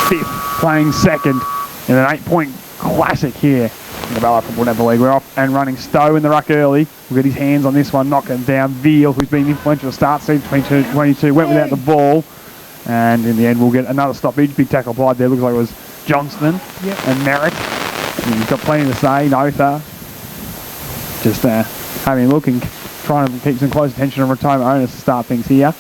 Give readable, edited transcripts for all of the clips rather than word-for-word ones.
fifth, playing second in an 8-point classic here in the Ballarat Football Netball League. We're off and running. Stowe in the ruck early. We'll get his hands on this one, knock it down. Veal, who's been influential to start season 22, went without the ball. And in the end, we'll get another stoppage. Big tackle applied there. Looks like it was Johnston and Merritt. And he's got plenty to say. Notha just having a look and trying to keep some close attention on retirement owners to start things here.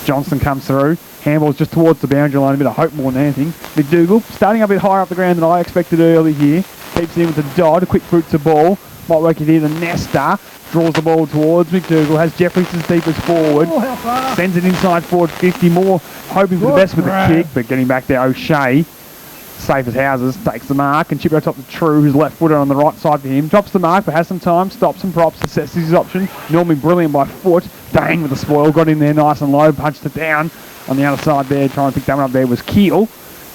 Johnston comes through. Handball's just towards the boundary line. A bit of hope more than anything. McDougall starting a bit higher up the ground than I expected early here. Keeps it in with the Dodd. Quick foot to ball. Might work it here. The Nesta draws the ball towards McDougall. Has Jeffries as deep as forward. Oh, how far? Sends it inside forward 50. More hoping for the best with the kick, but getting back there. O'Shea, safe as houses, takes the mark and chip over top to True, who's left footer on the right side for him. Drops the mark, but has some time. Stops and props. Assesses his option. Normally brilliant by foot. Bang with the spoil. Got in there nice and low. Punched it down on the other side there. Trying to pick that one up there was Keel.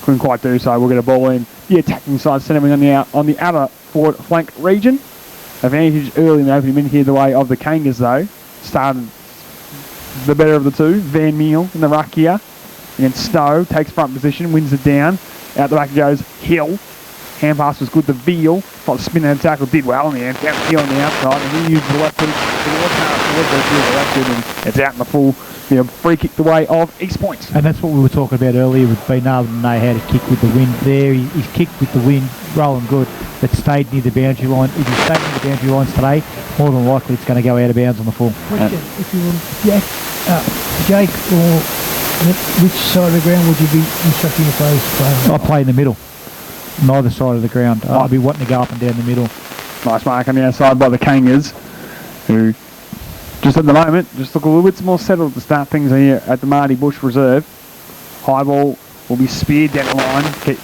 Couldn't quite do so. We'll get a ball in the attacking side, centering on the outer forward flank region. Advantage early in the opening minute here the way of the Kangas though. Started the better of the two. Van Meel in the ruck here against Stowe. Takes front position, wins it down. Out the back goes Hill. Hand pass was good to Veal. Thought the spin and tackle did well in the end. Found Hill on the outside and he used the left foot and it's out in the full. Free kick the way of East Point. And that's what we were talking about earlier with being able to know how to kick with the wind there. He's kicked with the wind, rolling good, but stayed near the boundary line. If he stayed near the boundary lines today, more than likely it's going to go out of bounds on the full. Question, if you will, Jake, or which side of the ground would you be instructing your players to play on? I play in the middle, neither side of the ground. I'll be wanting to go up and down the middle. Nice mark on the outside by the Kangas, who just at the moment, just look a little bit more settled to start things here at the Marty Bush Reserve. High ball will be speared down the line. Keep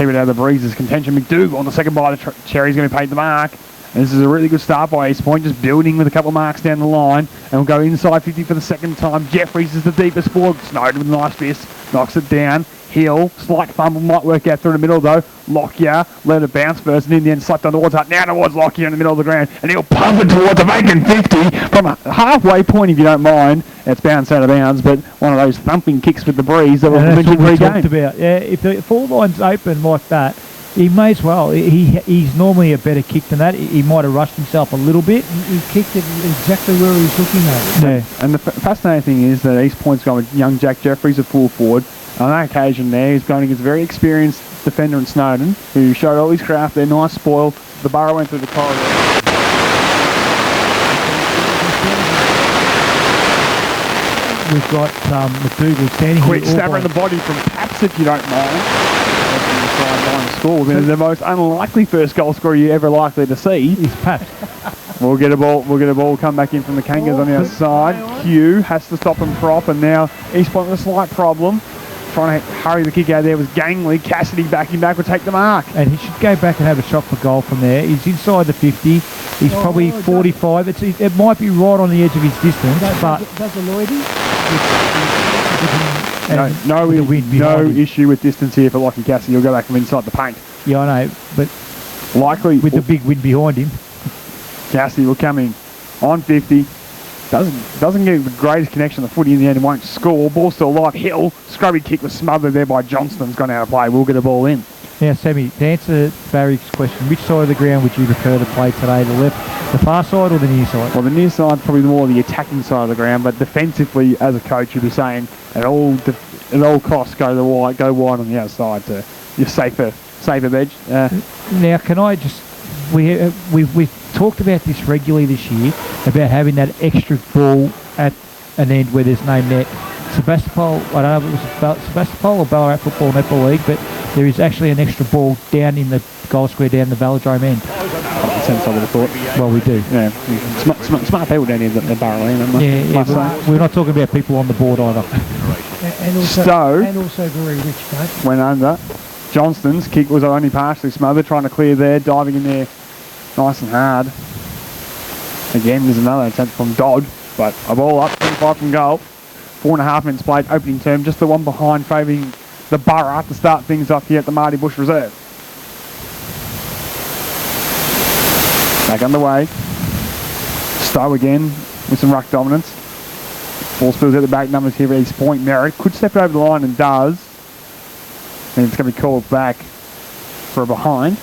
it out of the breezes. Contention. McDougall on the second bite of Cherry's going to be paid the mark. And this is a really good start by East Point, just building with a couple of marks down the line. And we'll go inside 50 for the second time. Jeffries is the deepest forward. Snowden with a nice fist. Knocks it down. Hill, slight fumble, might work out through the middle though. Lockyer, let it bounce first, and in the end slapped on towards that. Now towards Lockyer in the middle of the ground, and he'll pump it towards a vacant 50 from a halfway point if you don't mind. It's bounced out of bounds, but one of those thumping kicks with the breeze that we'll eventually regain. Talked about. Yeah, if the full line's open like that, he may as well. He's normally a better kick than that. He might have rushed himself a little bit. He kicked it exactly where he was looking at it. Yeah. And the fascinating thing is that East Point's gone with young Jack Jeffries at full forward. On that occasion there, he's going against a very experienced defender in Snowden, who showed all his craft there. Nice spoil. The Burrow went through the corridor. We've got McDougall standing Quick here. stabber in the body from Paps, if you don't mind. Score. The most unlikely first goal scorer you're ever likely to see. He's Paps. We'll get a ball come back in from the Kangas on the outside. Hugh has to stop and prop, and now East Point with a slight problem. Trying to hurry the kick out there was Gangley. Cassidy backing back will take the mark. And he should go back and have a shot for goal from there. He's inside the 50. He's probably 45. It might be right on the edge of his distance. But does the Lloydie? No issue with distance here for Lockie Cassidy. He'll go back from inside the paint. Yeah, I know. But likely with the big wind behind him. Cassidy will come in on 50. Doesn't get the greatest connection on the footy in the end and won't score. Ball still alive. Hill. Scrubby kick was smothered there by Johnston's gone out of play. We'll get a ball in. Now, Sammy, to answer Barry's question, which side of the ground would you prefer to play today? The left, the far side or the near side? Well, the near side probably more the attacking side of the ground, but defensively, as a coach, you'd be saying at all costs go wide on the outside to your safer edge. Now, can I just... We've talked about this regularly this year, about having that extra ball at an end where there's no net. Sebastopol, I don't know if it was Sebastopol or Ballarat Football Netball League, but there is actually an extra ball down in the goal square down the Velodrome end. Sense I would have thought. Well, we do. Yeah, smart people down here at the Barrel End. Yeah, we're not talking about people on the board either. And also very rich, mate. Went under. Johnston's kick was only partially smothered, trying to clear there, diving in there nice and hard. Again, there's another attempt from Dodd, but a ball up, 25 from goal. 4.5 minutes played, opening term, just the one behind, favouring the Borough to start things off here at the Marty Bush Reserve. Back underway. Stowe again with some ruck dominance. Ball spills out the back numbers here at East Point. Merritt could step over the line and does. And it's going to be called back for a behind.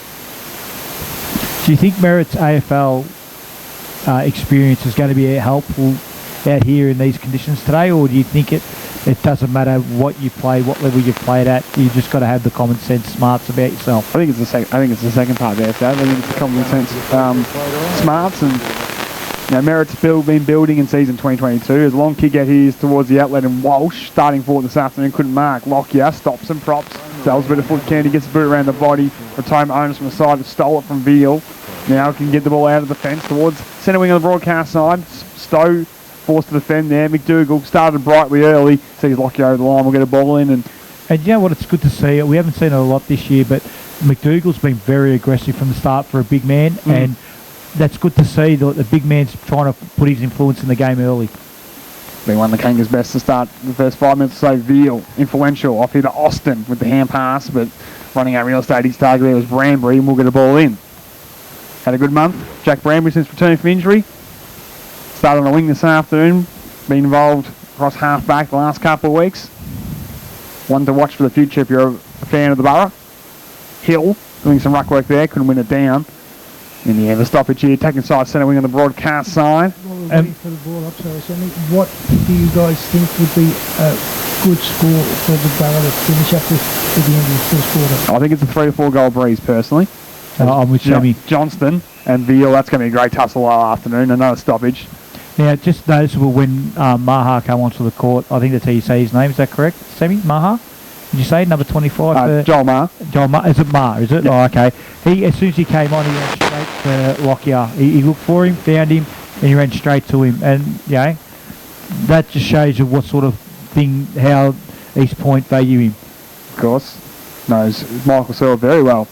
Do you think Merritt's AFL experience is going to be helpful out here in these conditions today, or do you think it doesn't matter what you play, what level you've played at, you just got to have the common sense smarts about yourself? I think it's the second part there. I think it's the common sense smarts, and Merritt's been building in season 2022. There's a long kick out here towards the outlet, and Walsh starting forward this afternoon couldn't mark. Lockyer stops and props. Sells a bit of foot candy, gets the boot around the body. Retirement owners from the side have stole it from Veal. Now can get the ball out of the fence towards centre wing on the broadcast side. Stowe forced to defend there. McDougall started brightly early. Sees Lockyer over the line. We'll get a ball in. And you know what? It's good to see. We haven't seen it a lot this year, but McDougall's been very aggressive from the start for a big man, and that's good to see. The big man's trying to put his influence in the game early. Been one of the Kangas best to start the first 5 minutes or so. Veal, influential, off here to Austin with the hand pass, but running out real estate. His target there was Branbury, and we'll get a ball in. Had a good month. Jack Branbury since returning from injury. Started on the wing this afternoon. Been involved across half-back the last couple of weeks. One to watch for the future if you're a fan of the Borough. Hill doing some ruck work there. Couldn't win it down. In the end, a stoppage here. Taking side centre wing on the broadcast side. While we're waiting for the ball up, what do you guys think would be a good score for the Borough to finish up with at the end of the first quarter? I think it's a 3 to 4 goal breeze, personally. I'm with Sammy. Johnston and Veal, that's going to be a great tussle all afternoon. Another stoppage. Now, just noticeable when Maha came onto the court, I think that's how you say his name, is that correct, Sammy? Maha? Did you say number 25? Joel Maher. Joel Maher. Is it Maher, is it? Yep. Oh, okay. As soon as he came on, he went straight to Lockyer. He looked for him, found him, and he ran straight to him. And, that just shows you what sort of thing, how East Point value him. Of course. Knows Michael Searle very well.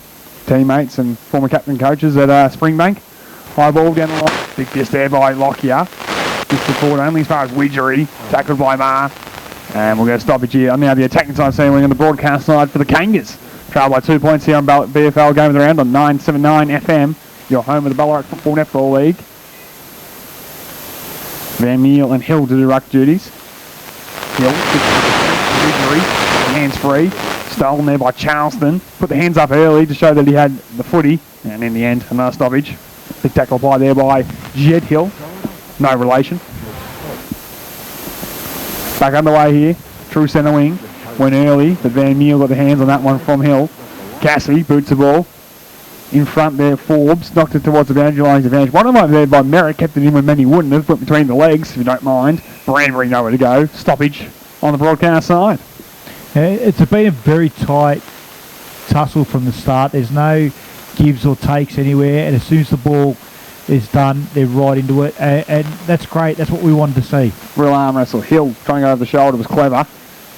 Teammates and former captain coaches at Springbank. High ball down the line. Big diss there by Lockyer. Just the forward only as far as Widgery. Tackled by Maher. And we'll get a stoppage here. Now the attacking side centre wing on the broadcast side for the Kangas. Trail by 2 points here on BFL Game of the Round on 979 FM. Your home of the Ballarat Football Netball League. Van Meel and Hill to do ruck duties. Hill, Widgery, hands free. Stolen there by Charleston. Put the hands up early to show that he had the footy. And in the end, another stoppage. Big tackle by there by Jed Hill. No relation. Back underway here. True centre wing. Went early, but Van Meel got the hands on that one from Hill. Cassidy boots the ball. In front there, Forbes knocked it towards the boundary line's advantage. One of them there by Merritt, kept it in when many wouldn't have. Put between the legs, if you don't mind. Branbury nowhere to go. Stoppage on the broadcast side. It's been a very tight tussle from the start. There's no gives or takes anywhere, and as soon as the ball is done, they're right into it, and that's great. That's what we wanted to see. Real arm wrestle. Hill trying to go over the shoulder was clever.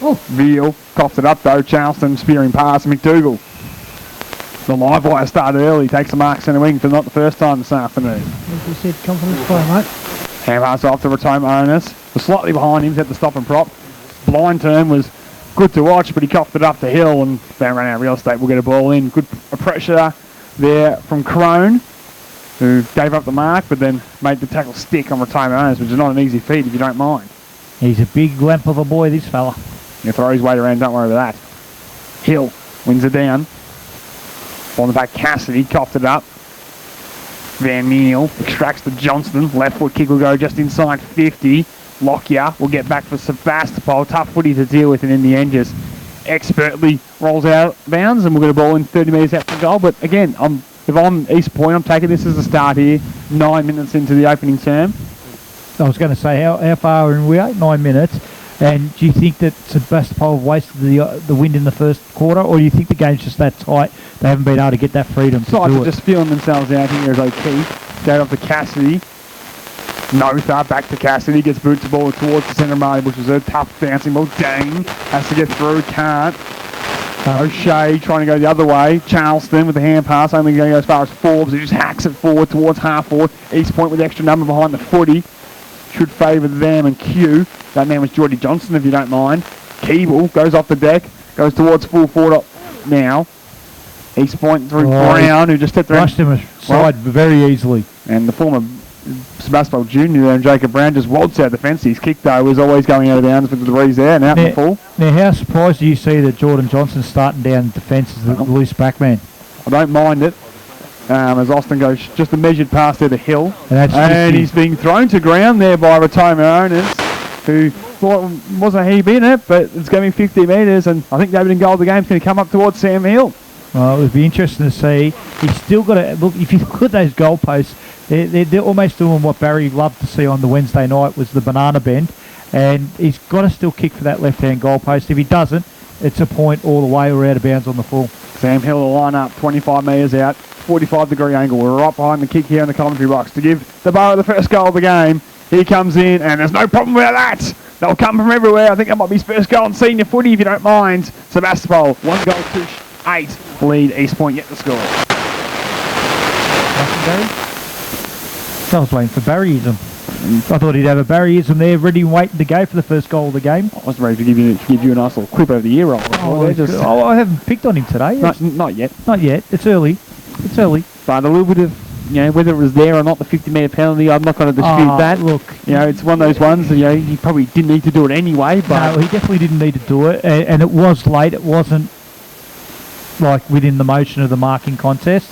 Veal coughs it up though. Charleston spearing past McDougall. The live wire started early. Takes the mark centre wing for not the first time this afternoon. As we said, confidence play, mate. Hand pass off to retirement owners. Was slightly behind him, had the stop and prop. Blind turn was good to watch, but he coughed it up to Hill and then ran out of real estate. We'll get a ball in. Good pressure there from Crone, who gave up the mark, but then made the tackle stick on retirement owners, which is not an easy feat if you don't mind. He's a big lamp of a boy, this fella. He'll throw his weight around, don't worry about that. Hill wins it down. On the back, Cassidy coughed it up. Van Meel extracts the Johnston. Left foot kick will go just inside 50. Lockyer will get back for Sebastopol. Tough footy to deal with, and in the end just expertly rolls out of bounds, and we'll get a ball in 30 metres out from goal. But again, if I'm East Point, I'm taking this as a start here. 9 minutes into the opening term. I was going to say, how far are we? 9 minutes. And do you think that Sebastopol have wasted the wind in the first quarter, or do you think the game's just that tight they haven't been able to get that freedom to do it? Just feeling themselves out here as O'Keefe. Go off to Cassidy. Notha back to Cassidy. Gets boots the ball towards the centre mark, which is a tough bouncing ball. Dane has to get through. Can't. O'Shea trying to go the other way. Charleston with the hand pass. Only going to go as far as Forbes. He just hacks it forward towards half forward. East Point with the extra number behind the footy. Should favour them and Q. That man was Geordie Johnson, if you don't mind. Keeble goes off the deck. Goes towards full forward now. East Point through Brown, who just stepped around. Rushed him aside very easily. And the former Sebastopol Junior and Jacob Brown just waltzed out the fence. His kick, though, was always going out of bounds with the breeze there and out in the full. Now, how surprised do you see that Jordan Johnson's starting down defence as the loose backman? I don't mind it. As Austin goes just a measured pass there to Hill. And he's being thrown to ground there by retirement owners who thought it wasn't a heap in it, but it's going to be 50 metres, and I think the opening goal of the game is going to come up towards Sam Hill. Well, it would be interesting to see. He's still got to look. If you look at those goalposts, they're almost doing what Barry loved to see on the Wednesday night, was the banana bend, and he's got to still kick for that left-hand goalpost. If he doesn't, it's a point all the way or out of bounds on the full. Sam Hill will line up 25 metres out, 45-degree angle. We're right behind the kick here in the commentary box to give the Borough the first goal of the game. He comes in, and there's no problem with that. They'll come from everywhere. I think that might be his first goal in senior footy, if you don't mind. Sebastopol, 1 goal to 8. Lead East Point yet to score. I was waiting for Barryism. I thought he'd have a Barryism there ready and waiting to go for the first goal of the game. I was ready to give you a nice little clip over the ear roll. I haven't picked on him today. Not yet. Not yet. It's early. But a little bit of, whether it was there or not, the 50-metre penalty, I'm not going to dispute that. Look, it's one of those ones that, he probably didn't need to do it anyway. But no, he definitely didn't need to do it. And it was late. It wasn't like within the motion of the marking contest.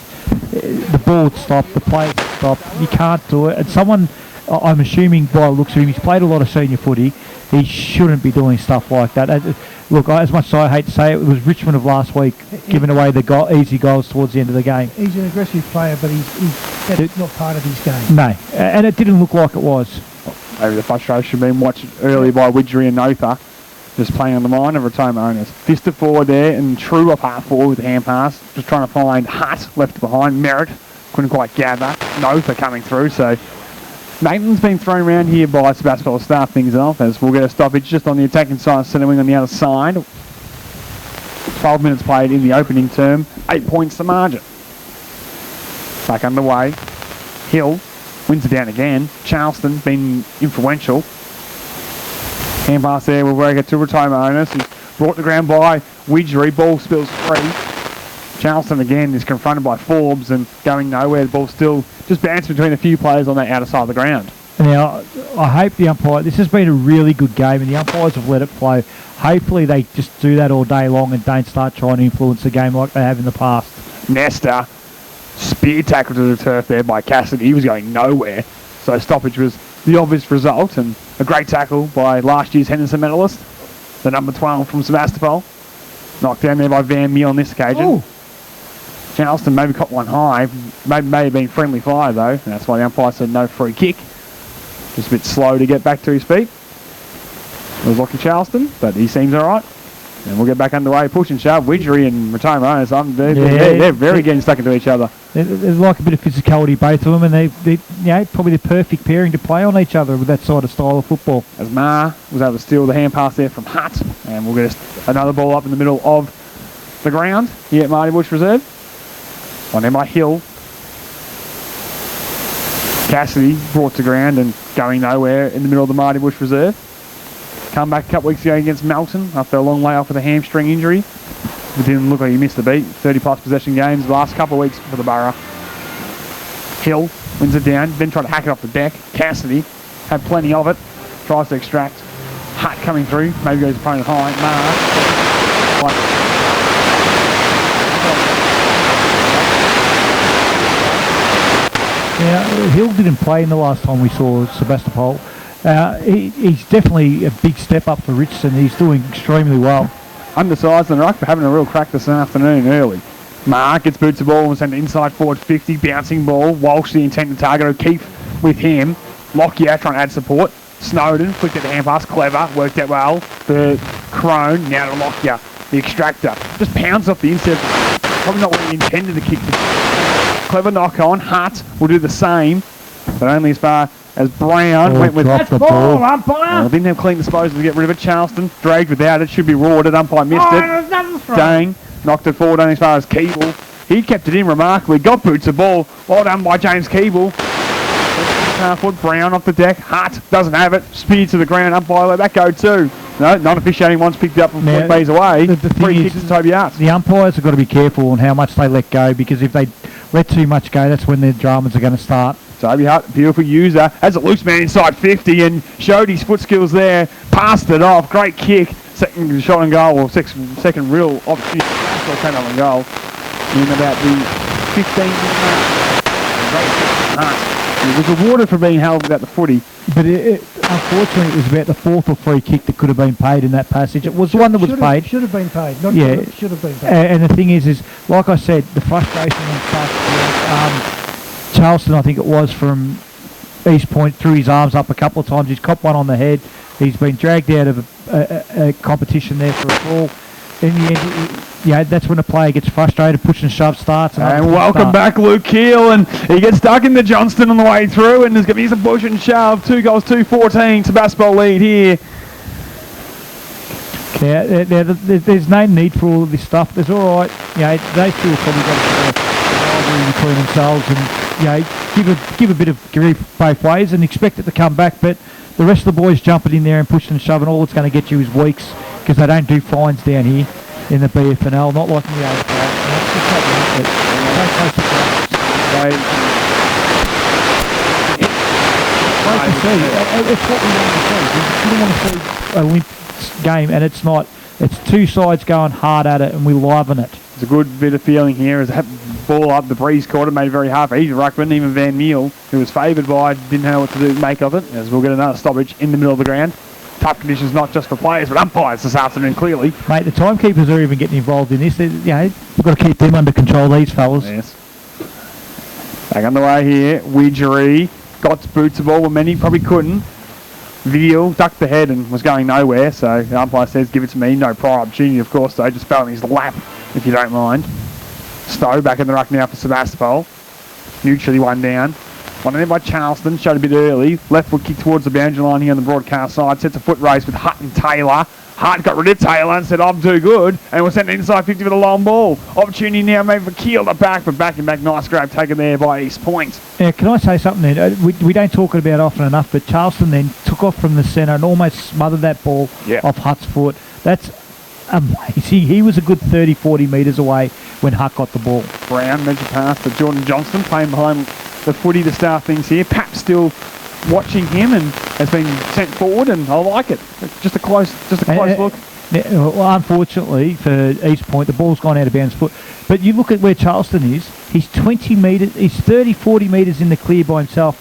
The ball had stopped. The play had stopped. You can't do it. And someone, I'm assuming by the looks of him, he's played a lot of senior footy. He shouldn't be doing stuff like that. Look, as much as I hate to say it, it was Richmond of last week giving away the easy goals towards the end of the game. He's an aggressive player, but that's not part of his game. No, and it didn't look like it was. Maybe the frustration being watched early by Widgery and Notha, just playing on the mind of retirement owners. Fisted forward there and True up half forward with the hand pass, just trying to find Hutt left behind. Merritt couldn't quite gather. Notha coming through, so Nathan's been thrown around here by Sebastopol to start things off, as we'll get a stoppage just on the attacking side, centre wing on the other side. 12 minutes played in the opening term, 8 points the margin. Back underway. Hill wins it down again. Charleston been influential. Hand pass there will work it to retirement owners. He's brought to ground by Widgery. Ball spills free. Charleston again is confronted by Forbes and going nowhere. The ball still just bounced between a few players on that outer side of the ground. Now, I hope the umpire, this has been a really good game and the umpires have let it flow. Hopefully they just do that all day long and don't start trying to influence the game like they have in the past. Nesta, spear tackle to the turf there by Cassidy. He was going nowhere. So stoppage was the obvious result, and a great tackle by last year's Henderson medalist, the number 12 from Sebastopol. Knocked down there by Van Mee on this occasion. Ooh. Charleston maybe caught one high. May have been friendly fire though, and that's why the umpire said no free kick. Just a bit slow to get back to his feet. It was lucky Charleston, but he seems alright. And we'll get back underway. Push and shove. Widgery and retirement owners, they're very getting stuck into each other. There's like a bit of physicality, both of them, and they probably the perfect pairing to play on each other with that sort of style of football. As Ma was able to steal the hand pass there from Hutt, and we'll get another ball up in the middle of the ground here at Marty Bush Reserve. On there by Hill. Cassidy brought to ground and going nowhere in the middle of the Marty Bush Reserve. Come back a couple weeks ago against Melton after a long layoff with a hamstring injury. It didn't look like he missed the beat. 30-plus possession games the last couple of weeks for the Borough. Hill wins it down. Then tried to hack it off the deck. Cassidy had plenty of it. Tries to extract. Hutt coming through. Maybe goes opponent high. Now, Hill didn't play in the last time we saw Sebastopol. He's definitely a big step up for Richardson. He's doing extremely well. Undersized and ruck, but having a real crack this afternoon early. Mark gets boots the ball and sent inside forward 50, bouncing ball. Walsh the intended target. O'Keefe with him. Lockyer trying to add support. Snowden flicked at the hand pass. Clever, worked out well. The Crone now to Lockyer. The extractor just pounds off the inside. Probably not what he intended to kick. Clever knock on. Hutt will do the same, but only as far as Brown went with the ball. Umpire. Didn't have clean disposal to get rid of it. Charleston dragged without it. Should be rewarded. Umpire missed it. Dang. Knocked it forward only as far as Keeble. He kept it in remarkably. Got boots the ball. Well done by James Keeble. Half-foot. Brown off the deck. Hutt doesn't have it. Spear to the ground. Umpire let that go too. No, non-officiating one's picked up from 4 metres away. The Free kick to Toby Arts. The umpires have got to be careful on how much they let go, because if they let too much go, that's when the dramas are going to start. Toby Hutt, beautiful user, has a loose man inside 50 and showed his foot skills there, passed it off, great kick, second shot and goal, or second real opportunity for came on goal in about the 15-minute mark. Great kick from Hutt. He was rewarded for being held without the footy. But unfortunately, it was about the fourth or free kick that could have been paid in that passage. It was the one that was paid. Should have been paid. Not Yeah. should have been paid. And the thing is like I said, the frustration and stuff. Charleston, I think it was, from East Point, threw his arms up a couple of times. He's copped one on the head. He's been dragged out of a competition there for a ball. In the end, that's when a player gets frustrated, push and shove starts. And welcome back, Luke Keel, and he gets stuck into Johnston on the way through, and there's going to be some push and shove. 2 goals, 2-14, Sebastopol lead here. Yeah, there's no need for all of this stuff. There's all right. They still probably got a rivalry between themselves, and give a bit of grief both ways, and expect it to come back. But the rest of the boys jumping in there and pushing and shoving, all it's going to get you is weeks, because they don't do fines down here in the BFNL, not like in the AFL. It's what we want to see. We want to see a limp game, and it's not. It's two sides going hard at it, and we liven it. It's a good bit of feeling here as that ball up the breeze quarter made it very hard for either ruckman, even Van Meel, who was favoured by, didn't know what to make of it, as we'll get another stoppage in the middle of the ground. Tough conditions not just for players but umpires this afternoon, clearly. Mate, the timekeepers are even getting involved in this. We've got to keep them under control, these fellas. Yes. Back underway here. Widgery got to boots the ball when many probably couldn't. Veal ducked the head and was going nowhere, so the umpire says, give it to me. No prior opportunity, of course, though. Just fell in his lap, if you don't mind. Stowe back in the ruck now for Sebastopol. Neutrally one down. One in by Charleston, showed a bit early. Left foot kick towards the boundary line here on the broadcast side. Sets a foot race with Hutt and Taylor. Hutt got rid of Taylor and said, I'm too good. And was sent inside 50 with a long ball. Opportunity now maybe for Keel at back, but back and back. Nice grab taken there by East Point. Yeah, can I say something then? We don't talk about it often enough, but Charleston then took off from the centre and almost smothered that ball off Hutt's foot. That's amazing. He was a good 30, 40 metres away when Hutt got the ball. Brown measured pass for Jordan Johnston, playing behind the footy to start things here. Pap still watching him and has been sent forward, and I like it. Just a close look. Well, unfortunately for East Point, the ball's gone out of bounds foot. But you look at where Charleston is. He's 20 metres. He's 30, 40 metres in the clear by himself.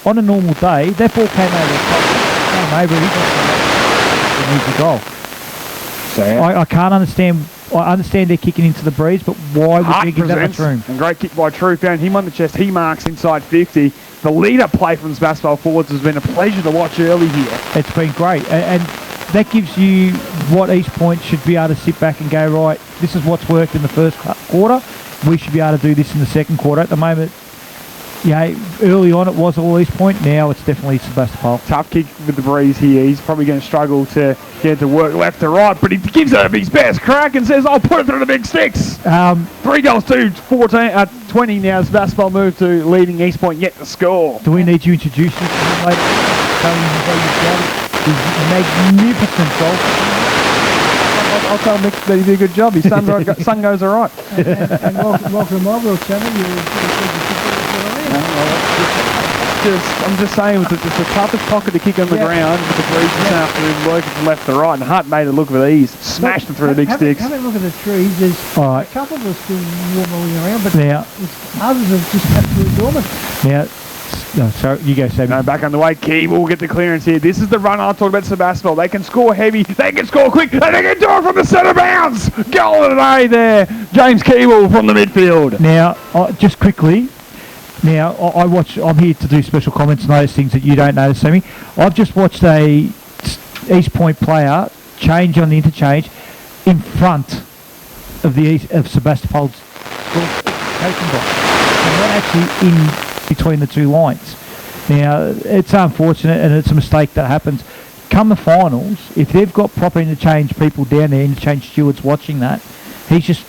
On a normal day, that ball came over the top. He needs a goal. So I can't understand. I understand they're kicking into the breeze, but why would they give that much room? And great kick by True, found him on the chest. He marks inside 50. The lead-up play from the Sebastopol forwards has been a pleasure to watch early here. It's been great, and that gives you what East Point should be able to sit back and go, right, this is what's worked in the first quarter. We should be able to do this in the second quarter. At the moment, early on it was all East Point. Now it's definitely Sebastopol. Tough kick with the breeze here. He's probably going to struggle to get to work left to right, but he gives it his best crack and says, I'll put it through the big sticks. 3 goals to 20 now. Sebastopol move to leading East Point yet to score. Do we need to introduce you to him later? Tell him how you've got it. He's a magnificent goal. I'll tell Mick that he did a good job. His son goes all right. And welcome to my world channel. I'm just saying, it's the toughest pocket to kick on the ground with the breeze this afternoon, working from left to right, and Hutt made it look with ease. Smashed it through the big sticks. Have a look at the trees. There's a couple of us still wobbling around, but others are just absolutely dormant. Now, sorry, you go, Sammy. No, back on the way. Key will get the clearance here. This is the run I talked about Sebastopol. They can score heavy, they can score quick, and they can do it from the centre bounds. Goal of the day there. James Keeble from the midfield. Now, just quickly. Now, I'm here to do special comments and those things that you don't notice, Sammy. I've just watched a East Point player change on the interchange in front of Sebastopol's coaching box. And not actually in between the two lines. Now, it's unfortunate and it's a mistake that happens. Come the finals, if they've got proper interchange people down there, interchange stewards watching that, he's just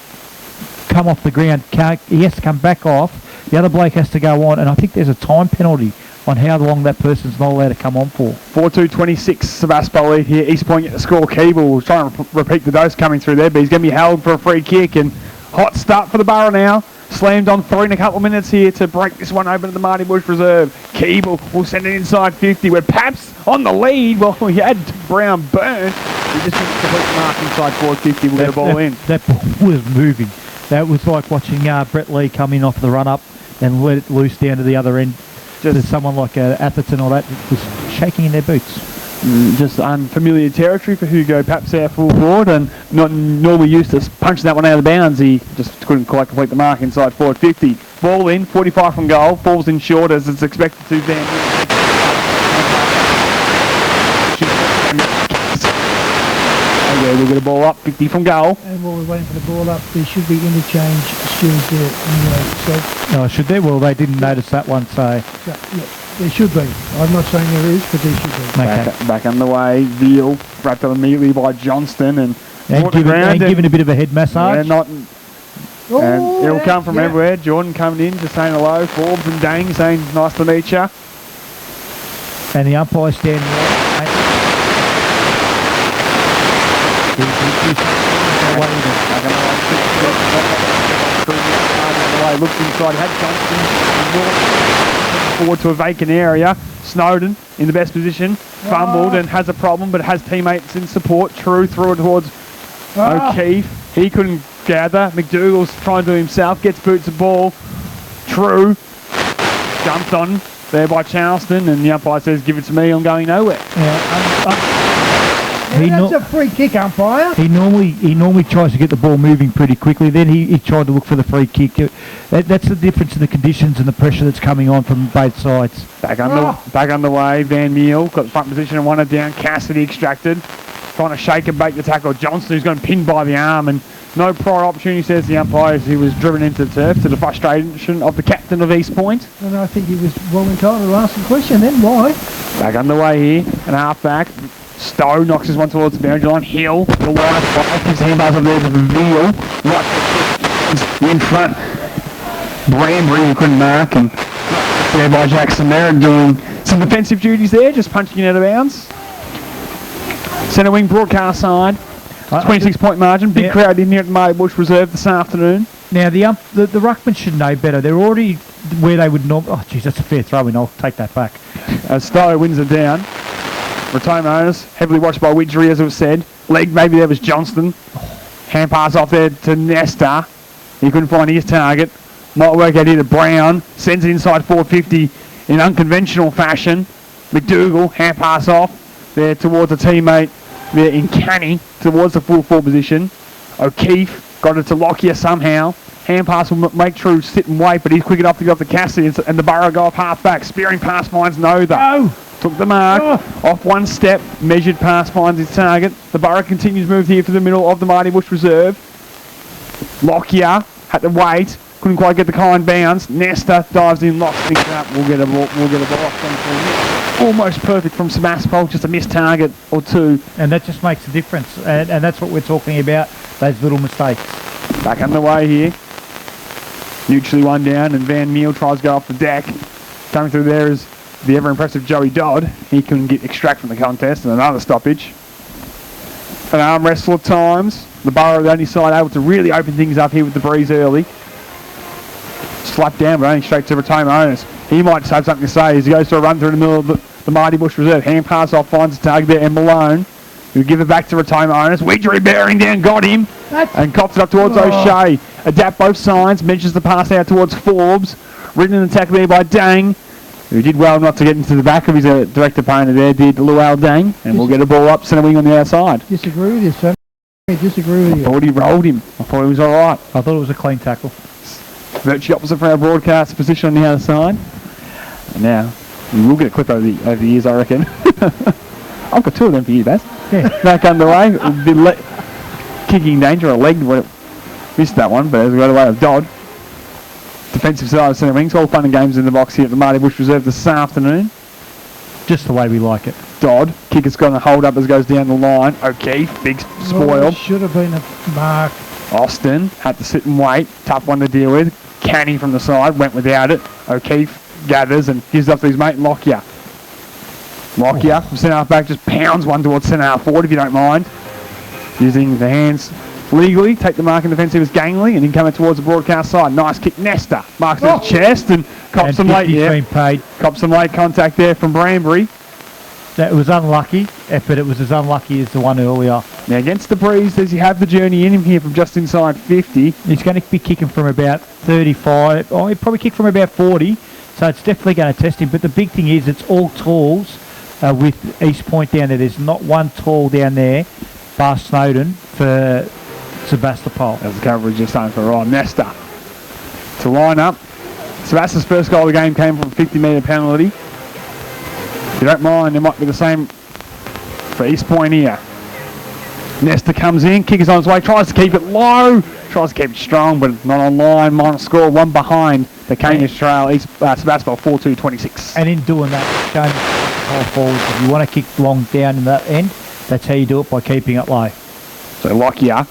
come off the ground. He has to come back off. The other bloke has to go on, and I think there's a time penalty on how long that person's not allowed to come on for. 4-2-26, Sebastopol lead here. East Point get the score. Keeble will try and repeat the dose coming through there, but he's going to be held for a free kick, and hot start for the Borough now. slammed on 3 in a couple of minutes here to break this one open at the Marty Bush Reserve. Keeble will send it inside 50. With Paps on the lead. Well, he had Brown burnt. He just didn't complete the mark inside forward 50. We'll get a ball in. That ball was moving. That was like watching Brett Lee come in off the run-up and let it loose down to the other end. Just someone like Atherton or that was shaking in their boots. Just unfamiliar territory for Hugo Paps, our full forward, and not normally used to punching that one out of bounds. He just couldn't quite complete the mark inside forward 50. Ball in, 45 from goal, falls in short as it's expected to. Van yeah, we'll get a ball up, 50 from goal. And while we're waiting for the ball up, there should be interchange students there anyway. So, should there? Well, they didn't notice that one, so... yeah, there should be. I'm not saying there is, but there should be. Okay. Back underway, Veal wrapped up immediately by Johnston and giving a bit of a head massage. And it'll come from everywhere. Jordan coming in, just saying hello. Forbes and Dang saying nice to meet you. And the umpire standing right. Looks inside, had Johnston forward to a vacant area. Snowden in the best position, fumbled and has a problem, but has teammates in support. True threw it towards O'Keefe. He couldn't gather. McDougall's trying to do himself, gets boots the ball. True jumped on there by Charleston, and the umpire says, "Give it to me, I'm going nowhere." That's a free kick, umpire. He normally tries to get the ball moving pretty quickly. Then he tried to look for the free kick. That's the difference in the conditions and the pressure that's coming on from both sides. Back underway. Van Meel got the front position and wanted down. Cassidy extracted, trying to shake and bake the tackle. Johnston, who's got pinned by the arm, and no prior opportunity, says the umpire, as he was driven into the turf to the frustration of the captain of East Point. And I think he was well entitled to ask the question. Then why? Back underway here, and half back. Stowe knocks his one towards the boundary line. Hill, the wide five, his handbars up there to Veal. Right in front. Branbury, who couldn't mark, and there by Jackson there doing some defensive duties there, just punching it out of bounds. Centre wing broadcast side, 26-point margin. Big crowd in here at the Marty Bush Reserve this afternoon. Now the ruckman should know better. They're already where they would normally. Oh, geez, that's a fair throw-in. I'll take that back. Stowe wins it down. Retain owners, heavily watched by Widgery, as it was said. Leg, maybe there was Johnston. Hand pass off there to Nesta. He couldn't find his target. Might work out here to Brown. Sends it inside 450 in unconventional fashion. McDougall, hand pass off there towards a teammate there in Canny, towards the full forward position. O'Keefe got it to Lockyer somehow. Hand pass will make True sit and wait, but he's quick enough to get off the Cassidy, and the Burrow go off half back. Spearing pass finds Nother. Oh. Took the mark, off one step, measured pass finds his target. The Burrow continues move here for the middle of the Marty Bush Reserve. Lockyer had to wait, couldn't quite get the kind bounce. Nesta dives in, locks things up. We'll get a ball. Almost perfect from Sebastopol, just a missed target or two. And that just makes a difference, and that's what we're talking about, those little mistakes. Back underway here. Neutrally one down, and Van Meel tries to go off the deck. Coming through there is the ever-impressive Joey Dodd. He couldn't extract from the contest, and another stoppage. An arm wrestle at times. The Burrow, the only side able to really open things up here with the breeze early. Slapped down, but only straight to retain owners. He might just have something to say as he goes to a run through the middle of the Marty Bush Reserve. Hand pass off, finds a target there, and Malone. He'll give it back to retain owners. Widgery bearing down, got him, and cops it up towards O'Shea. Adapt both sides, measures the pass out towards Forbes. Ridden in the tackle there by Dang, who did well not to get into the back of his direct opponent there, did Luau Dang, and we'll get a ball up, centre wing on the outside. Disagree with you, son. I disagree with you. I thought he rolled him. I thought he was all right. I thought it was a clean tackle. Virtually opposite for our broadcast position on the other side. And now, we will get a clip over the years, I reckon. I've got two of them for you, Baz. Yeah. Back underway. Kicking danger, a leg. Missed that one, but as we got away with Dodd. Defensive side of centre wings. All fun and games in the box here at the Marty Bush Reserve this afternoon. Just the way we like it. Dodd. Kicker's got a hold up as goes down the line. O'Keefe. Big spoil. Should have been a mark. Austin had to sit and wait. Tough one to deal with. Canny from the side. Went without it. O'Keefe gathers and gives up to his mate Lockyer. Lockyer from centre half back just pounds one towards centre half forward, if you don't mind. Using the hands legally take the mark in defensive as Gangley, and then come out towards the broadcast side. Nice kick, Nesta marks his chest and cops some late. Been paid. Cops some late contact there from Branbury. That was unlucky, but it was as unlucky as the one earlier. Now against the breeze, does he have the journey in him here from just inside 50? He's going to be kicking from about 35. Oh, he'll probably kick from about 40. So it's definitely going to test him. But the big thing is it's all talls with East Point down there. There's not one tall down there, bar Snowden, for Sebastopol. As the coverage is starting for Ryan Nesta to line up. Sebastian's first goal of the game came from a 50-metre penalty. If you don't mind, it might be the same for East Point here. Nesta comes in, kick is on his way, tries to keep it low, tries to keep it strong, but not on line. Minor score, one behind the Canius Trail, Sebastopol 4-2-26. And in doing that, showing the forwards, if you want to kick long down in that end, that's how you do it, by keeping it low. So Lockyer,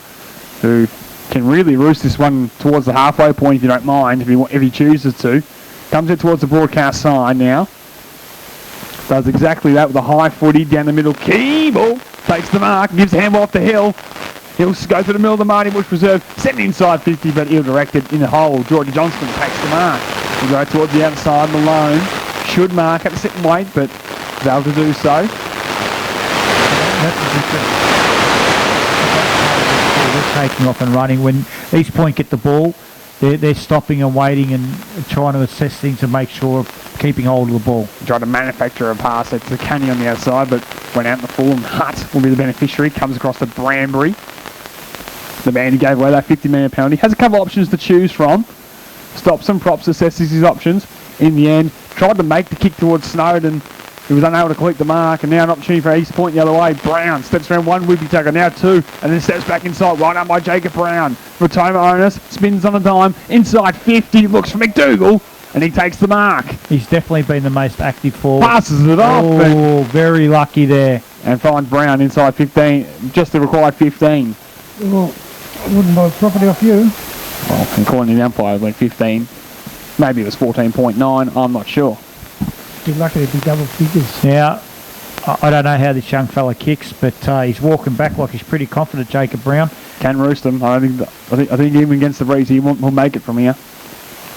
who can really roost this one towards the halfway point if you don't mind, if he chooses to, comes in towards the broadcast side now. Does exactly that with a high footy down the middle. Keeble takes the mark, gives the handball off to Hill. He'll go to the middle of the Marty Bush Reserve, sent inside 50, but ill-directed in the hole. Georgie Johnston takes the mark. He'll go towards the outside. Malone should mark at the second weight, but failed to do so. They're taking off and running. When East Point get the ball, they're stopping and waiting and trying to assess things and make sure of keeping hold of the ball. Tried to manufacture a pass to Canny on the outside, but went out in the full, and Hutt will be the beneficiary. Comes across to Branbury. The man who gave away that 50-metre penalty has a couple of options to choose from. Stops and props, assesses his options. In the end, tried to make the kick towards Snowden. He was unable to collect the mark, and now an opportunity for East Point the other way. Brown steps around one Whippy tackle, now two, and then steps back inside, right up by Jacob Brown. Rotoma onus, spins on a dime, inside 50, looks for McDougall, and he takes the mark. He's definitely been the most active forward. Passes it off. Oh, very lucky there. And finds Brown inside 15, just the required 15. Well, I wouldn't buy property off you. Well, and calling the umpire went 15. Maybe it was 14.9, I'm not sure. Be lucky to be double figures. Now, I don't know how this young fella kicks, but he's walking back like he's pretty confident, Jacob Brown. Can roost him. I think even against the breeze, he will make it from here.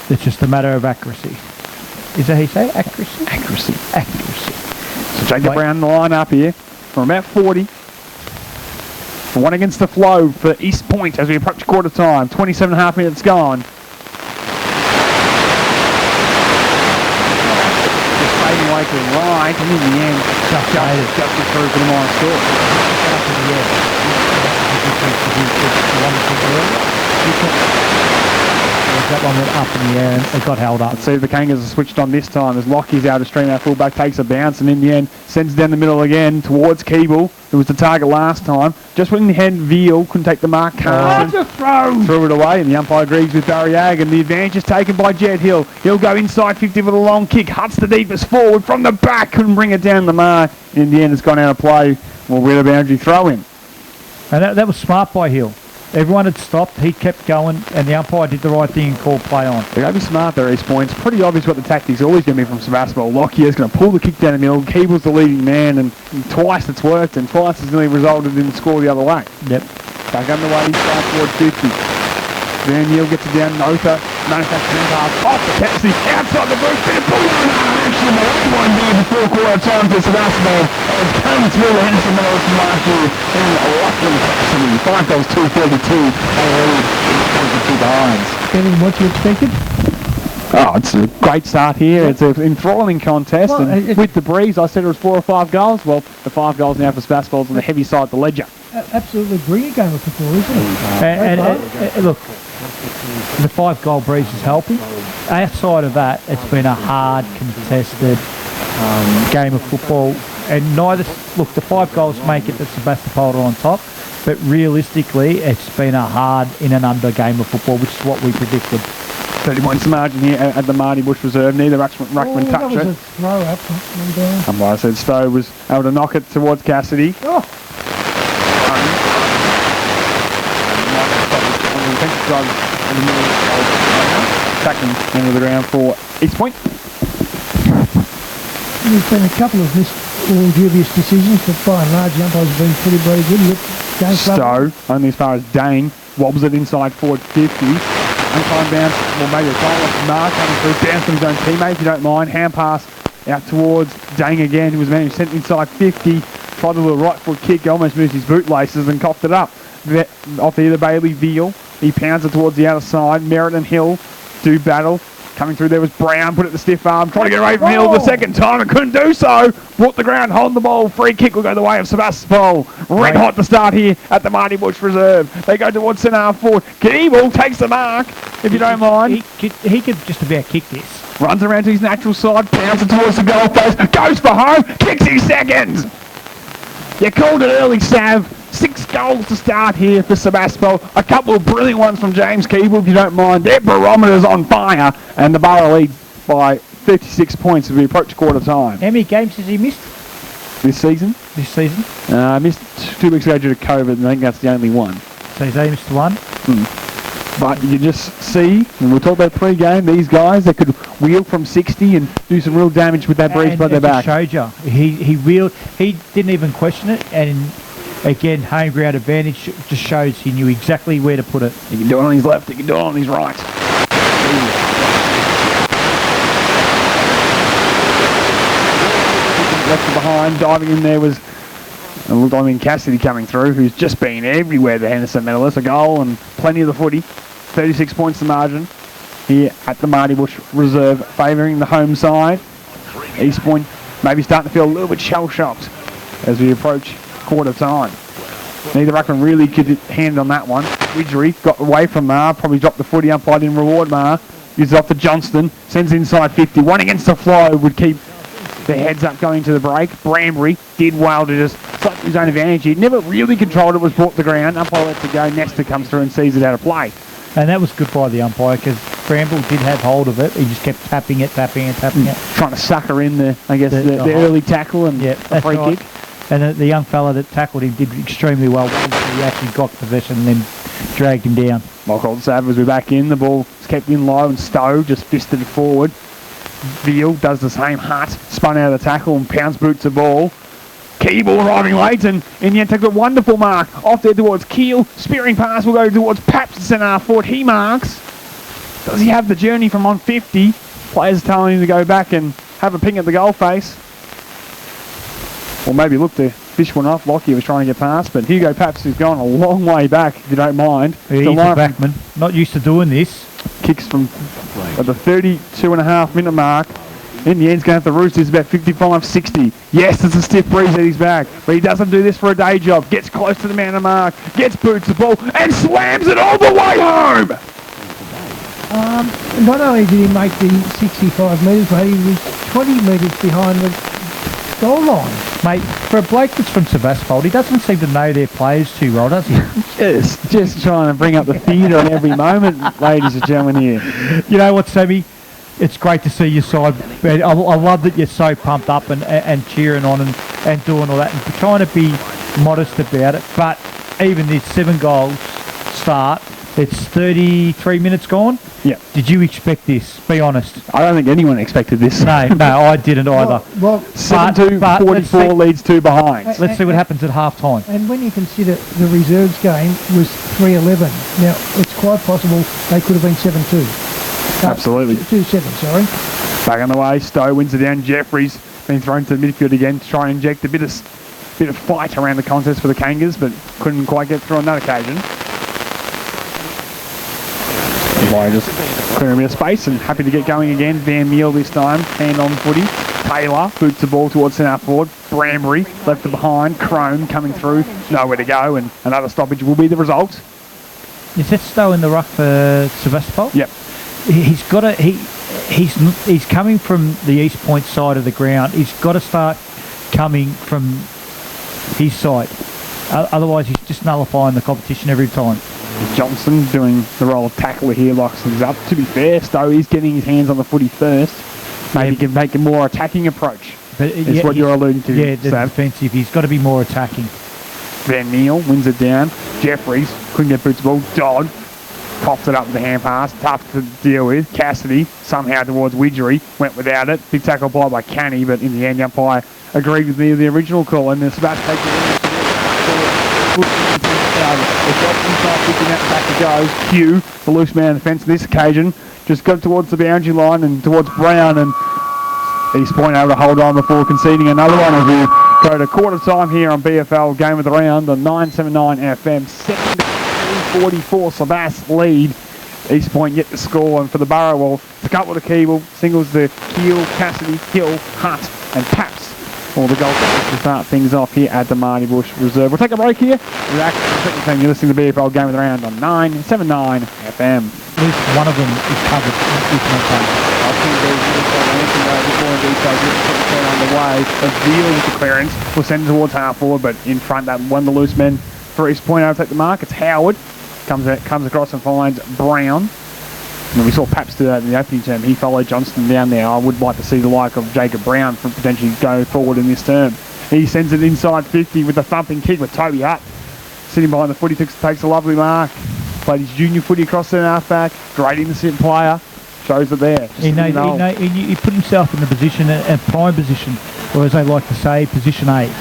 It's just a matter of accuracy. Is that how you say it? Accuracy? Accuracy. Accuracy. So Jacob Brown in the line up here from about 40. One against the flow for East Point as we approach quarter time. 27.5 minutes gone. Away to the right, and in the end, just through for the minor score. That one went up in the air and it got held up. Let's see if the Kangas are switched on this time as Lockie's out of stream. Our fullback takes a bounce and in the end sends it down the middle again towards Keeble, who was the target last time. Just when the head Veal couldn't take the mark, Carson threw it away, and the umpire agrees with Barry Ag, and the advantage is taken by Jed Hill. He'll go inside 50 with a long kick. Hutt's the deepest forward from the back, couldn't bring it down the mark. In the end, it's gone out of play. Well, with a boundary throw in. And that was smart by Hill. Everyone had stopped, he kept going, and the umpire did the right thing and called play on. They're going to be smart there, East Point. It's pretty obvious what the tactics are always going to be from Sebastopol. Lockyer's going to pull the kick down the middle. Keeble's the leading man, and twice it's worked, and twice it's nearly resulted in the score the other way. Yep. Back underway, he's going towards 50. Van Neal gets it down, Nota, manufacturing pass, off the taxi, outside the booth, bit of bullet. Actually, the last one there before quarter time for Sebastopol. It's come through Henderson Mills from last year in a lucky capacity. 5 goals, 232, and already 22 behind. Better than what you expected? Oh, it's a great start here. It's an enthralling contest, Well, and with the breeze, I said it was 4 or 5 goals. Well, the 5 goals now for Sebastopol's on the heavy side of the ledger. Absolutely brilliant game of football, isn't it? And look, the 5-goal breeze is helping. Outside of that, it's been a hard, contested game of football. And the 5 goals make it that Sebastopol are on top. But realistically, it's been a hard in and under game of football, which is what we predicted. 30 points margin here at the Marty Bush Reserve. Neither Ruckman touched it. That was a throw up. Down. And I said Stowe was able to knock it towards Cassidy. Oh. Backing into the ground for East Point. There's been a couple of missed or dubious decisions, but by and large, the umpires have been pretty bloody good. Stowe, only as far as Dane, wobbles it inside forward 50. Unclined bounce, well maybe a goal off Mark coming through, bounce from his own teammate if you don't mind. Hand pass out towards Dane again, who was managed sent inside 50. Tried the little right foot kick, almost moved his bootlaces and coughed it up. Off either Bailey Veal, he pounds it towards the outer side. Merritt and Hill do battle. Coming through there was Brown, put it the stiff arm, trying to get away from Hill the second time and couldn't do so. Brought the ground, holding the ball. Free kick will go the way of Sebastopol. Red hot to start here at the Marty Bush Reserve. They go towards centre half forward. Keeble takes the mark, if you don't mind. He could just about kick this. Runs around to his natural side, pounds it towards the goal post, goes for home, kicks his second. You called it early, Sav. 6 goals to start here for Sebastopol. A couple of brilliant ones from James Keeble, if you don't mind. Their barometer's on fire, and the Borough leads by 36 points as we approach quarter time. How many games has he missed This season? this season? Missed 2 weeks ago due to COVID, and I think that's the only one. So he's only missed one. But you just see, and we'll talk about pre-game, these guys that could wheel from 60 and do some real damage with that breeze by their back. Showed you. He didn't even question it, and again, home ground advantage just shows he knew exactly where to put it. He can do it on his left, he can do it on his right. Left behind, diving in there was, it looked like Cassidy coming through, who's just been everywhere, the Henderson medalist. A goal and plenty of the footy. 36 points the margin here at the Marty Bush Reserve, favouring the home side. East Point maybe starting to feel a little bit shell-shocked as we approach quarter time. Neither ruckman really could hand on that one. Widgery got away from Mar, probably dropped the footy, umpire didn't reward Mar. Uses off to Johnston, sends inside 50. One against the flow would keep the heads up going to the break. Brambury did well to just slap his own advantage. He never really controlled it, was brought to the ground. Umpire lets it go. Nesta comes through and sees it out of play. And that was good by the umpire because Bramble did have hold of it. He just kept tapping it. Trying to sucker in the early tackle and the free kick. And the young fella that tackled him did extremely well. He actually got possession and then dragged him down. Michael Sav as we're back in. The ball is kept in low and Stowe just fisted it forward. Veal does the same. Hart spun out of the tackle and pounds boots the ball. Keeble arriving late and in the end takes a wonderful mark. Off there towards Keel. Spearing pass will go towards Paps centre half forward. He marks. Does he have the journey from on 50? Players telling him to go back and have a ping at the goal face. Or maybe look to fish one off. Lockie was trying to get past, but Hugo Paps has gone a long way back, if you don't mind. He's a backman. Not used to doing this. Kicks from at the 32.5-minute mark. In the end, he's going to have to roost. It's about 55-60. Yes, it's a stiff breeze at his back, but he doesn't do this for a day job. Gets close to the man of mark, gets boots the ball, and slams it all the way home. Not only did he make the 65 metres, but he was 20 metres behind the goal line. Mate, for a bloke that's from Sebastopol, he doesn't seem to know their players too well, does he? just trying to bring up the theatre at every moment, ladies and gentlemen here. You know what, Sammy? It's great to see your side. I love that you're so pumped up and cheering on and doing all that and trying to be modest about it. But even this 7 goals start, it's 33 minutes gone. Yeah. Did you expect this? Be honest. I don't think anyone expected this. No, I didn't either. Well 7-2, 44 leads 2 behind. Let's see what happens at half time. And when you consider the reserves game was 3-11, now it's quite possible they could have been 7-2. Absolutely. 2-7, sorry. Back on the way, Stowe wins it down. Jeffries been thrown to the midfield again to try and inject a bit of fight around the contest for the Kangas, but couldn't quite get through on that occasion. Just clearing a bit of space and happy to get going again. Van Meel this time, hand on footy. Taylor boots the ball towards centre forward. Brambury left it behind. Crone coming through, nowhere to go, and another stoppage will be the result. Is that Stowe in the ruck for Sebastopol? Yep. He's got to. He's coming from the East Point side of the ground. He's got to start coming from his side. Otherwise, he's just nullifying the competition every time. Johnson doing the role of tackler here, locks things up. To be fair, Stowe is getting his hands on the footy first. Maybe he can make a more attacking approach. But it's what you're alluding to. Yeah, the defensive. He's got to be more attacking. Van Meel wins it down. Jeffries couldn't get boots the ball. Dodd popped it up with the hand pass. Tough to deal with. Cassidy somehow towards Widgery. Went without it. Big tackle applied by Canny, but in the end, the umpire agreed with me with the original call. And the Sebastopol It's dropped inside 50 now, back it goes. Hugh, the loose man on the fence this occasion, just got towards the boundary line and towards Brown, and East Point able to hold on before conceding another one as we go to quarter time here on BFL Game of the Round on 979 FM. 7-44 Sebast lead. East Point yet to score, and for the Borough, well, it's a couple of Keeble, singles to Keel, Cassidy, Hill, Hutt and Paps. All the goals to start things off here at the Marty Bush Reserve. We'll take a break here. You're listening to BFL Game of the Round on 979 FM. At least one of them is covered. I think there's before on the way of dealing with the clearance. We'll send it towards half forward, but in front, that one of the loose men for East Point able to take the mark. It's Howard. Comes across and finds Brown. And we saw Paps do that in the opening term. He followed Johnston down there. I would like to see the like of Jacob Brown from potentially go forward in this term. He sends it inside 50 with a thumping kick with Toby Hutt. Sitting behind the footy, takes a lovely mark. Played his junior footy across the half-back. Great innocent player. Shows it there. He put himself in the position, a prime position, or as they like to say, position 8.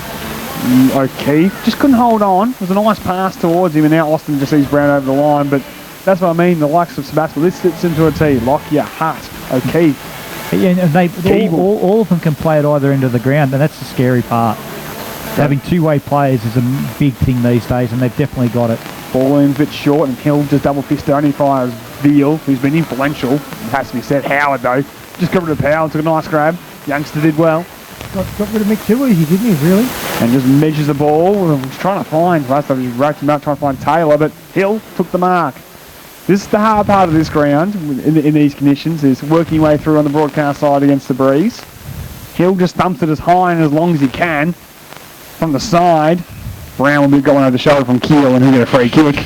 O'Keefe just couldn't hold on. It was a nice pass towards him, and now Austin just sees Brown over the line. But that's what I mean, the likes of Sebastopol. This sits into a T. Lockyer, Hutt, O'Keefe. Yeah, and all of them can play at either end of the ground, and that's the scary part. Having two-way players is a big thing these days, and they've definitely got it. Ball in a bit short, and Hill just double-fisted only fires Veal, who's been influential. It has to be said. Howard, though, just got rid of power, took a nice grab. Youngster did well. Got rid of Mick too easy, didn't he, really? And just measures the ball. Was trying to find, last time he roped him out trying to find Taylor, but Hill took the mark. This is the hard part of this ground in these conditions, is working your way through on the broadcast side against the breeze. Hill just thumps it as high and as long as he can. From the side, Brown will be going over the shoulder from Keel, and he'll get a free kick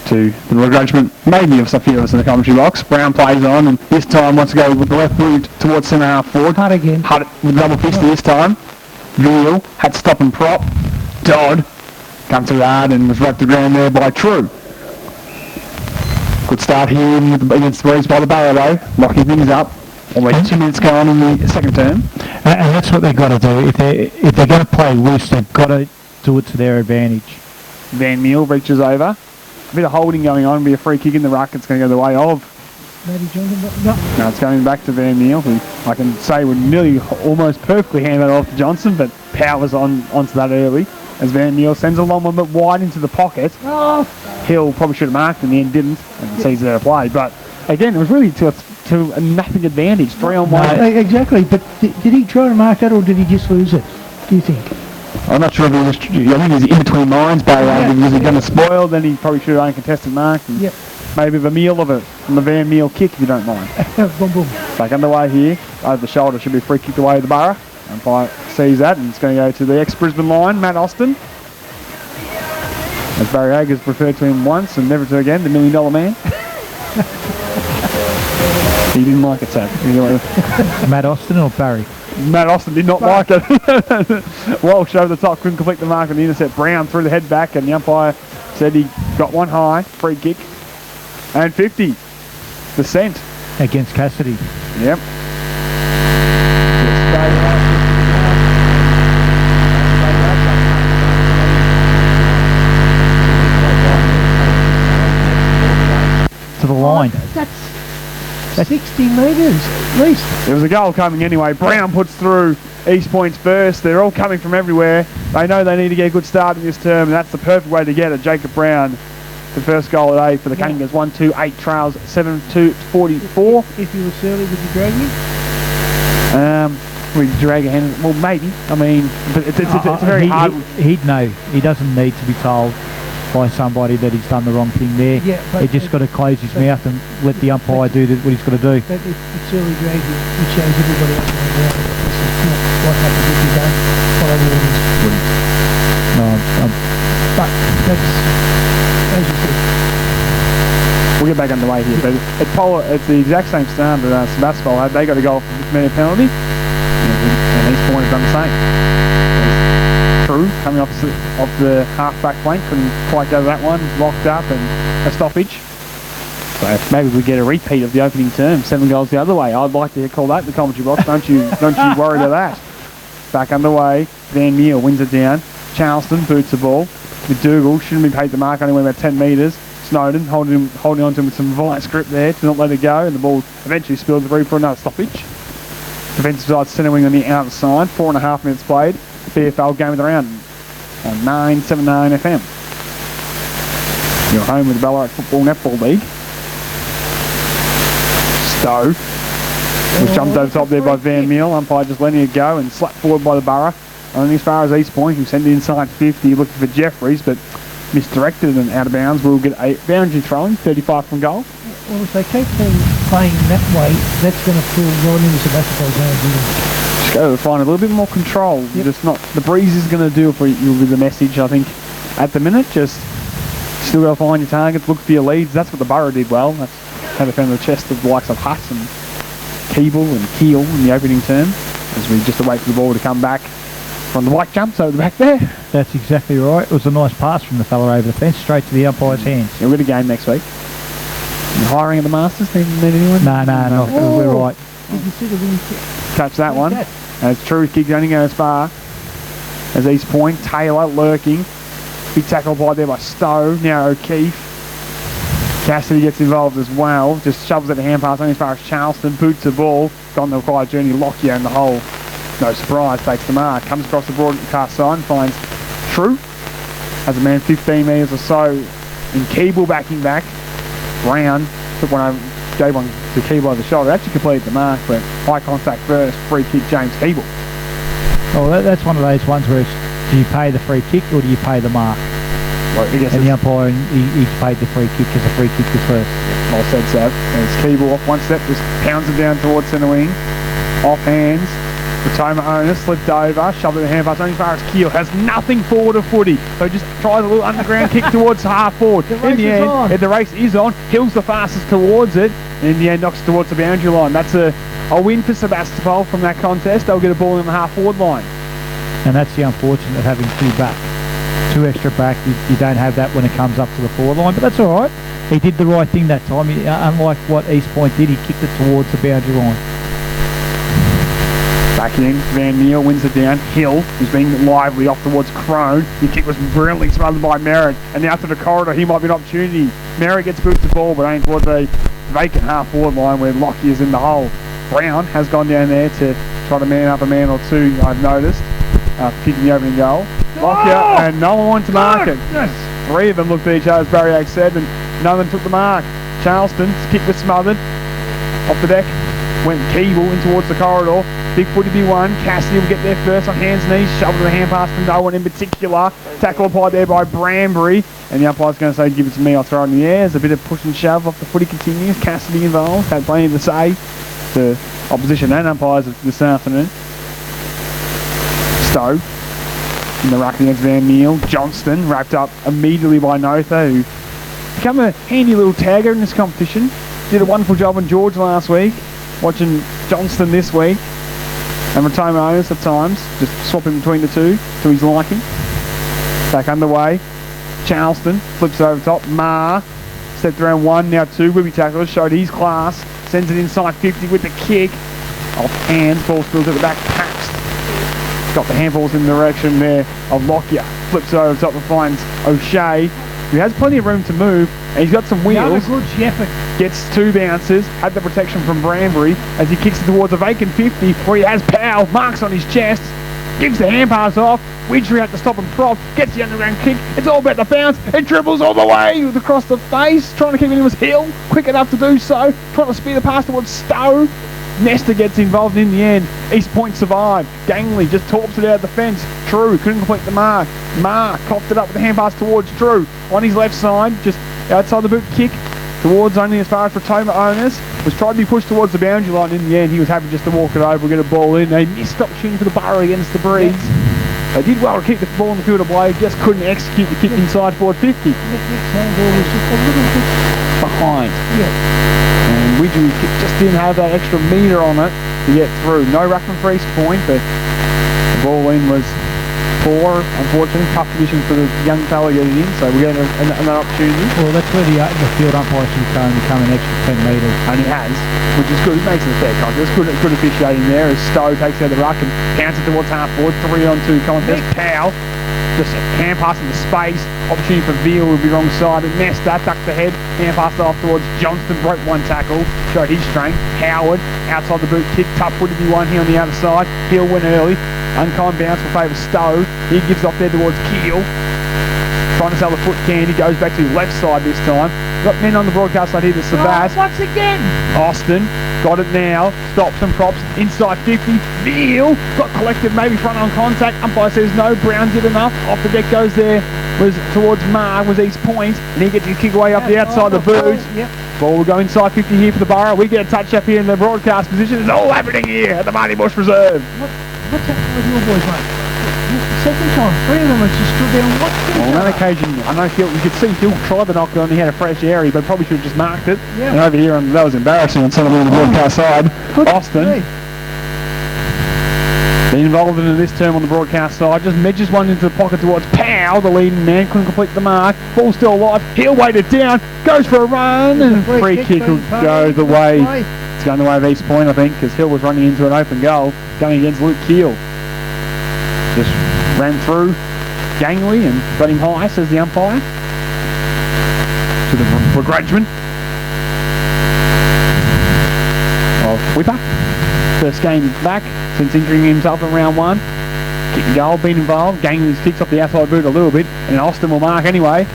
to the begrudgment maybe of some few of us in the commentary box. Brown plays on, and this time wants to go with the left boot towards centre half forward. Hutt again. Hutt with double fist this time. Veal had to stop and prop. Dodd comes to hard and was right to the ground there by True. Good start here against the Breeze by the Barrow though, locking things up. Almost 2 minutes going on in the second term. And that's what they've got to do. If they're going to play loose, they've got to do it to their advantage. Van Meel reaches over. A bit of holding going on, be a free kick in the ruck. It's going to go the way of. Matty Johnson, No, it's going back to Van Meel, who I can say would nearly almost perfectly hand that off to Johnson, but powers onto that early. As Van Meel sends a long one but wide into the pocket. Oh. Hill probably should have marked in the end, didn't, and sees their play. But again, it was really to a nothing advantage, 3-on-1. Exactly, but did he try to mark that or did he just lose it, do you think? I'm not sure if he was, I think he's in between lines, because he's going to spoil, then he probably should have uncontested mark. Yep. Maybe the meal of it, from the Van Meel kick, if you don't mind. Boom, boom. Back underway here, over the shoulder, should be a free kick away to the Borough. Umpire sees that, and it's going to go to the ex-Brisbane line, Matt Austin. As Barry Hager's referred to him once and never to again, the $1 Million Man. He didn't like it, so. Matt Austin or Barry? Matt Austin did not like it. Walsh over the top, couldn't complete the mark on the intercept. Brown threw the head back, and the umpire said he got one high, free kick, and 50. The cent. Against Cassidy. Yep. To the line. That's 60 metres at least. There was a goal coming anyway. Brown puts through East Point's burst. They're all coming from everywhere. They know they need to get a good start in this term, and that's the perfect way to get it. Jacob Brown, the first goal at 8 for the Cunninghams. 1-2-8 trails 7-2-44. If you were Surly, would you drag him? We drag a hand. Well, maybe. I mean, but it's very hard. He'd know. He doesn't need to be told by somebody that he's done the wrong thing there. Yeah, he just got to close his mouth and let the umpire do what he's got to do. But if Surly drags you, it shows everybody else on the ground that this is not what happens if you don't follow the orders. No, But that's, as you said. We'll get back underway here. But it's the exact same stand that Sebastopol had. They got a goal for 50-metre penalty, and East Point have done the same. True, coming off the half-back flank, couldn't quite go to that one, locked up and a stoppage. So maybe we get a repeat of the opening term, 7 goals the other way. I'd like to call that in the commentary box. Don't you worry about that. Back underway, Van Meel wins it down. Charleston boots the ball, McDougall shouldn't be paid the mark, only went about 10 metres. Snowden holding on to him with some vice grip there to not let it go, and the ball eventually spilled through for another stoppage. Defensive side centre wing on the outside, 4.5 minutes played. BFL game of the round on 979 FM. You're home with the Ballarat Football Netball League. Stowe was jumped over top there by Van Meel. Umpire just letting it go and slapped forward by the Borough. Only as far as East Point, who sent it inside 50, looking for Jeffries, but misdirected and out of bounds. We'll get a boundary throwing, 35 from goal. Well, if they keep playing that way, that's going to pull right into Sebastopol's hands, isn't it? Just go to find a little bit more control. Yep. Just not the breeze is going to do it for you with the message, I think, at the minute. Just still got to find your targets, look for your leads. That's what the Borough did well. That's how they found the chest of the likes of Huss and Keeble and Keel in the opening term, as we just await for the ball to come back from the white jumps over the back there. That's exactly right. It was a nice pass from the fella over the fence, straight to the umpire's hands. Yeah, we've got a game next week. You hiring at the Masters? Need anyone? No, we're right. Did you see the winning kick? Catch that one. That. And it's true, kick only going as far as East Point. Taylor lurking. Big tackle by there by Stowe. Now O'Keefe. Cassidy gets involved as well. Just shovels at the hand pass only as far as Charleston. Boots the ball. Gone the required journey. Lockyer in the hole. No surprise. Takes the mark. Comes across the broadcast side. Finds True. Has a man 15 metres or so in Keeble backing back. Brown took one over, gave one to Keeble over the shoulder. Actually completed the mark, but high contact first. Free kick, James Keeble. Well, that's one of those ones where it's, do you pay the free kick or do you pay the mark? Well, I guess and the umpire, he paid the free kick because the free kick was first. Well said, Sav. As Keeble off one step, just pounds it down towards centre wing. Off hands. Potoma owner slipped over, shoved it in the hand pass only as far as Keel. Has nothing forward of footy. So just tries a little underground kick towards half forward. In the end, the race is on. Hill's the fastest towards it. And in the end, knocks towards the boundary line. That's a win for Sebastopol from that contest. They'll get a ball in the half forward line. And that's the unfortunate, having two back. Two extra back, you don't have that when it comes up to the forward line, but that's all right. He did the right thing that time. Unlike what East Point did, he kicked it towards the boundary line. Back in, Van Meel wins it down. Hill, who's being lively off towards Crone. The kick was brilliantly smothered by Merritt. And now to the corridor, he might be an opportunity. Merritt gets boots the ball, but aimed towards a vacant half forward line where Lockyer is in the hole. Brown has gone down there to try to man up a man or two, I've noticed, after kicking the opening goal. Lockyer, and no one wanted to mark it. Yes. Three of them looked at each other, as Barry said, and none of them took the mark. Charleston's kick was smothered. Off the deck went Keeble in towards the corridor. Big footy be won. Cassidy will get there first on hands and knees. Shovel to the hand pass to no one in particular. Tackle applied there by Branbury. And the umpire's going to say, give it to me, I'll throw it in the air. There's a bit of push and shove off the footy continues. Cassidy involved. Had plenty to say to opposition and umpires this afternoon. Stowe in the ruck against Van Meel. Johnston wrapped up immediately by Notha, who become a handy little tagger in this competition. Did a wonderful job on George last week. Watching Johnston this week. And Matoma owners at times, just swapping between the two to his liking. Back underway. Charleston flips it over top. Ma stepped around one, now two. Wibby tackles, showed his class. Sends it inside 50 with the kick. Off hands, ball spills at the back. Paps got the handballs in the direction there of Lockyer. Flips it over top and finds O'Shea, who has plenty of room to move. And he's got some wheels. Good effort. Gets two bounces, had the protection from Branbury as he kicks it towards a vacant 50 where he has Powell, marks on his chest, gives the hand pass off, Widgery out to stop and prop, gets the underground kick, it's all about the bounce, it dribbles all the way across the face, trying to keep it in his heel, quick enough to do so, trying to spear the pass towards Stowe. Nesta gets involved in the end. East Point survived. Gangley just torps it out of the fence. True couldn't complete the mark. Ma coughed it up with the hand pass towards True on his left side, just outside the boot kick towards only as far as Potoma owners. Was tried to be pushed towards the boundary line. In the end, he was happy just to walk it over, get a ball in. They missed opportunity for the Borough against the Breeze. They did well to keep the ball in the field of play, just couldn't execute the kick inside forward 50. Nick's handball was just a little bit Behind. Yeah. And Widgery just didn't have that extra metre on it to get through. No ruckman for East Point, but the ball in was poor, unfortunately. Tough conditions for the young fella getting in, so we're getting another opportunity. Well, that's where the field umpire should come an extra 10 metres. And he has, which is good. It makes it a fair contest. Good officiating there as Stowe takes out the ruck and pounds it towards half forward. 3-on-2 contest. Powell Just a hand pass into space. Opportunity for Veal will be wrong side. And Nesta ducked the head. Hand pass off towards Johnston. Broke one tackle. Showed his strength. Howard outside the boot kick. Tough footed he won here on the outer side. Hill went early. Unkind bounce will favour Stowe. He gives off there towards Keel. Trying to sell the foot candy. Goes back to his left side this time. Got men on the broadcast side here to Sebastopol. Once again. Austin got it now. Stops and props. Inside 50. Veal got collected. Maybe front on contact. Umpire says no. Brown did enough. Off the deck goes there. Was towards Marr. Was East Point. And he gets his kick away up the outside the boot. Ball will go inside 50 here for the Borough. We get a touch up here in the broadcast position. It's all happening here at the Marty Bush Reserve. What's happening with your boys, mate? Second time, 3 of them are just stood there and watched each On that other. occasion, I know you could see Hill tried the knock on. He had a fresh area, but probably should have just marked it. Yeah. And over here, that was embarrassing on some of the broadcast side. Austin been involved in this term on the broadcast side. Just medges one into the pocket towards Powell, the leading man. Couldn't complete the mark. Ball still alive. He'll wait it down. Goes for a run. And free kick will go the way. It's going the way of East Point, I think, because Hill was running into an open goal. Going against Luke Keel. Just ran through Gangley and got him high, says the umpire. To the begrudgment of Whipper. First game back since injuring himself in round 1. Kick and goal, been involved. Gangley's kicks off the outside boot a little bit, and Austin will mark anyway.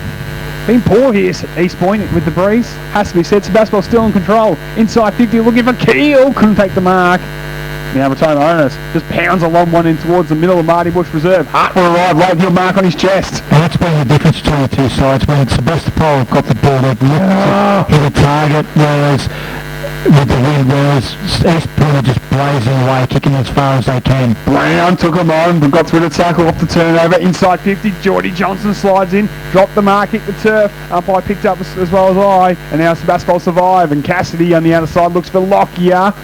Been poor here, East Point with the breeze. Has to be said, Sebastopol still in control. Inside 50, looking for Keel. Couldn't take the mark. Now return owners just pounds a long one in towards the middle of Marty Bush Reserve. Hart will arrive late, he'll mark on his chest. And that's been the difference between the two sides. When Sebastopol got the ball, they've looked to hit a target, whereas with the wind, whereas East Point are just blazing away, kicking as far as they can. Brown took him on, but got through the tackle off the turnover. Inside 50, Geordie Johnson slides in, dropped the mark, hit the turf. Umpire picked up as well as I, and now Sebastopol survive. And Cassidy on the other side looks for Lockyer.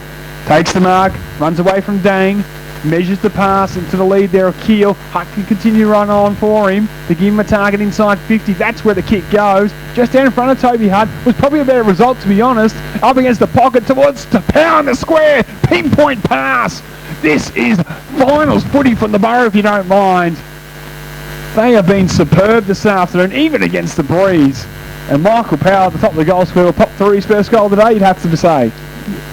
Takes the mark, runs away from Dang, measures the pass into the lead there of Keel. Hutt can continue run on for him to give him a target inside 50. That's where the kick goes. Just down in front of Toby Hutt. Was probably a better result, to be honest. Up against the pocket towards to pound the square. Pinpoint pass. This is finals footy from the Borough, if you don't mind. They have been superb this afternoon, even against the breeze. And Michael Powell at the top of the goal square will pop through his first goal today, you'd have to say.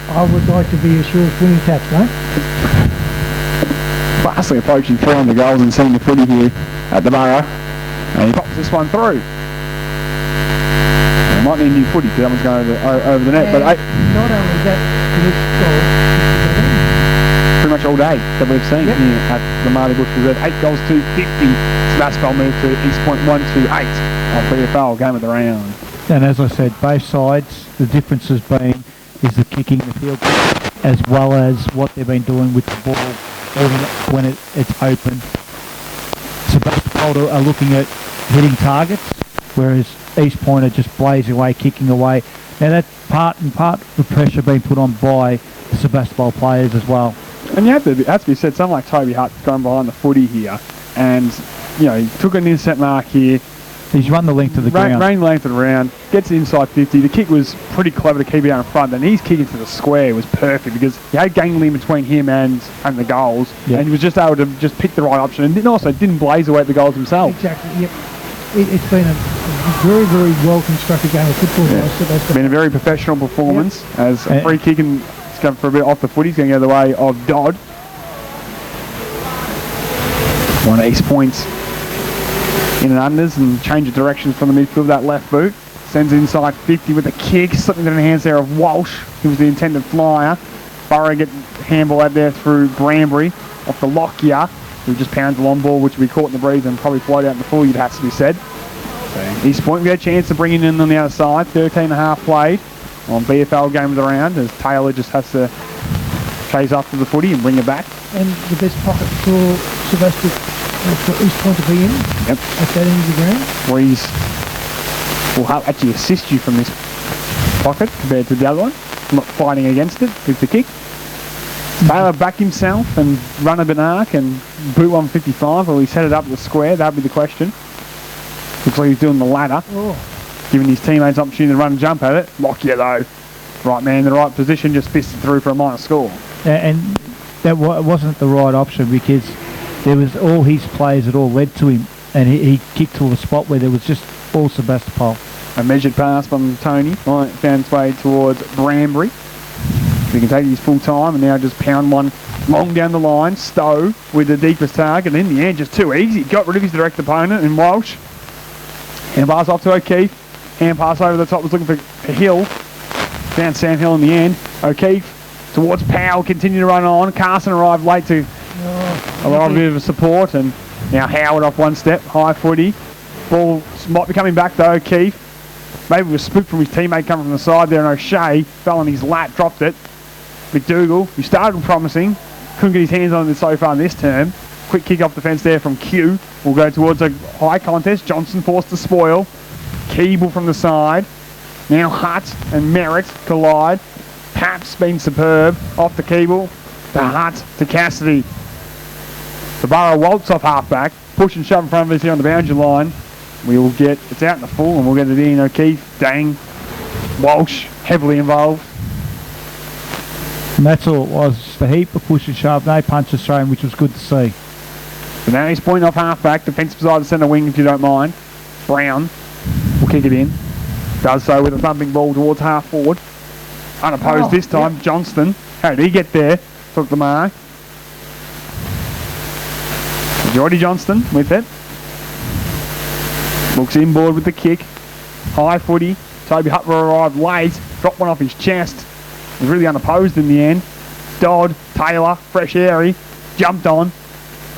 I would like to be assured winning taps, mate. Fastly approaching 300 goals and seeing the footy here at the Borough. And he pops this one through. And might need new footy because that one's going over the net. But not only that, this goal, pretty much all day that we've seen here at the Marty Bush Reserve. 8 goals to 50. Sebastopol moved to East Point 1-8 on BFL game of the round. And as I said, both sides, the difference has been is the kicking, the field kick, as well as what they've been doing with the ball when it's open. Sebastopol are looking at hitting targets, whereas East Point are just blazing away, kicking away. Now that's part the pressure being put on by the Sebastopol players as well. And you have to be said, someone like Toby Hutt's gone behind the footy here, and you know he took an intercept mark here. He's run the length of the ground. Ran the length of the round, gets it inside 50. The kick was pretty clever to keep it out in front, and his kick into the square was perfect because he had Gangley in between him and the goals, and he was just able to just pick the right option, and didn't blaze away at the goals himself. Exactly, yep. It's been a very, very well constructed game of football. It's been a very professional performance as a free kick, and it's going for a bit off the foot. He's going to go the way of Dodd. One of East Points in and unders and change of directions from the midfield. That left boot sends it inside 50 with a kick, slipping into the hands there of Walsh, who was the intended flyer. Burrow get handball out there through Branbury off the Lockyer, who just pounds the long ball, which will be caught in the breeze and probably float out in the full, you'd have to be said. So East Point get a chance to bring it in on the other side. 13.5 played on BFL game of the round as Taylor just has to chase after the footy and bring it back. And the best pocket for Sebastopol, for East Point to be in at that end of the ground. Breeze will actually assist you from this pocket compared to the other one. Not fighting against it with the kick. Taylor back himself and run a bit arc and boot 155, or he set it up the square, that'd be the question. Looks like he's doing the ladder, giving his teammates opportunity to run and jump at it. Lockyer though, right man in the right position, just fisted through for a minor score. And that wasn't the right option because there was all his players that all led to him and he kicked to a spot where there was just all Sebastopol. A measured pass from Tony. Right, found its way towards Branbury. He can take his full time and now just pound one long down the line. Stowe with the deepest target. In the end, just too easy. Got rid of his direct opponent in Walsh. Hand pass off to O'Keefe. Hand pass over the top, was looking for Hill. Found Sam Hill in the end. O'Keefe towards Powell, continue to run on. Carson arrived late to a lot of bit of support, and now Howard off one step. High footy. Ball might be coming back though. O'Keefe. Maybe it was spooked from his teammate coming from the side there, and O'Shea fell on his lap, dropped it. McDougall, who started promising, couldn't get his hands on it so far in this term. Quick kick off the fence there from Q. Will go towards a high contest. Johnson forced to spoil. Keeble from the side. Now Hutt and Merritt collide. Paps been superb. Off to Keeble. To Hutt. To Cassidy. The Borough waltz off halfback. Push and shove in front of us here on the boundary line. We will get, it's out in the full and we'll get it in. O'Keefe, Dang, Walsh, heavily involved. And that's all it was, just a heap of push and shove, no punches thrown, which was good to see. So now he's pointing off half-back, defensive side of centre wing if you don't mind. Brown will kick it in. Does so with a thumping ball towards half-forward. Unopposed this time, yep. Johnston. How did he get there? Took the mark. Geordie Johnston with it. Looks inboard with the kick. High footy. Toby Hutler arrived late. Dropped one off his chest. Was really unopposed in the end. Dodd, Taylor, fresh airy. Jumped on.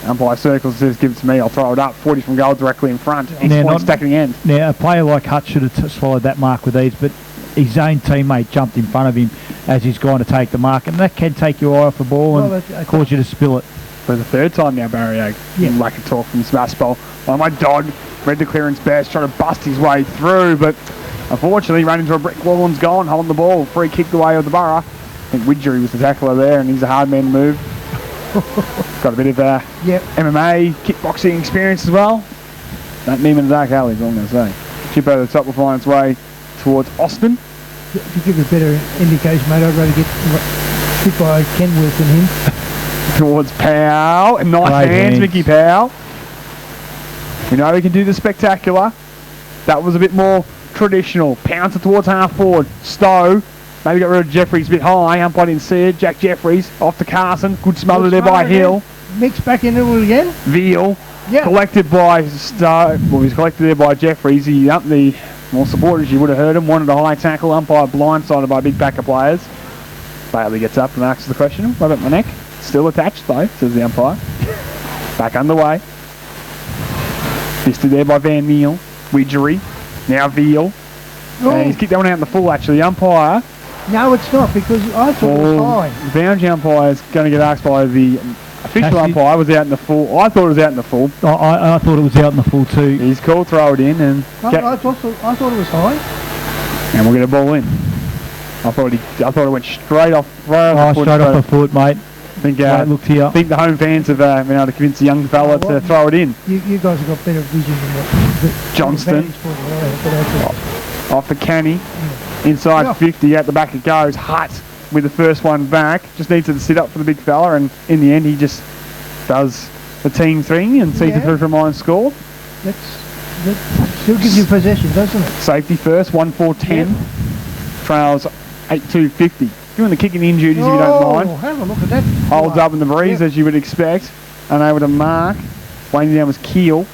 Umpire circles says, give it to me, I'll throw it up. 40 from goal directly in front. He's stacking the end. Now, a player like Hutt should have swallowed that mark with ease, but his own teammate jumped in front of him as he's going to take the mark, and that can take your eye off the ball and cause you to spill it. For the third time now, Barry Egg. Yeah. Lack of talk from Sebastopol. Oh, my Dodd read the clearance best, trying to bust his way through, but unfortunately ran into a brick wall and's gone, holding the ball. Free kick away of the Borough. I think Widgery was the tackler there, and he's a hard man to move. Got a bit of MMA, kickboxing experience as well. Don't need him in the dark alley, is all I'm going to say. Chip over the top will find its way towards Austin. To give a better indication, mate, I'd rather get hit by Kenworth than him. Towards Powell, and nice hands, Mickey Powell. We know he can do the spectacular. That was a bit more traditional. Pouncer towards half forward. Stowe. Maybe got rid of Jeffries a bit high. Umpire didn't see it. Jack Jeffries off to Carson. Good smother there by Hill. Mix back into it again. Veal. Collected by Stowe. Well, he's collected there by Jeffries. He up the more supporters. You would have heard him. Wanted a high tackle. Umpire blindsided by a big pack of players. Bailey gets up and asks the question. What about my neck? Still attached though, says the umpire. Back underway. Fisted there by Van Neal. Widgery. Now Veal. And he's kicked that one out in the full actually. The umpire. No, it's not, because I thought it was high. The boundary umpire is going to get asked by the official umpire. Was out in the full. I thought it was out in the full. I thought it was out in the full too. He's called throw it in, and I thought it was high. And we'll get a ball in. I thought it went straight off. Straight off the foot, mate. I think the home fans have been able to convince the young fella to throw it in. You guys have got better vision than what Johnston. Off the Canny. Inside 50, at the back it goes. Hutt with the first one back. Just needs to sit up for the big fella, and in the end he just does the team thing and sees it through from line score. That still gives you possession, doesn't it? Safety first, 1-4-10. Trails 8-2-50. Doing the kicking in duties if you don't mind. Have a look at that. Holds up in the breeze as you would expect. Unable to mark. Weighing down was Keel.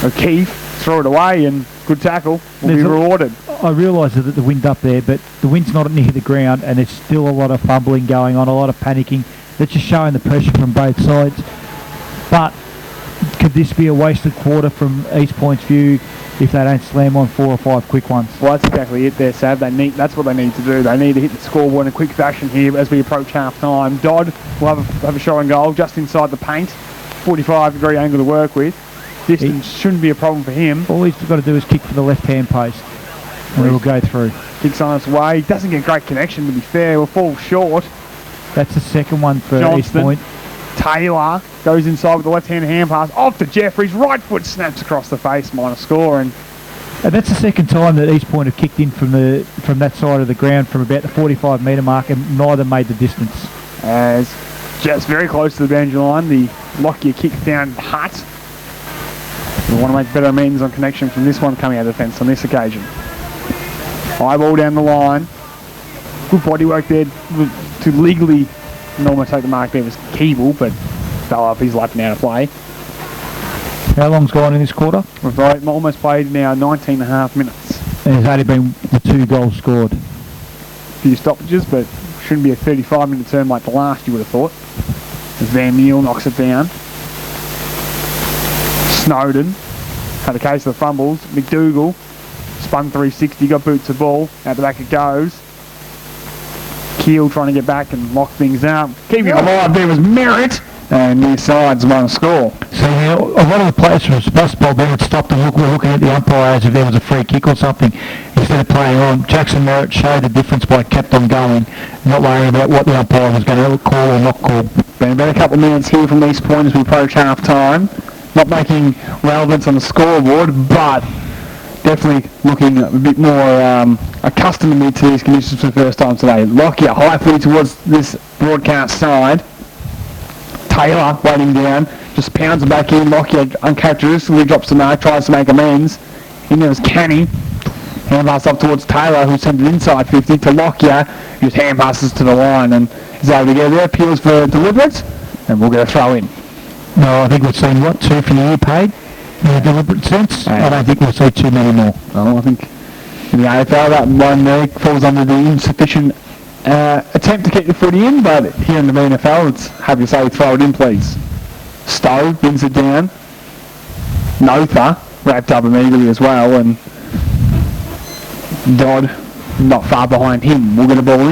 O'Keefe throw it away, and good tackle will be rewarded. I realise that the wind's up there, but the wind's not near the ground, and there's still a lot of fumbling going on, a lot of panicking. That's just showing the pressure from both sides. But could this be a wasted quarter from East Point's view if they don't slam on 4 or 5 quick ones? Well, that's exactly it there, Sav. That's what they need to do. They need to hit the scoreboard in a quick fashion here as we approach half-time. Dodd will have a shot on goal just inside the paint. 45-degree angle to work with. Distance shouldn't be a problem for him. All he's got to do is kick for the left-hand post, and it'll go through. Kicks on its way. Doesn't get great connection, to be fair. We'll fall short. That's the second one for East Point. Taylor goes inside with the left-hand hand pass. Off to Jeffries. Right foot snaps across the face. Minor score. And that's the second time that East Point have kicked in from that side of the ground from about the 45-metre mark, and neither made the distance. As just very close to the boundary line, the Lockyer kick down Hutt. We want to make better amends on connection from this one coming out of defence on this occasion. High ball down the line. Good body work there to legally normally take the mark there was Keeble, but fell off his lap now to play. How long's gone in this quarter? We've almost played now 19 and a half minutes. And there's only been the 2 goals scored. A few stoppages, but shouldn't be a 35-minute term like the last, you would have thought. As Van Meel knocks it down. Snowden had a case of the fumbles. McDougall spun 360, got boot to ball. Out the back it goes. Keel trying to get back and lock things up. Keeping it alive there was Merritt. And near sides won a score. So a lot of the players from Sebastopol then had stopped and were looking at the umpire as if there was a free kick or something instead of playing on. Jackson Merritt showed the difference by kept on going, not worrying about what the umpire was going to call or not call. Been about a couple of minutes here from East Point as we approach half time. Not making relevance on the scoreboard, but definitely looking a bit more accustomed to these conditions for the first time today. Lockyer high footy towards this broadcast side. Taylor waiting down, just pounds it back in. Lockyer uncharacteristically drops the mark, tries to make amends. In there was Canny. Hand pass up towards Taylor, who sent it inside 50 to Lockyer, who just hand passes to the line and is able to get there. Appeals for deliberate, and we'll get a throw in. No, I think we've seen, 2 for the year paid in a deliberate sense. I don't think we'll see too many more. Well, I think in the AFL that one there falls under the insufficient attempt to keep the footy in, but here in the VNFL it's happy to say throw it in please. Stowe brings it down. Notha wrapped up immediately as well, and Dodd not far behind him. We'll get a ball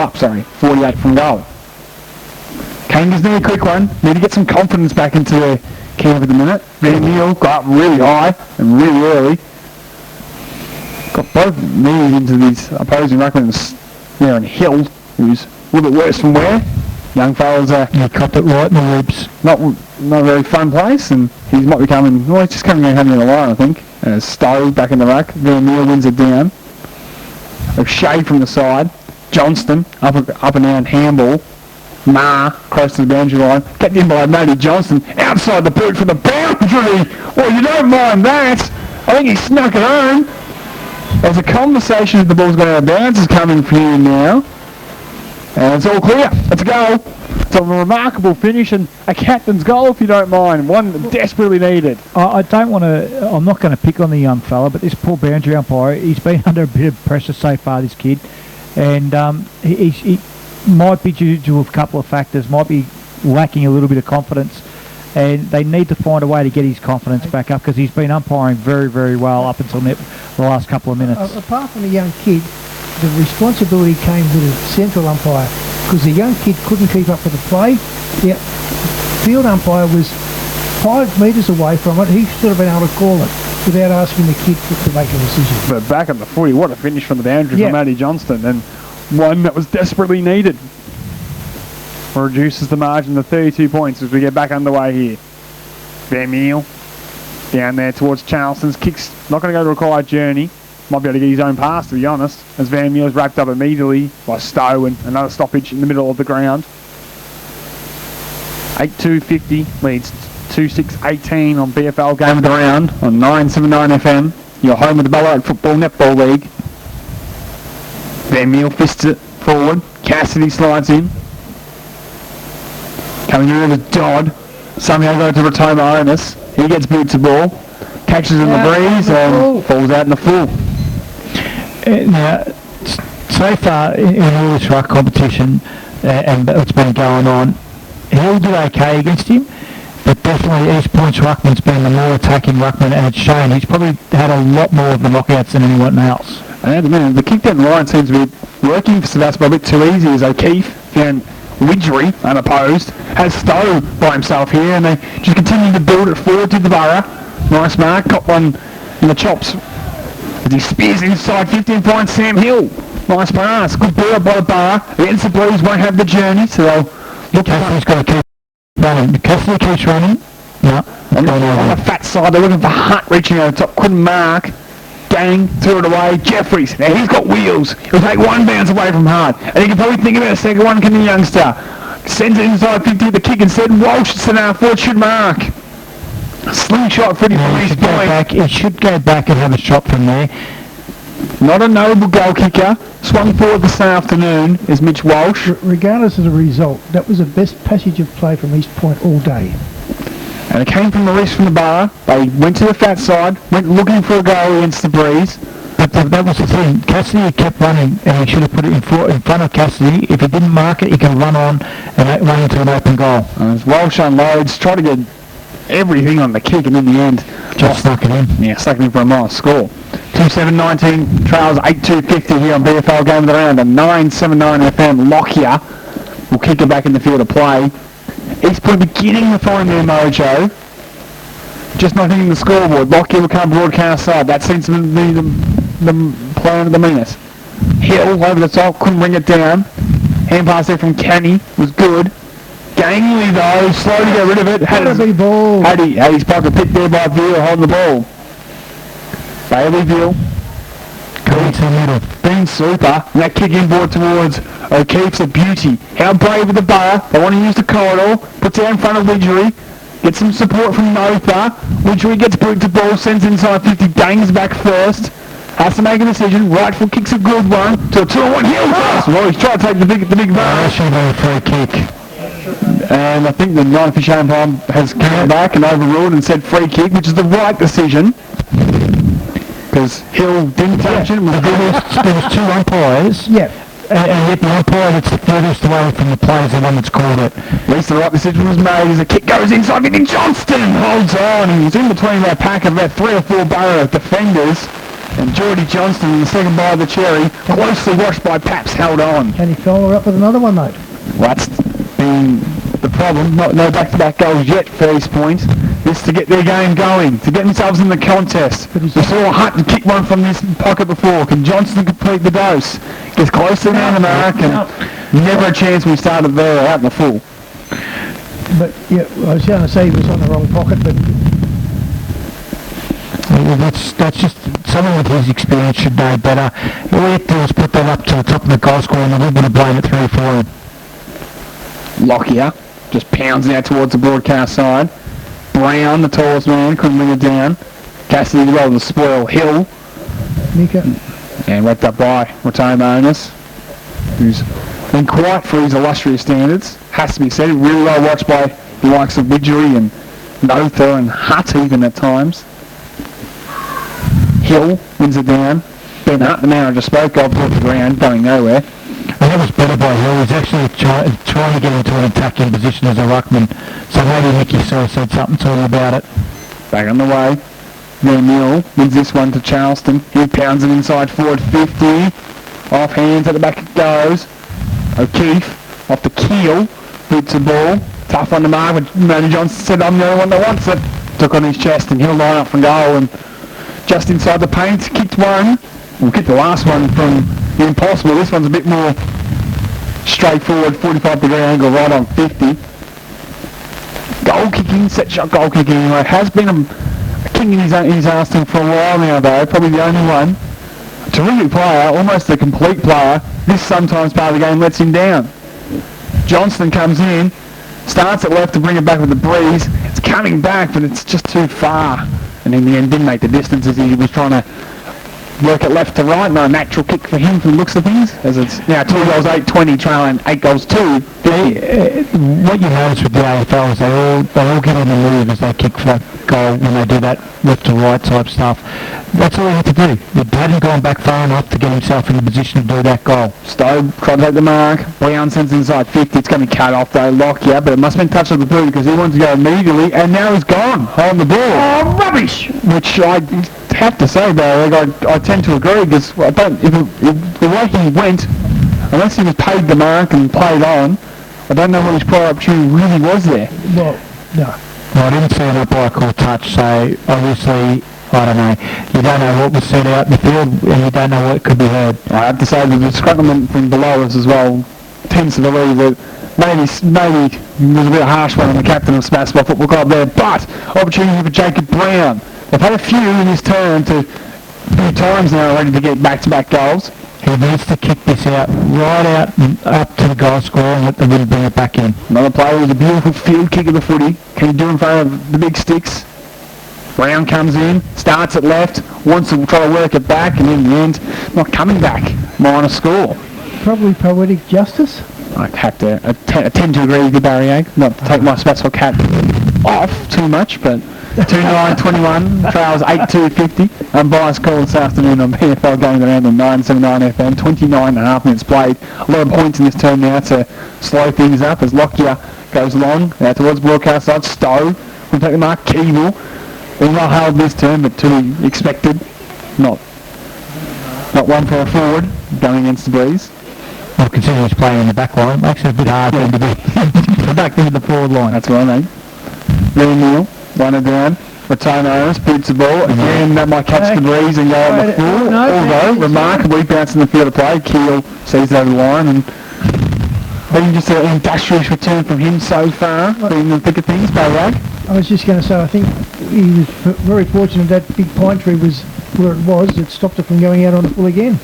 up, 48 from goal. Kangas need a quick one. Need to get some confidence back into the camp at the minute. Van Meel got up really high and really early. Got both knees into these opposing ruckmans there in Hill, who's a little bit worse from where. Young fella's He copped it right in the ribs. not a very fun place, and he might be coming, well, he's just coming and having a line, I think. Stowe back in the ruck. Van Meel wins it down. O'Shea from the side. Johnston up and down handball. Ma close to the boundary line. Kept in by Matty Johnston. Outside the boot for the boundary. Well, you don't mind that. I think he snuck it home. There's a conversation that the ball's going out of bounds is coming for you now. And it's all clear. Let's go. It's a remarkable finish and a captain's goal, if you don't mind. One desperately needed. I don't want to. I'm not going to pick on the young fella, but this poor boundary umpire, he's been under a bit of pressure so far, this kid, and he might be due to a couple of factors. Might be lacking a little bit of confidence, and they need to find a way to get his confidence back up because he's been umpiring very, very well up until the last couple of minutes. Apart from the young kid, the responsibility came to the central umpire because the young kid couldn't keep up with the play. The field umpire was 5 metres away from it. He should have been able to call it without asking the kid to make a decision. But back at the footy, what a finish from the boundary from Matty Johnston, and one that was desperately needed. Reduces the margin to 32 points as we get back underway here. Van Meel down there towards Charleston's. Kicks not going to go to a quiet journey. Might be able to get his own pass, to be honest, as Van Meel is wrapped up immediately by Stowe and another stoppage in the middle of the ground. 8-2-50 leads 2-6-18 on BFL Game of the Round on 979 FM. Your home of the Ballarat Football Netball League. Van Meel fists it forward. Cassidy slides in. Coming in with Dodd. Somehow goes to Rotoma Onus. He gets boot to ball. Catches in the breeze and falls out in the full. Now, so far in all this ruck competition and what's been going on, he'll do okay against him, but definitely East Point's ruckman's been the more attacking ruckman, and it's shown he's probably had a lot more of the knockouts than anyone else. And at the minute, the kick down the line seems to be working for Sebastopol a bit too easy as O'Keefe found Widgery unopposed, has Stowe by himself here, and they just continue to build it forward to the Borough. Nice mark, got one in the chops. As he spears inside 50 and finds Sam Hill. Nice pass, good ball by the Borough. Against the Blues won't have the journey, so they'll look Cassidy's got to keep running. Cassidy keeps running. No, on the fat side. They're looking for Hunt reaching over the top. Couldn't mark. Gang threw it away. Jeffries. Now he's got wheels. He'll take one bounce away from Hart. And he can probably think about a second one. Can the youngster sends it inside 50 the kick instead. Walsh at centre forward should mark. Slingshot Freddie from He East should go Point. back. He should go back and have a shot from there. Not a notable goal kicker. Swung forward this afternoon is Mitch Walsh. Regardless of the result, that was the best passage of play from East Point all day. And it came from the rest from the bar. They went to the fat side, went looking for a goal against the breeze. But that was the thing. Cassidy kept running, and he should have put it in front of Cassidy. If he didn't mark it, he could run on and run into an open goal. As Walsh unloads, tried to get everything on the kick, and in the end, Just stuck it in. yeah, stuck it in for a nice score. 2-7-19, trails 8-2-50 here on BFL Game of the Round. A 9-7-9 FM Lockyer will kick it back in the field of play. East Point beginning to find their mojo. Just not hitting the scoreboard. Lockyer will come broadcast side. That seems to be the plan of the minute. Hill over the top, couldn't bring it down. Hand pass there from Kenny was good. Gangley though, slow to get rid of it. Had his pocket picked there by Veal holding the ball. Bailey Veal. Coming to the middle. Been super. And that kick inboard towards O'Keefe's a beauty. How brave with the bar. They want to use the corridor. Puts it in front of Widgery. Gets some support from Notha. Widgery gets bricked to ball, sends inside 50. Dangs back first. Has to make a decision. Right foot kicks a good one. To a 2-1 Hill pass. Well, he's trying to take the big bar. That should have been a free kick. And I think the non-official umpire has come back and overruled and said free kick, which is the right decision. Because Hill didn't touch it. There was two umpires. Yeah. And yet the umpire that's the furthest away from the play is the one that's called it. At least the right decision was made as the kick goes inside. Vinny Johnston holds on. He's in between that pack of about 3 or 4 Ballarat defenders. And Geordie Johnston in the second bar of the cherry, closely watched by Paps, held on. And he followed her up with another one, mate. Well, that's been the problem. No back-to-back goals yet for East Point. This to get their game going, to get themselves in the contest. We saw Hutton kick one from this pocket before. Can Johnston complete the dose? Gets close to the man of the mark, and never a chance we started there out in the full. But, yeah, I was going to say he was on the wrong pocket, but Well, that's just someone with his experience should know better. All he had to do was put that up to the top of the goal score and a little bit of blame it through for him. Lockyer just pounds out towards the broadcast side. Brown, the tallest man, couldn't bring it down. Cassidy well to spoil Hill. Mika. And wrapped up by Retained Onus, who's been quiet for his illustrious standards. Has to be said, really well watched by the likes of Widgery and Notha and Hutt even at times. Hill wins it down. Ben Hutt, the man I just spoke of, off the ground, going nowhere. And that was better by Hill. He's actually trying to get into an attacking position as a ruckman. So maybe Nicky said something to him about it. Back on the way. Then Neil wins this one to Charleston. He pounds it inside forward 50. Off hands, at the back it goes. O'Keefe off the keel. Boots the ball. Tough on the mark, but Matty Johnson said, I'm the only one that wants it. Took on his chest and he'll line up for goal. And just inside the paint, kicked one. We'll kick the last one from the impossible. This one's a bit more straightforward, 45-degree angle right on 50. Goal kicking, set shot goal kicking anyway. Has been a king in his Arsenal for a while now though, probably the only one. Terrific player, almost a complete player. This sometimes part of the game lets him down. Johnston comes in, starts at left to bring it back with the breeze. It's coming back, but it's just too far. And in the end didn't make the distance as he was trying to work it left to right. No natural kick for him from the looks of things, as it's now 2 goals 8-20 trailing 8 goals 2. What you notice with the AFL is they all get on the move as they kick for that goal when they do that left to right type stuff. That's all he had to do. He hadn't gone back far enough to get himself in the position to do that goal. Stowe tried to take the mark. Brown sends inside 50. It's going to be cut off though. Lockyer, but it must have been touched on the boot because he wanted to go immediately, and now he's gone holding the ball. Oh, rubbish! Which I have to say though, like I tend to agree because I don't. If the way he went, unless he was paid the mark and played on, I don't know what his prior opportunity really was there. Well, no. Well, I didn't see an umpire call touch, so obviously, I don't know. You don't know what was said out in the field, and you don't know what could be heard. I have to say that the disgruntlement from below us as well tends to believe that maybe it was a bit harsh one on the captain of Sebastopol Football Club there, but opportunity for Jacob Brown. They've had a few in his turn to 3 times now ready to get back-to-back goals. He needs to kick this out, right out and up to the goal scorer and let the wind bring it back in. Another player with a beautiful field kick of the footy. Can he do in front of the big sticks? Brown comes in, starts at left, wants to try to work it back, and in the end, not coming back. Minor score. Probably poetic justice. I'd have to tend to agree with you, Barry Egg. Not to take my Sebastopol cap off too much, but 2-9-21, trails 8-2-50. Unbiased call this afternoon on PFL going around on 979 FM. 29.5 minutes played. A lot of points in this term now to slow things up as Lockyer goes long towards broadcast side. Stowe will take the mark. Keeble will not hold this term, but to be expected. Not one for a forward going against the breeze. Well, considering he's playing in the back line, makes it a bit hard for him to be back into the forward line. That's what I mean. Lee Neal, runner down. Return owners, boots the ball. Again, that might catch the breeze and go on the floor. Although, remarkably bouncing the field of play. Keel sees it over the line and been just an industrious return from him so far. Been in the thick of things, Barrag. I was just going to say, I think he was very fortunate that big pine tree was where it was. It stopped it from going out on the full again.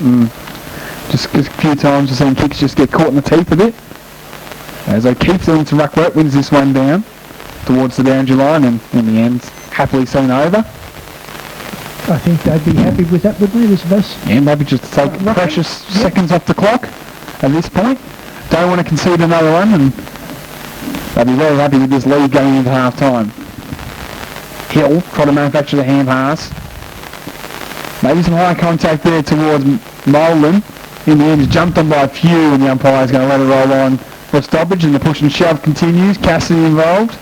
Just a few times we've seen kicks just get caught in the teeth a bit. As O'Keefe doing some ruck work, wins this one down towards the boundary line, and in the end, happily seen over. I think they'd be happy with that, wouldn't they, this bus? Yeah, maybe just to take precious seconds off the clock at this point. Don't want to concede another one, and they'll be very happy with this lead going into half-time. Hill try to manufacture the hand pass. Maybe some high contact there towards Molan. In the end, he's jumped on by a few, and the umpire's going to let it roll on for a stoppage, and the push and shove continues. Cassidy involved.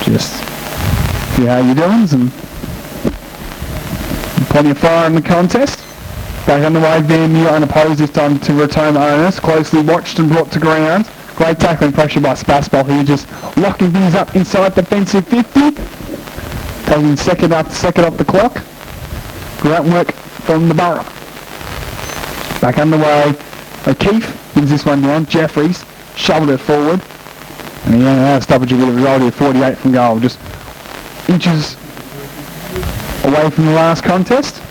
Just see how you're doing, and plenty of fire in the contest. Back underway, Van Muir unopposed this time to return owners. Closely watched and brought to ground. Great tackling pressure by Sebastopol here, just locking things up inside defensive 50. Taking second after second off the clock. Great work from the Borough. Back underway, O'Keefe wins this one down. Jeffries shoveled it forward. And he had a stoppage would have resulted in 48 from goal. Just inches away from the last contest.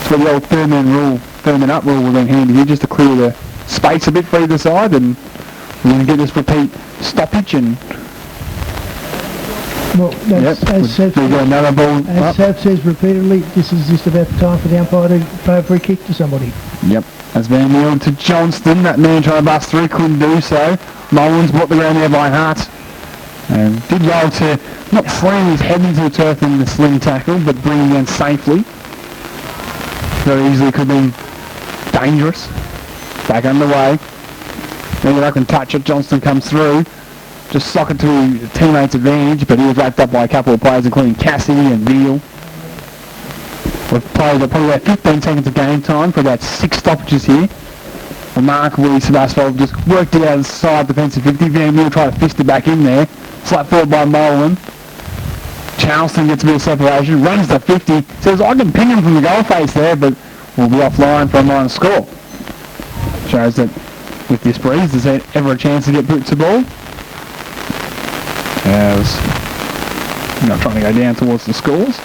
It's where the old third-man up rule will then handy here, just to clear the space a bit for either side, and we're going to get this repeat stoppage. And well, that's, as Seb says repeatedly, this is just about the time for the umpire to play a free kick to somebody. Yep. As Van Muir to Johnston, that man trying to bust through, couldn't do so. Mullins brought the ground there by Hart. And did well to not slam his head into the turf in the sling tackle, but bring him down safely. Very easily could have been dangerous. Back underway. Maybe I can touch it. Johnston comes through. Just sock it to his teammate's advantage, but he was wrapped up by a couple of players, including Cassidy and Veal. We've played probably about 15 seconds of game time for about 6 stoppages here. Remarkably, Sebastopol just worked it outside defensive 50. Van Muir tried to fist it back in there. Slapped forward by Molan. Charleston gets a bit of separation, runs to 50. Says, I can ping him from the goal face there, but we'll be offline for a minor score. Shows that with this breeze, is there ever a chance to get boots the ball? As I'm not trying to go down towards the scores.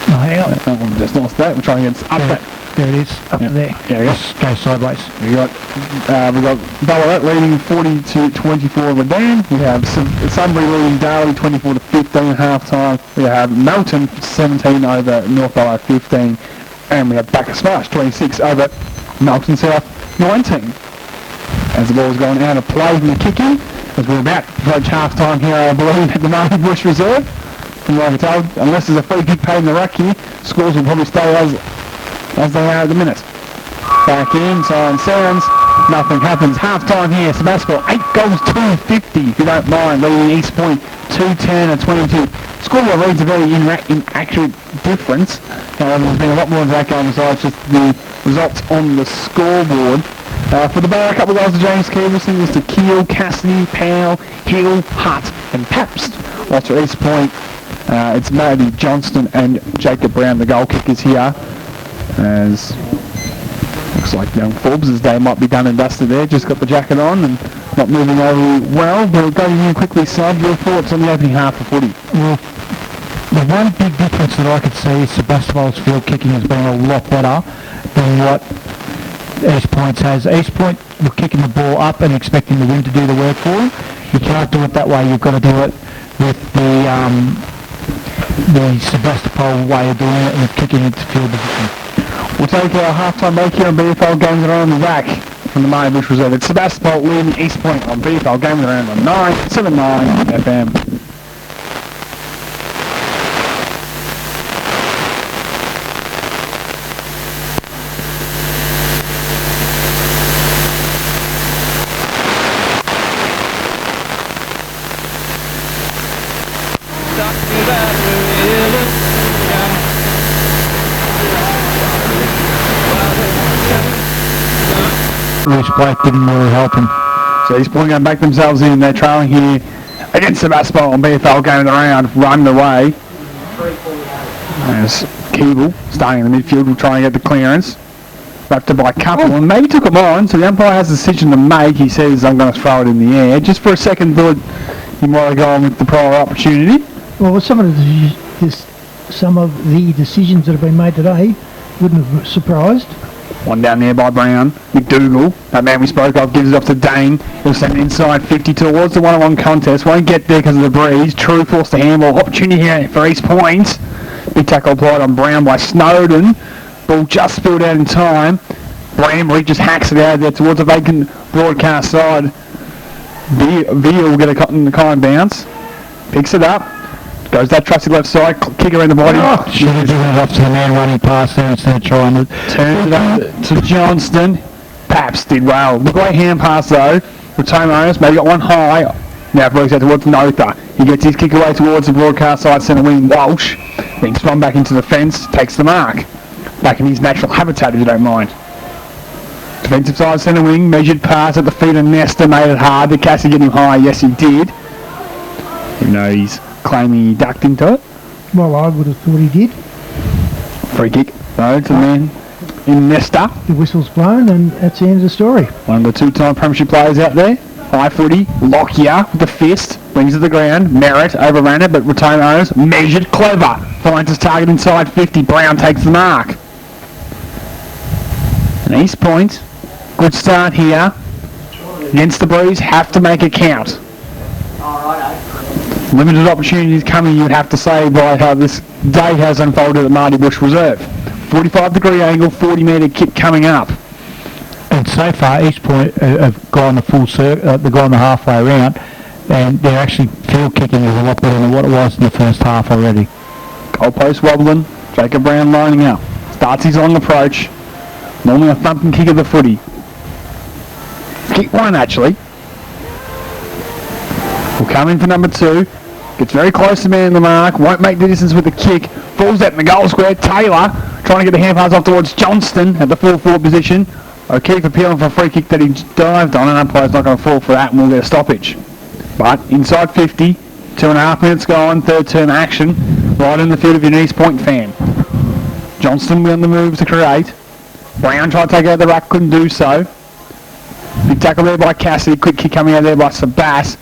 Oh, hang on. Just lost that. We're trying to get up that. There it is, up there. There we go. Just go sideways. We got Ballarat leading 40-24 over Dan. We have Sunbury leading Darley 24-15 at half time. We have Melton 17 over North Ballarat 15, and we have Bacchus Marsh 26 over Melton South 19. As the ball's going out of play from the kick-in, as we're about to approach half time here, I believe, at the Marty Bush Reserve. From what I'm told, unless there's a free kick paid in the ruck here, scores will probably stay as they are at the minute. Back in, siren sounds, nothing happens. Half time here, Sebastopol 8 goals 250, if you don't mind, leading East Point 2-10-22. Scoreboard reads a very inaccurate difference. There's been a lot more of that game besides just the results on the scoreboard. For the Ballarat, a couple of goals to James Keverson, was to Keel, Cassidy, Powell, Hill, Hutt and Pabst. Whilst for East Point, it's Matty Johnston and Jacob Brown, the goal kickers here. As looks like young Forbes' day might be done and dusted there. Just got the jacket on and not moving over well. But going in quickly, Sub, your thoughts on the opening half of footy? Well, the one big difference that I could see is Sebastopol's field kicking has been a lot better than what East Point's has. East Point were kicking the ball up and expecting the wind to do the work for them. You can't do it that way. You've got to do it with the Sebastopol way of doing it and kicking into field position. We'll take our half-time break here on BFL Games Around the Back from the Marty Bush Reserve. It's Sebastopol leading East Point on BFL Games Around on 979 FM. Which Blake didn't really help him. So East Point going to back themselves in. They're trailing here against Sebastopol on BFL Game of the Round, run away. There's Keeble starting in the midfield, will try and get the clearance. Wrapped up by Couple, and maybe took him on, so the umpire has a decision to make. He says, I'm going to throw it in the air. Just for a second, thought he might have gone with the prior opportunity. Well, some of the decisions that have been made today wouldn't have surprised. One down there by Brown. McDougall, that man we spoke of, gives it off to Dane. He'll send it inside 50 towards the one-on-one contest. Won't get there because of the breeze. True forced to handball. Opportunity here for East Point. Big tackle applied on Brown by Snowden. Ball just spilled out in time. Bramley just hacks it out there towards the vacant broadcast side. Veal will get a kind bounce. Picks it up. Goes that trusty left side, kick around the body. Should have given it off to the man running past there instead of trying to... Turns it up to Johnston. Paps did well. Great hand pass though. Retain owners, maybe got one high. Now it works out towards Notha. He gets his kick away towards the broadcast side centre wing, Walsh. Then spun back into the fence, takes the mark. Back in his natural habitat if you don't mind. Defensive side centre wing, measured pass at the feet of Nesta, made it hard. Did Cassie get him high? Yes he did. Even though he's claiming he ducked into it. Well, I would have thought he did. Free kick, though, to the man in Nesta. The whistle's blown, and that's the end of the story. One of the two-time premiership players out there. High footy, Lockyer with the fist, brings it to the ground. Merritt overran it, but retain owners. Measured, clever. Finds his target inside 50. Brown takes the mark. And East Point, good start here. Against the breeze, have to make it count. Limited opportunities coming, you'd have to say, by how this day has unfolded at Marty Bush Reserve. 45-degree angle, 40-metre kick coming up. And so far, East Point have gone the full circle, they've gone the halfway around, and they're actually field kicking is a lot better than what it was in the first half already. Goalpost wobbling, Jacob Brown lining up. Starts his long approach. Normally a thumping kick of the footy. Kick one, actually. Will come in for number 2. Gets very close to man in the mark. Won't make the distance with the kick. Falls out in the goal square. Taylor trying to get the hand pass off towards Johnston at the full forward position. O'Keefe appealing for a free kick that he dived on, and umpire's not going to fall for that, and we'll get a stoppage. But inside 50, 2.5 minutes gone, third term action, right in the field if you're an East Point fan. Johnston on the move to create. Brown tried to take out the ruck, couldn't do so. Big tackle there by Cassidy, quick kick coming out there by Sebas.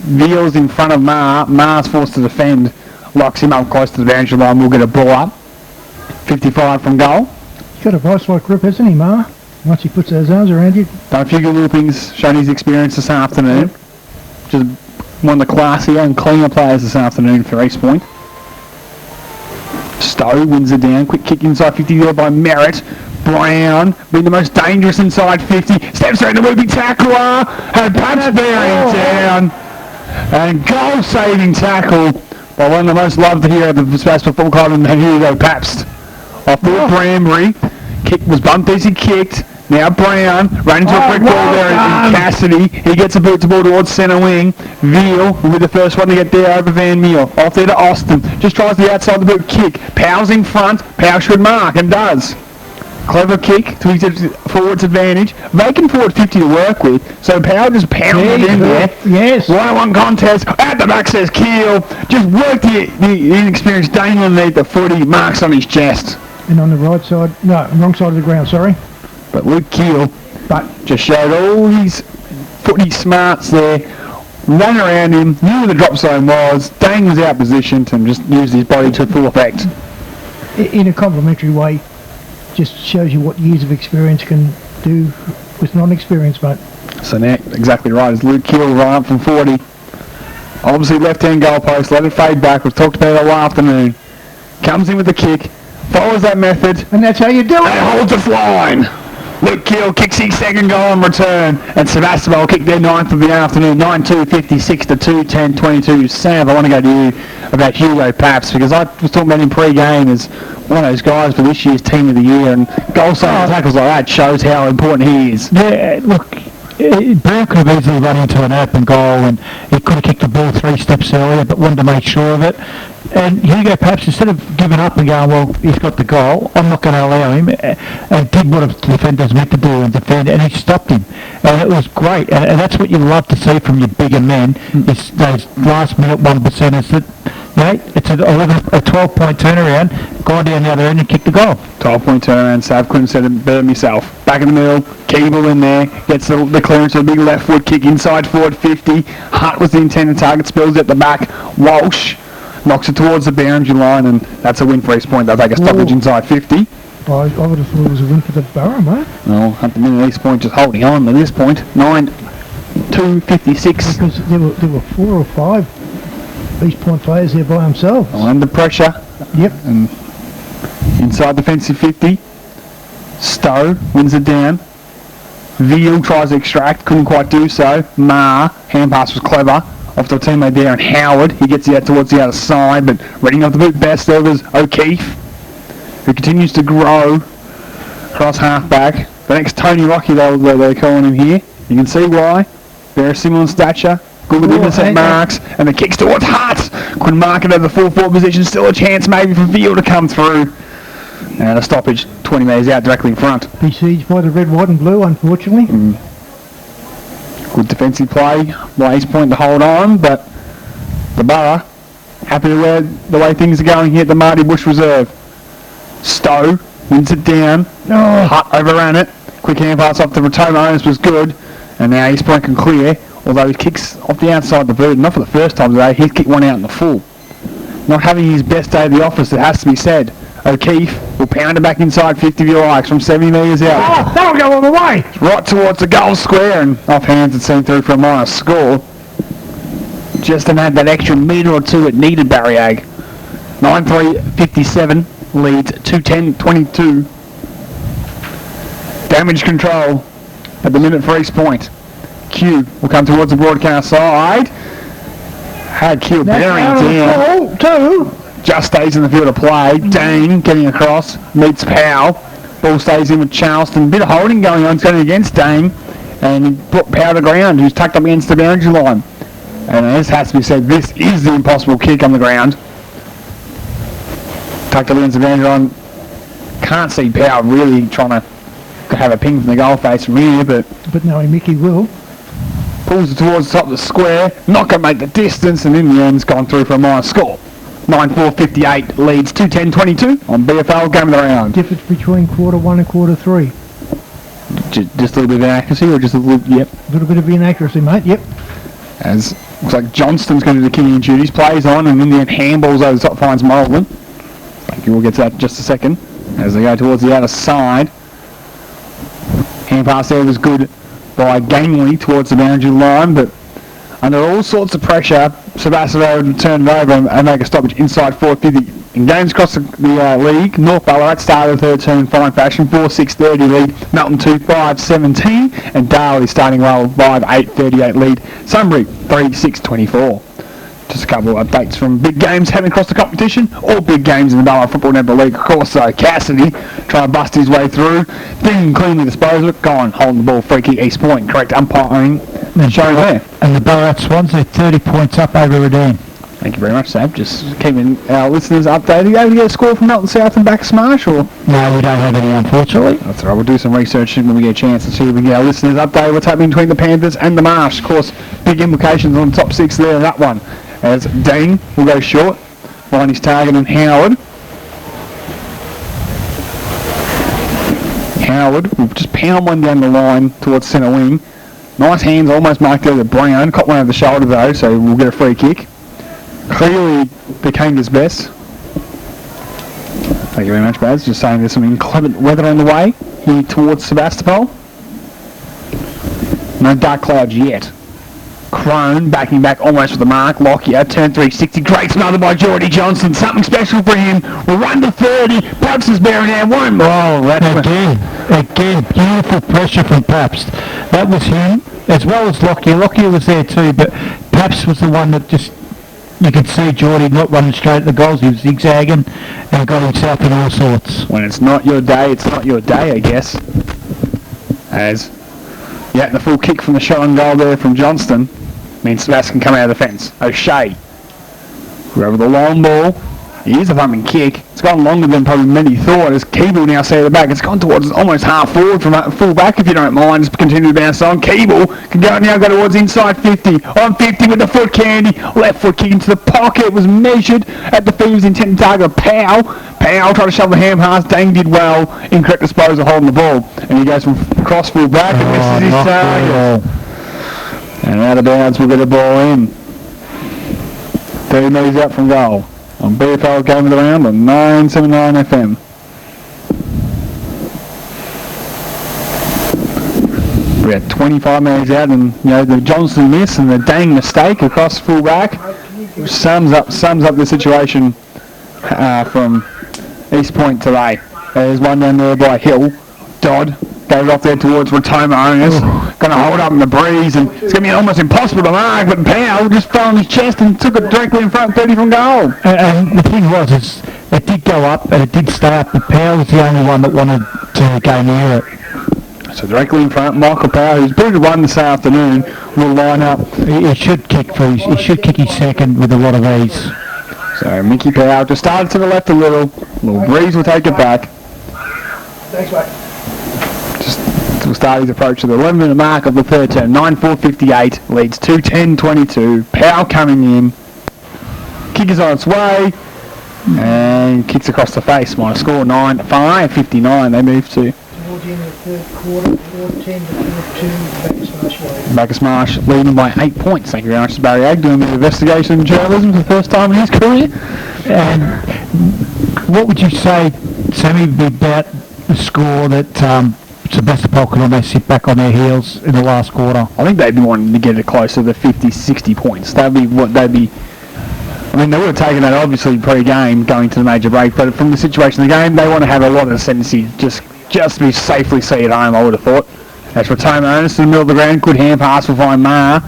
Veal's in front of Mar. Mar's forced to defend. Locks him up close to the boundary line. We'll get a ball up. 55 from goal. He's got a vice-like grip, hasn't he, Mar? Once he puts those arms around you. Done a few good little things, showing his experience this afternoon. Just one of the classier and cleaner players this afternoon for East Point. Stowe wins it down. Quick kick inside 50 there by Merritt. Brown, being the most dangerous inside 50. Steps around the looping tackler. And Paps bearing down. And goal-saving tackle by one of the most loved here at the Sebastopol Club, and here you go, Pabst. Off the Brambury. Kick was bumped as he kicked. Now Brown ran into a brick wall there in Cassidy. He gets a boot to ball towards centre wing. Veal will be the first one to get there over Van Meal. Off there to Austin. Just tries the outside the boot kick. Powell's in front. Powell should mark and does. Clever kick to his forward's advantage. Vacant forward 50 to work with. So Powell just pounds it in there. Yes. 1-on-1 contest. At the back says Keel. Just worked the inexperienced Daniel underneath the footy. Marks on his chest. And on the right side, no, wrong side of the ground, sorry. But Luke Keel just showed all his footy smarts there. Ran around him, knew where the drop zone was. Dane was out positioned and just used his body to full effect. In a complimentary way. Just shows you what years of experience can do with non-experience, mate. So now, exactly right, as Luke Keel run up from 40. Obviously left-hand goalpost, let it fade back. We've talked about it all afternoon. Comes in with the kick, follows that method, And that's how you do it. and holds its line. Luke Keel kicks his second goal in return, and Sebastopol kick their ninth of the afternoon, 9-2, 56 to 2, 10, 22. Sav, I want to go to you about Hugo Paps, because I was talking about him pre-game as one of those guys for this year's Team of the Year, and goal-saving tackles like that shows how important he is. Yeah, look, Brown could have easily run into an open goal and he could have kicked the ball 3 steps earlier but wanted to make sure of it. And Hugo perhaps instead of giving up and going, well, he's got the goal, I'm not going to allow him, and did what a defender's meant to do and defend, and he stopped him. And it was great. And that's what you love to see from your bigger men, is those last minute 1%ers that, you know, it's a 12-point turnaround, gone down the other end and kicked the goal. 12-point turnaround, Sav, couldn't have said it better myself. Back in the middle, Keeble in there, gets the clearance of a big left foot kick inside forward 50. Hunt was the intended target, spills at the back. Walsh knocks it towards the boundary line, and that's a win for East Point. They'll take a stoppage inside 50. I would have thought it was a win for the Borough, mate. Well, at the minute, East Point just holding on at this point. 9-2, 56. Because there were 4 or 5 East Point players there by themselves. Under pressure. Yep. And inside defensive 50. Stowe wins it down. Veal tries to extract, couldn't quite do so. Hand pass was clever. Off to a teammate there, and Howard, he gets it out towards the other side, but reading off the boot best there was O'Keefe, who continues to grow across half-back. The next Tony Rocky, they're calling him here. You can see why. Very similar in stature, good with intercept marks, and the kicks towards Hart. Couldn't mark it at the full forward position, still a chance maybe for Veal to come through. And a stoppage 20 metres out directly in front. Besieged by the red, white and blue, unfortunately. Good defensive play by East Point to hold on, but the Borough happy with the way things are going here at the Marty Bush Reserve. Stowe wins it down. Hutt overran it. Quick hand pass off the return owners was good, and now East Point can clear, although he kicks off the outside of the boot, not for the first time today. He's kicked one out in the full. Not having his best day at the office, it has to be said. O'Keefe will pound it back inside 50 if you likes from 70 metres out. Oh, that'll go all the way. Right towards the goal square, and off hands it's seen through for a minor score. Just to add that extra metre or two it needed, Barriag. 9-3, 57 leads 2-10, 22. Damage control at the minute for East Point. Q will come towards the broadcast side. Had Q bearing down. Two. Just stays in the field of play. Dane getting across, meets Powell. Ball stays in with Charleston. Bit of holding going on, going against Dane. And he put Powell to ground, who's tucked up against the boundary line. And this has to be said, this is the impossible kick on the ground. Tucked up against the boundary line. Can't see Powell really trying to have a ping from the goal face from here, but knowing Mickey will. Pulls it towards the top of the square. Not going to make the distance, and in the end, it's gone through for a minor score. 9-4, 58 leads 2-10, 22 on BFL Game of the Round. Difference between quarter 1 and quarter 3. Just a little bit of inaccuracy, or just a little, yep. A little bit of inaccuracy, mate, yep. As looks like Johnston's going to do the kicking duties, plays on, and in the end handballs over the top, finds Morrelton. Thank you, we'll get to that in just a second. As they go towards the outer side. Hand pass there was good by Gangley towards the boundary line, but under all sorts of pressure, Sebastopol would turn it over and make a stoppage inside 450. In games across the league, North Ballarat started the third term in fine fashion, 4-6-30 lead, Melton 2-5-17, and Darley starting well, 5-8-38 lead, Sunbury 3-6-24. Just a couple of updates from big games happening across the competition. All big games in the Ballarat Football Netball League, of course. So Cassidy trying to bust his way through. Didn't cleanly dispose of it. Gone, holding the ball. Free kick, East Point. Correct umpiring. Showing there. And the Ballarat Swans are 30 points up over Redeem. Thank you very much, Sam. Just keeping our listeners updated. Are you able to get a score from Melton South and back Smash? Or? No, we don't have any, unfortunately. That's all right. We'll do some research when we get a chance and see if we can get our listeners updated what's happening between the Panthers and the Marsh. Of course, big implications on the top 6 there in that one. As Dean will go short, find his target in Howard. Howard will just pound one down the line towards centre wing. Nice hands, almost marked out of Brown. Caught one over the shoulder though, so we'll get a free kick. Clearly became his best. Thank you very much, Baz. Just saying there's some inclement weather on the way here towards Sebastopol. No dark clouds yet. Crone backing back almost with the mark. Lockyer, turn 360. Great smother by Geordie Johnson. Something special for him. We'll run to 30. Pabst is bearing down. One more. Again, beautiful pressure from Pabst. That was him, as well as Lockyer. Lockyer was there too, but Pabst was the one that just, you could see Geordie not running straight at the goals. He was zigzagging and got himself in all sorts. When it's not your day, it's not your day, I guess. As, yeah, the full kick from the shot on goal there from Johnston means Sebastopol can come out of the fence. O'Shea, over the long ball. Here's a thumping kick. It's gone longer than probably many thought. As Keeble now see at the back. It's gone towards almost half forward from full back, if you don't mind. Just continue to bounce on. Keeble can go towards inside 50. On 50 with the foot candy. Left foot kick into the pocket. Was measured at the feet. Was intended to target Powell. Powell tried to shove the hand pass. Dang did well. Incorrect disposal holding the ball. And he goes from cross full back and misses his target. And out of bounds, we'll get the ball in. 30 metres out from goal. On BFL Game of the Round on 979 FM. We're at 25 metres out, and the Johnson miss and the dang mistake across full back sums up the situation from East Point today. There's one down there by Hill. Dodd gave it off there towards Rotoma owners. Going to hold up in the breeze, and it's going to be almost impossible to mark, but Powell just fell on his chest and took it directly in front, 30 from goal. And the thing was, it did go up and it did stay up, but Powell was the only one that wanted to go near it. So directly in front, Michael Powell, who's booted one this afternoon, will line up. He should kick his second with a lot of ease. So Mickey Powell just started to the left a little breeze will take it back. Thanks, mate. Will start his approach to the 11-minute mark of the third term. 9-4-58 leads 2-10-22. Powell coming in. Kick is on its way. And kicks across the face. My score 9-5-59. They move to. Towards the end of the third quarter, 4-10 to 4-2. Bacchus Marsh leading by 8 points. Thank you very much to Barry Agg doing the investigation in journalism for the first time in his career. And what would you say, Sammy, about the score that Sebastopol could almost sit back on their heels in the last quarter? I think they'd be wanting to get it closer to 50, 60 points. That'd be what they'd be. I mean, they would have taken that obviously pre-game going to the major break, but from the situation of the game, they want to have a lot of ascendancy just to be safely seated home, I would have thought. As for Toma Ernest in the middle of the ground, good hand pass will find Maher.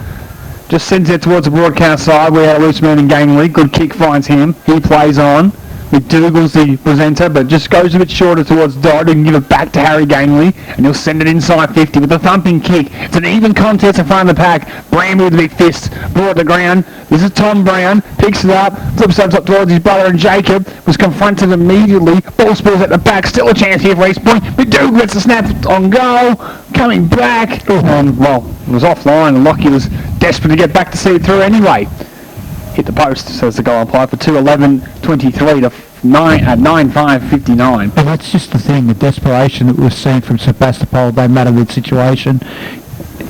Just sends it towards the broadcast side. We had a loose man in Gangley. Good kick finds him. He plays on. McDougall's the presenter, but just goes a bit shorter towards Dodd and give it back to Harry Gangley, and he'll send it inside 50 with a thumping kick. It's an even contest in front of the pack. Bramby with a big fist, brought to the ground. This is Tom Brown, picks it up, flips it up towards his brother, and Jacob was confronted immediately. Ball spills at the back, still a chance here for East Point. McDougall gets the snap on goal, coming back, and well, it was offline, and Lockie was desperate to get back to see it through anyway. Hit the post, says the goal umpire, for 2-11-23 to 9-5-59. And that's just the thing, the desperation that we've seen from Sebastopol. They matter with situation.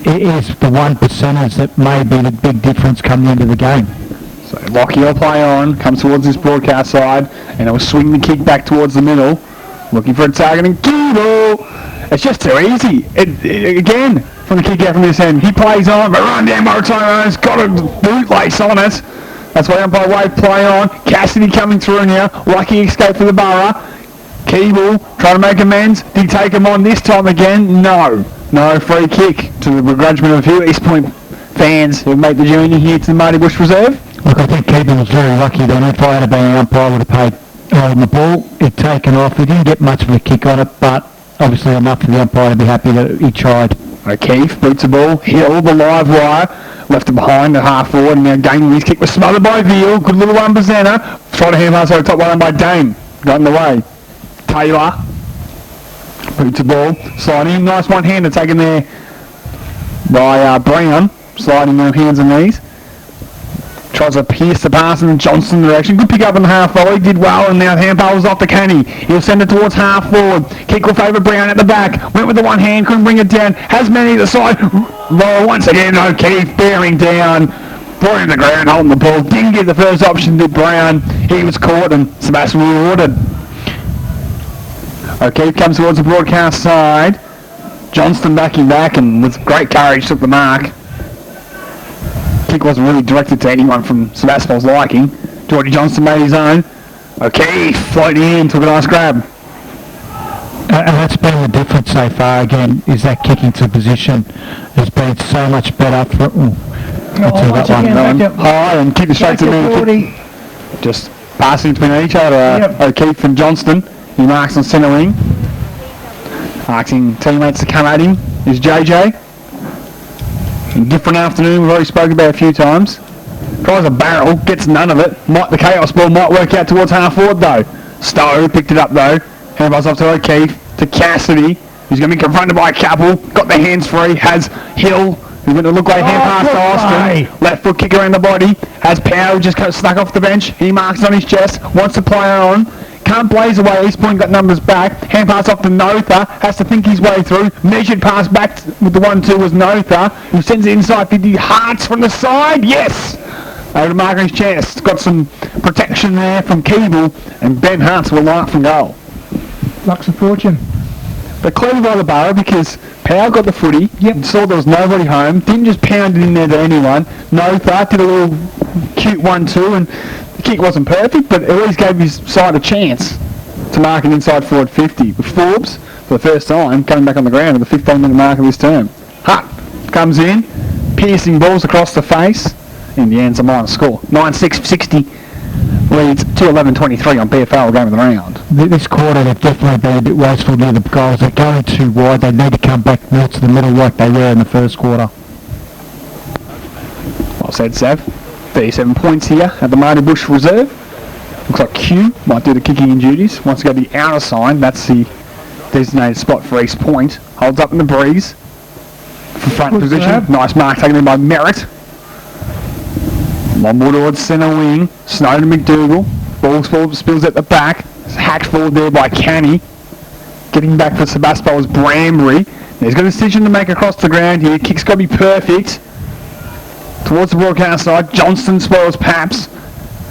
It is the 1%ers that may be the big difference coming into the game. So Lockie will play on, comes towards this broadcast side, and he'll swing the kick back towards the middle, looking for a target, and Keeble! It's just too easy. Again, from the kick out from this end, he plays on, but run down Moratomo's got a bootlace on it. That's why umpire Wave play on. Cassidy coming through now. Lucky escape for the Borough. Keeble trying to make amends. Did he take him on this time again? No. No, free kick to the begrudgment of a few East Point fans who made the journey here to the Marty Bush Reserve. Look, I think Keeble was very lucky then. If I had been an umpire, I would have paid on the ball. He'd taken off. He didn't get much of a kick on it, but obviously enough for the umpire to be happy that he tried. O'Keefe boots the ball. Hill, the live wire. Left it behind at half forward, and now Gangley's kick was smothered by Veal. Good little one, Bazana. Tried to hand pass over top one by Dame. Got in the way. Taylor. Boots the ball. Sliding. Nice one-hander taken there by Brown. Sliding their hands and knees. Tries to pierce the pass in the Johnson direction. Good pick up in the half volley. Did well, and now the hand ball was off to Canny. He'll send it towards half forward. Kick will favour Brown at the back. Went with the one hand, couldn't bring it down. Has many at the side. Lower once again. O'Keefe bearing down. Brought him to the ground, holding the ball. Didn't give the first option to Brown. He was caught, and Sebastopol rewarded. O'Keefe comes towards the broadcast side. Johnston backing back, and with great courage took the mark. kick wasn't really directed to anyone from Sebastopol's liking. Geordie Johnston made his own. O'Keefe floating in, took a nice grab. And that's been the difference so far again, is that kicking to position has been so much better. Once again, High and kick it straight to me. Just passing between each other, O'Keefe and Johnston. He marks on centre wing. Asking teammates to come at him is JJ. Different afternoon, we've already spoken about a few times. Tries a barrel, gets none of it. The chaos ball might work out towards half forward though. Stowe picked it up though. Handballs off to O'Keefe, to Cassidy, who's going to be confronted by a couple. Got their hands free, has Hill, who's going to look like hand pass to Austin. Left foot kick around the body. Has Powell just got stuck off the bench. He marks on his chest, wants to play on. Can't blaze away, East Point got numbers back. Hand pass off to Notha, has to think his way through. Measured pass back with the 1-2 was Notha, who sends it inside 50. Hearts from the side, yes! Over to mark on his chest. Got some protection there from Keeble, and Ben Hart's will line up from goal. Luck's a fortune. But clever by the Borough because Powell got the footy, saw there was nobody home, didn't just pound it in there to anyone. Notha did a little cute 1-2, and the kick wasn't perfect, but at least gave his side a chance to mark an inside forward 50. With Forbes, for the first time, coming back on the ground at the 15-minute mark of this term. Hutt comes in, piercing balls across the face. In the end, it's a minor score. 9-6-60 leads 2-11-23 on PFL game of the round. This quarter, they've definitely been a bit wasteful near the goals. They're going too wide. They need to come back more to the middle like they were in the first quarter. Well said, Sav. 37 points here at the Marty Bush Reserve. Looks like Q might do the kicking in duties. Wants to go to the outer side. That's the designated spot for East Point. Holds up in the breeze. For front Good position. grab. Nice mark taken in by Merritt. One more towards centre wing. Snowden McDougall. Ball spills at the back. It's hacked forward there by Canny. Getting back for Sebastopol is Brambury. He's got a decision to make across the ground here. Kick's got to be perfect. Towards the broadcast side. Johnston spoils Paps.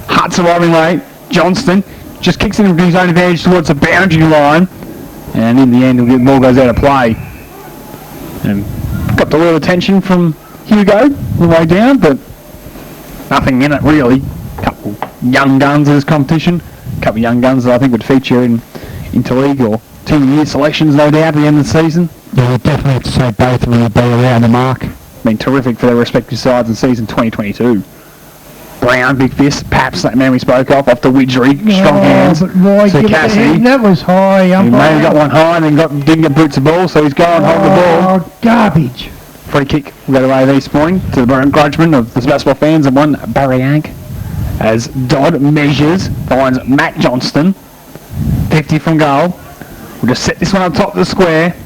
Hutt's arriving late. Johnston just kicks it into his own advantage towards the boundary line. And in the end, the ball goes out of play. And got the little attention from Hugo on the way down, but nothing in it really. Couple young guns in this competition. Couple young guns that I think would feature in interleague or team of the year selections, no doubt, at the end of the season. Yeah, we definitely have to say both of them will be around the mark. Been terrific for their respective sides in season 2022. Brown, big fist, Paps, that man we spoke of, off the Widgery, strong hands. But why So give it to Cassidy, him? That was high, he umpire. may have got one high and then didn't get boots of ball, so he's going hold the ball. Oh, garbage. Free kick will go away with East Point to the begrudgment of the Sebastopol fans and one Barriag as Dodd measures, finds Matt Johnston, 50 from goal. We'll just set this one up top of the square.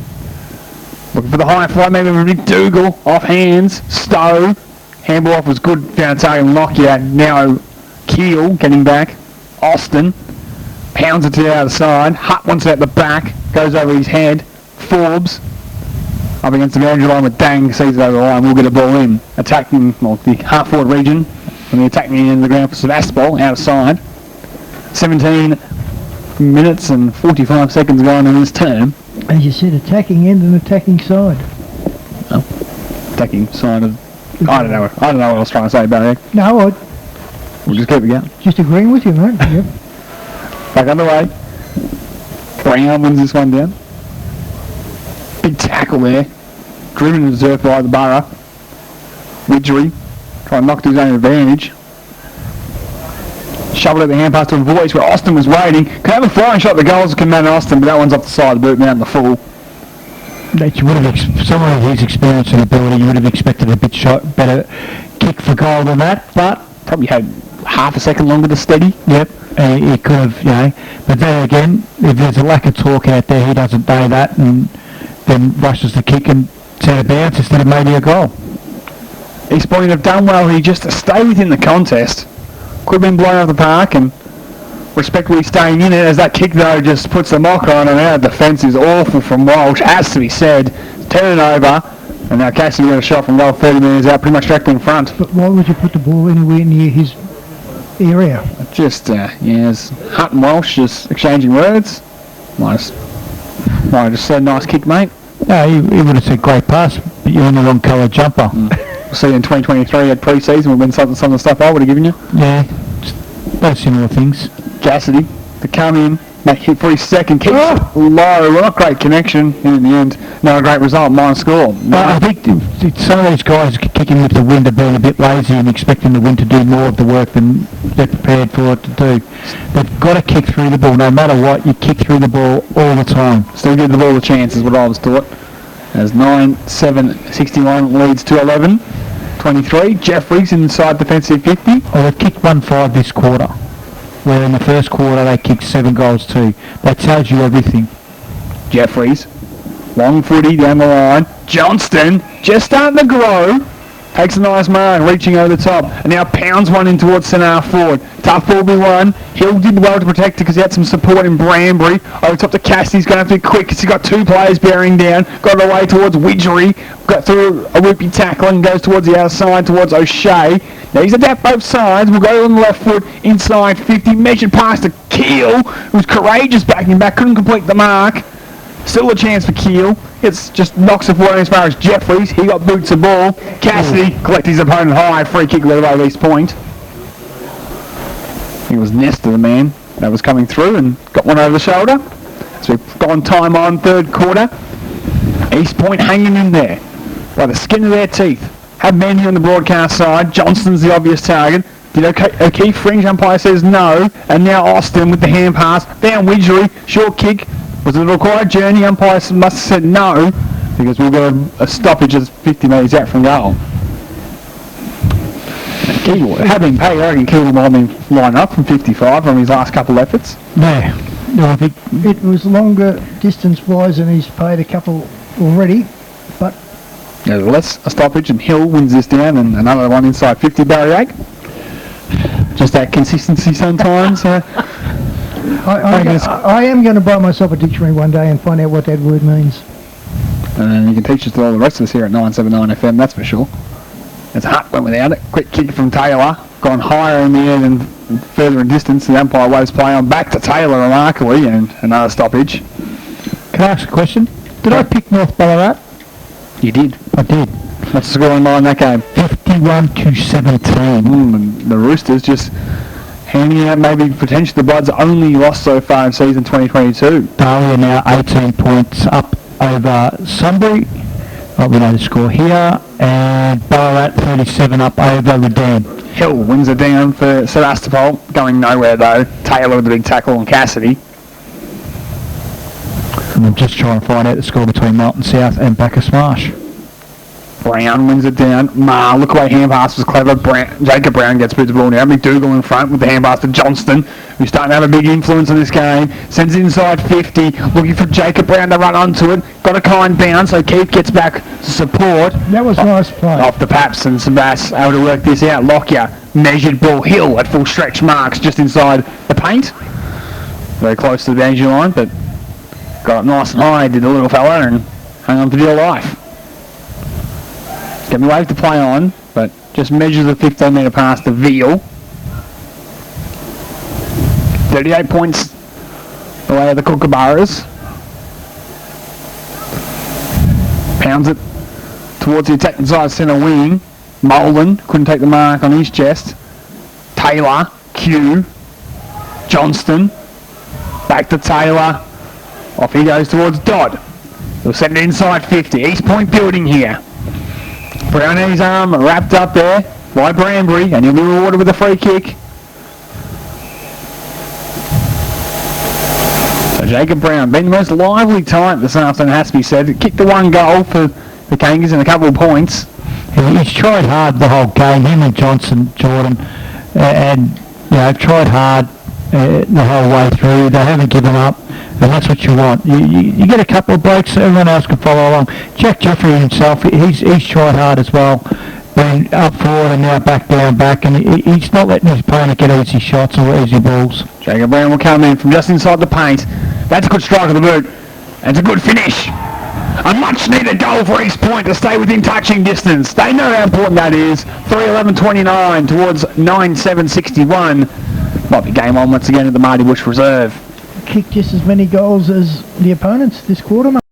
Looking for the high fly, maybe with McDougall, off hands, Stowe. Handball off was good, found target and Lockyer. Now Keel getting back. Austin pounds it to the outside. Hutt wants it at the back, goes over his head. Forbes up against the boundary line with Dang, sees it over the line, we'll get a ball in. Attacking the half-forward region, and the attacking end of the ground for Sebastopol, outside. 17 minutes and 45 seconds gone in this term. As you said, attacking end and attacking side. Attacking side of... I don't know what I was trying to say about it. No, We'll just keep it going. just agreeing with you, mate. Yep. Back underway. Brown wins this one down. Big tackle there. Driven and deserved by the Borough. Widgery trying to knock to his own advantage. Shoveled at the hand pass to a voice where Austin was waiting. Could have a flying shot at the goals of Commander Austin, but that one's off the side of the boot, man, the full. That you would have someone of his experience and ability, you would have expected a bit better kick for goal than that, but Probably had half a second longer to steady. yep, he could have, you know. But then again, if there's a lack of talk out there, he doesn't know that and then rushes the kick and it's out of bounds instead of maybe a goal. East Point have done well here just to stay within the contest. Could have been blown out of the park and respectfully staying in it, as that kick though just puts the mocker on, and our defence is awful from Walsh, has to be said. Turning over, and now Cassidy got a shot from goal 30 metres out, pretty much directly in front. But why would you put the ball anywhere near his area? Just, as Hutt and Walsh just exchanging words. Might have just said nice kick, mate. No, he would have said great pass, but you're on the wrong colour jumper. We'll see in 2023 at pre-season, we'll win some of the stuff I would have given you. Yeah, both similar things. Cassidy to come in, make hit for his second, keeps it low. Well, not great connection in the end. No, a great result, minus score. I think some of these guys kicking with the wind are being a bit lazy and expecting the wind to do more of the work than they're prepared for it to do. They've got to kick through the ball. No matter what, you kick through the ball all the time. Still give the ball a chance is what I was taught. As 9-7-61 leads to 11-23. Jeffries inside defensive 50. Well, they've kicked 1-5 this quarter, where in the first quarter they kicked 7 goals too. That tells you everything. Jeffries, long footy down the line. Johnston, just starting to grow. Takes a nice mark, reaching over the top. And now pounds one in towards centre half forward. Tough ball be won. Hill did well to protect it because he had some support in Branbury. Over top to Cassidy's going to have to be quick because he's got 2 players bearing down. Got it away towards Widgery. Got through a whoopie tackle and goes towards the outside towards O'Shea. Now he's adapt both sides. We'll go on the left foot inside 50. Measured past to Keel, who's courageous backing back. Couldn't complete the mark. Still a chance for Keel. It's just knocks it forward as far as Jeffries. He got boots the ball. Cassidy collect his opponent high. Free kick led away East Point. It was Nestor, the man that was coming through and got one over the shoulder. So we've gone time on third quarter. East Point hanging in there by the skin of their teeth. Have Mandy on the broadcast side. Johnston's the obvious target. Did O'Keefe fringe umpire says no. And now Austin with the hand pass. Down Widgery. Short kick. Was it a required journey? Umpire must have said no because we've got a stoppage that's 50 metres out from goal. Having paid, I reckon Keeble might have been lined up from 55 from his last couple of efforts. No, I think It was longer distance-wise and he's paid a couple already, but Nevertheless, a stoppage and Hill wins this down and another one inside 50 Barry Egg. Just that consistency sometimes. I am going to buy myself a dictionary one day and find out what that word means. And you can teach it to all the rest of us here at 979 FM, that's for sure. It's Hutt went without it. Quick kick from Taylor. Gone higher in the air than further in distance. The umpire waves play on back to Taylor remarkably and another stoppage. Can I ask a question? Did I pick North Ballarat? You did. I did. What's the score in line that game? 51-17. And the Roosters just handing out maybe potentially the Bloods' only loss so far in season 2022. Darley are now 18 points up over Sunbury. We know the score here. And Ballarat 37 up over Redan. Hill wins it down for Sebastopol. Going nowhere though. Taylor with the big tackle on Cassidy. And I'm just trying to find out the score between Melton South and Bacchus Marsh. Brown wins it down. Look away, hand pass was clever. Jacob Brown gets the ball now. McDougall in front with the hand pass to Johnston, who's starting to have a big influence on this game. Sends it inside 50, looking for Jacob Brown to run onto it. Got a kind bounce, so Keith gets back to support. That was nice play. Off the Paps and Sebas able to work this out. Lockyer, measured ball. Hill at full stretch marks just inside the paint. Very close to the boundary line, but got up nice and high, did the little fella, and hung on for dear life. Can be waved to play on, but just measures a 15 metre pass to Veal. 38 points away of the Kookaburras. Pounds it towards the attacking side centre wing. Molan couldn't take the mark on his chest. Taylor, Q, Johnston, back to Taylor. Off he goes towards Dodd. They'll send it inside 50. East Point building here. Brown in his arm, wrapped up there by Branbury, and he'll be rewarded with a free kick. So Jacob Brown, been the most lively type this afternoon, has to be said. Kicked the one goal for the Kangas and a couple of points. He's tried hard the whole game, him and Jordan, and tried hard the whole way through. They haven't given up, and that's what you want. You get a couple of breaks, so everyone else can follow along. Jack Jeffrey himself, he's tried hard as well, been up forward and now back, and he's not letting his opponent get easy shots or easy balls. Jacob Brown will come in from just inside the paint. That's a good strike of the boot. That's a good finish. A much-needed goal for East Point to stay within touching distance. They know how important that is. 3:11:29 towards 9:7:61. Might be game on once again at the Marty Bush Reserve. Kicked just as many goals as the opponents this quarter, mate.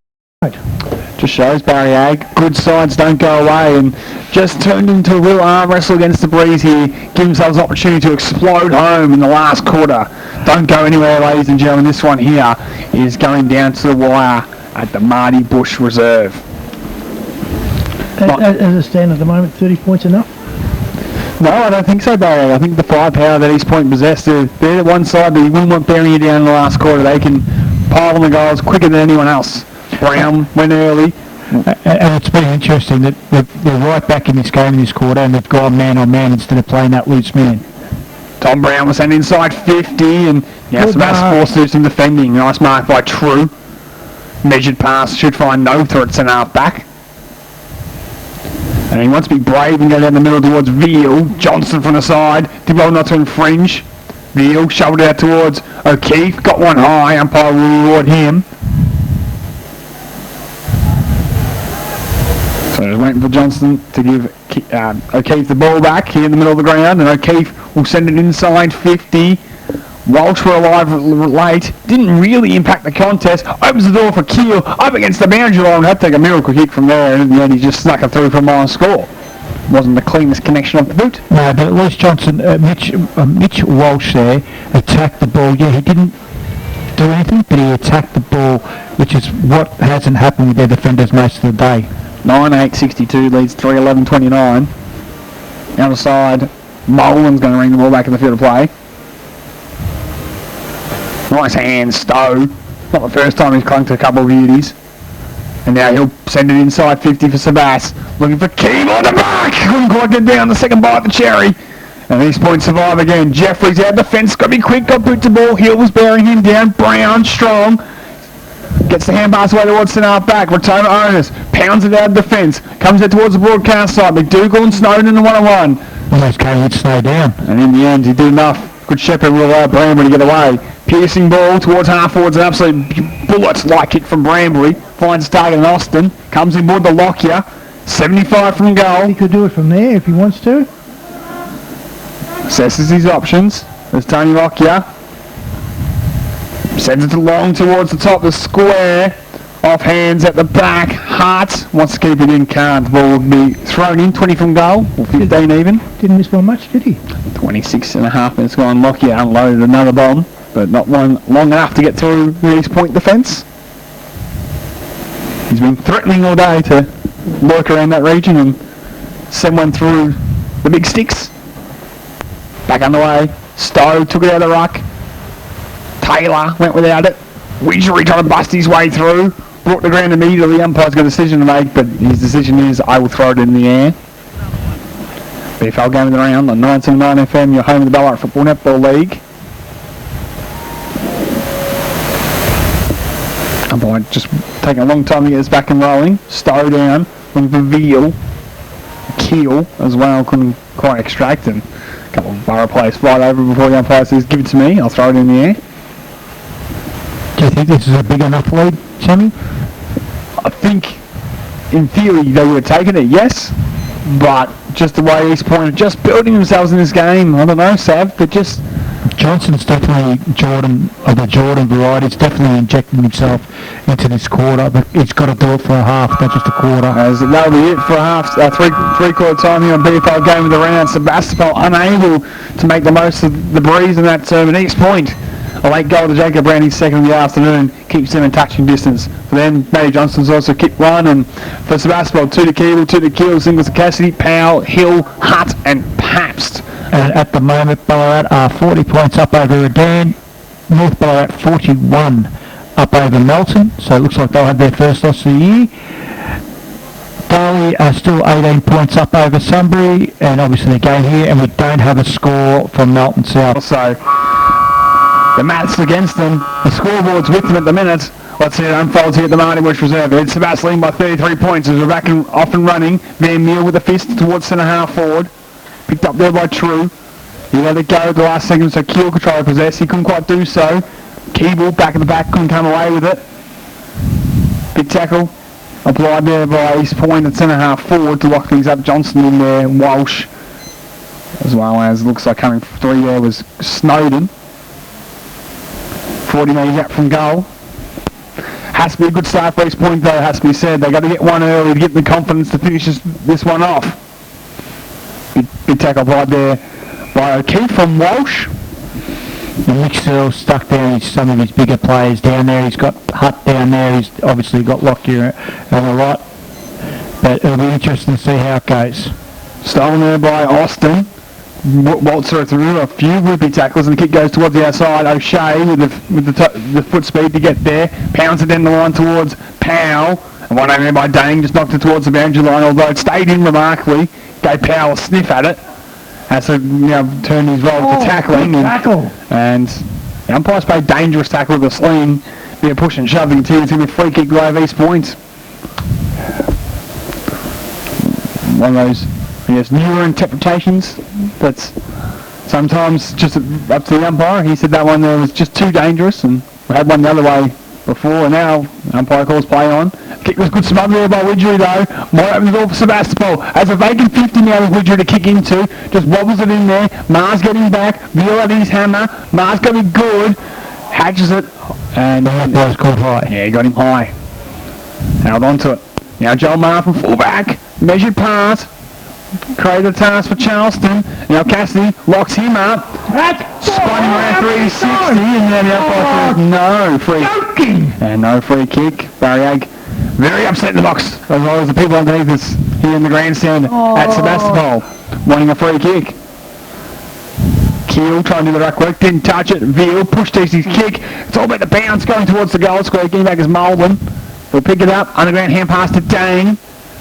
Just shows Barry Ag, good sides don't go away, and just turned into a real arm wrestle against the breeze here. Give themselves an opportunity to explode home in the last quarter. Don't go anywhere, ladies and gentlemen. This one here is going down to the wire at the Marty Bush Reserve. As it stands at the moment, 30 points enough? No, I don't think so, Barry. I think the firepower that East Point possessed, they're at one side, but you wouldn't want burying you down in the last quarter. They can pile on the goals quicker than anyone else. Brown went early. And it's been interesting that they're right back in this game in this quarter, and they've gone man on man instead of playing that loose man. Tom Brown was sent inside 50, and now Sebastopol forced to do some defending. Nice mark by True. Measured pass, should find no threats and half back. And he wants to be brave and go down the middle towards Veal. Johnson from the side, did well not to infringe. Veal shoved it out towards O'Keefe, got one high, umpire will reward him. So just waiting for Johnson to give O'Keefe the ball back here in the middle of the ground, and O'Keefe will send it inside 50. Walsh were alive late, didn't really impact the contest, opens the door for Keel, up against the boundary line, had to take a miracle kick from there, and in the end he just snuck it through for a mile score. Wasn't the cleanest connection off the boot. No, but at least Johnson, Mitch Walsh there attacked the ball. Yeah, he didn't do anything, but he attacked the ball, which is what hasn't happened with their defenders most of the day. 9-8-62 leads 3-11-29. Outside, Molan's going to ring the ball back in the field of play. Nice hand, Stowe. Not the first time he's clunked a couple of beauties. And now he'll send it inside 50 for Sebas. Looking for Keem on the back. Couldn't quite get down the second bite the cherry. And East Point survive again. Jeffries out the fence. Got to be quick. Got boot to ball. Hill was bearing him down. Brown strong. Gets the hand pass away towards the half back. Rotoma owners. Pounds it out of the fence. Comes out towards the broadcast side. McDougall and Snowden in the 1-on-1. Almost came with Snow down. And in the end he did enough. Good shepherd will allow Brambury to get away. Piercing ball towards half forwards. An absolute bullet-like hit from Brambury. Finds target in Austin. Comes in board the Lockyer. 75 from goal. He could do it from there if he wants to. Assesses his options. There's Tony Lockyer. Sends it long towards the top of the square. Off hands at the back. Hart wants to keep it in. Can't. The ball will be thrown in. 20 from goal. Or 15 even. Didn't miss by much, did he? 26 and a half minutes gone. Lockyer unloaded another bomb, but not long enough to get through the East Point defence. He's been threatening all day to lurk around that region and send one through the big sticks. Back underway. Stowe took it out of the ruck. Taylor went without it. Widgery trying to bust his way through. Brought the ground immediately. The umpire's got a decision to make, but his decision is I will throw it in the air. BFL game of the round on 979 FM, your home of the Ballarat Football Netball League. Umpire just taking a long time to get us back and rolling. Stowe down, looking for Veal. Keel as well, couldn't quite extract him. A couple of Borough players fly over before the umpire says, give it to me, I'll throw it in the air. Do you think this is a big enough lead, Sammy? I think, in theory, they would have taken it, yes. But just the way East Point are just building themselves in this game, I don't know, Sav, but just... Johnson's definitely the Jordan variety. He's definitely injecting himself into this quarter, but he's got to do it for a half, not just a quarter. As that'll be it for a half, three-quarter time here on BFL game of the round. Sebastopol unable to make the most of the breeze in that term, and East Point, a late goal to Jacob Brown, his second of the afternoon, keeps them in touching distance. For them, Matty Johnson's also kicked one, and for Sebastopol, 2 to Keeble, 2 to Keel, singles to Cassidy, Powell, Hill, Hutt, and Pabst. And at the moment, Ballarat are 40 points up over Redan. North Ballarat 41 up over Melton. So it looks like they'll have their first loss of the year. Darley are still 18 points up over Sunbury. And obviously the game here. And we don't have a score from Melton South. So the maths against them. The scoreboard's with them at the minute. Let's see it unfolds here at the Marty Bush Reserve. It's Sebastopol by 33 points as we're back and off and running. Van Meal with a fist towards centre half forward. Picked up there by True. He let it go at the last second, so Keel could try to possess. He couldn't quite do so. Keeble back at the back, couldn't come away with it. Big tackle applied there by East Point at centre half forward to lock things up. Johnson in there, Walsh, as well as looks like coming through there was Snowden. 40 metres out from goal. Has to be a good start for East Point, though, has to be said. They've got to get one early to get the confidence to finish this one off. Big tackle right there by O'Keefe from Walsh. And Nick Searle stuck down some of his bigger players down there. He's got Hutt down there. He's obviously got Lockyer on the right. But it'll be interesting to see how it goes. Stolen there by Austin. Waltzer through a few whippy tackles, and the kick goes towards the outside. O'Shea with the foot speed to get there. Pounds it down the line towards Powell. And one over there by Dane, just knocked it towards the boundary line, although it stayed in remarkably. Gave Powell a sniff at it. Has to turn his role to tackling. And the umpire's played dangerous tackle with a sling. Be a push and shove until it's going to be a free kick to East Point. One of those, I guess, newer interpretations that's sometimes just up to the umpire. He said that one there was just too dangerous, and we had one the other way before, and now umpire calls play on. Kick was good smother there by Widgery though. Might open the door for Sebastopol. Has a vacant 50 now with Widgery to kick into. Just wobbles it in there. Mars getting back. Veal at his hammer. Mars got it good. Hatches it. And that was called high. Yeah, he got him high. Held on to it. Now Joel Marr from fullback. Measured pass. Created a task for Charleston. Now Cassidy locks him up. Spinning around 360, and then the umpire says no free. And no free kick. Barry Egg very upset in the box, as well as the people underneath us here in the grandstand at Sebastopol, wanting a free kick. Keel trying to do the ruck work, didn't touch it. Veal pushed his kick. It's all about the bounce going towards the goal square. Getting back is Mulvin. We'll pick it up. Underground hand pass to Dane.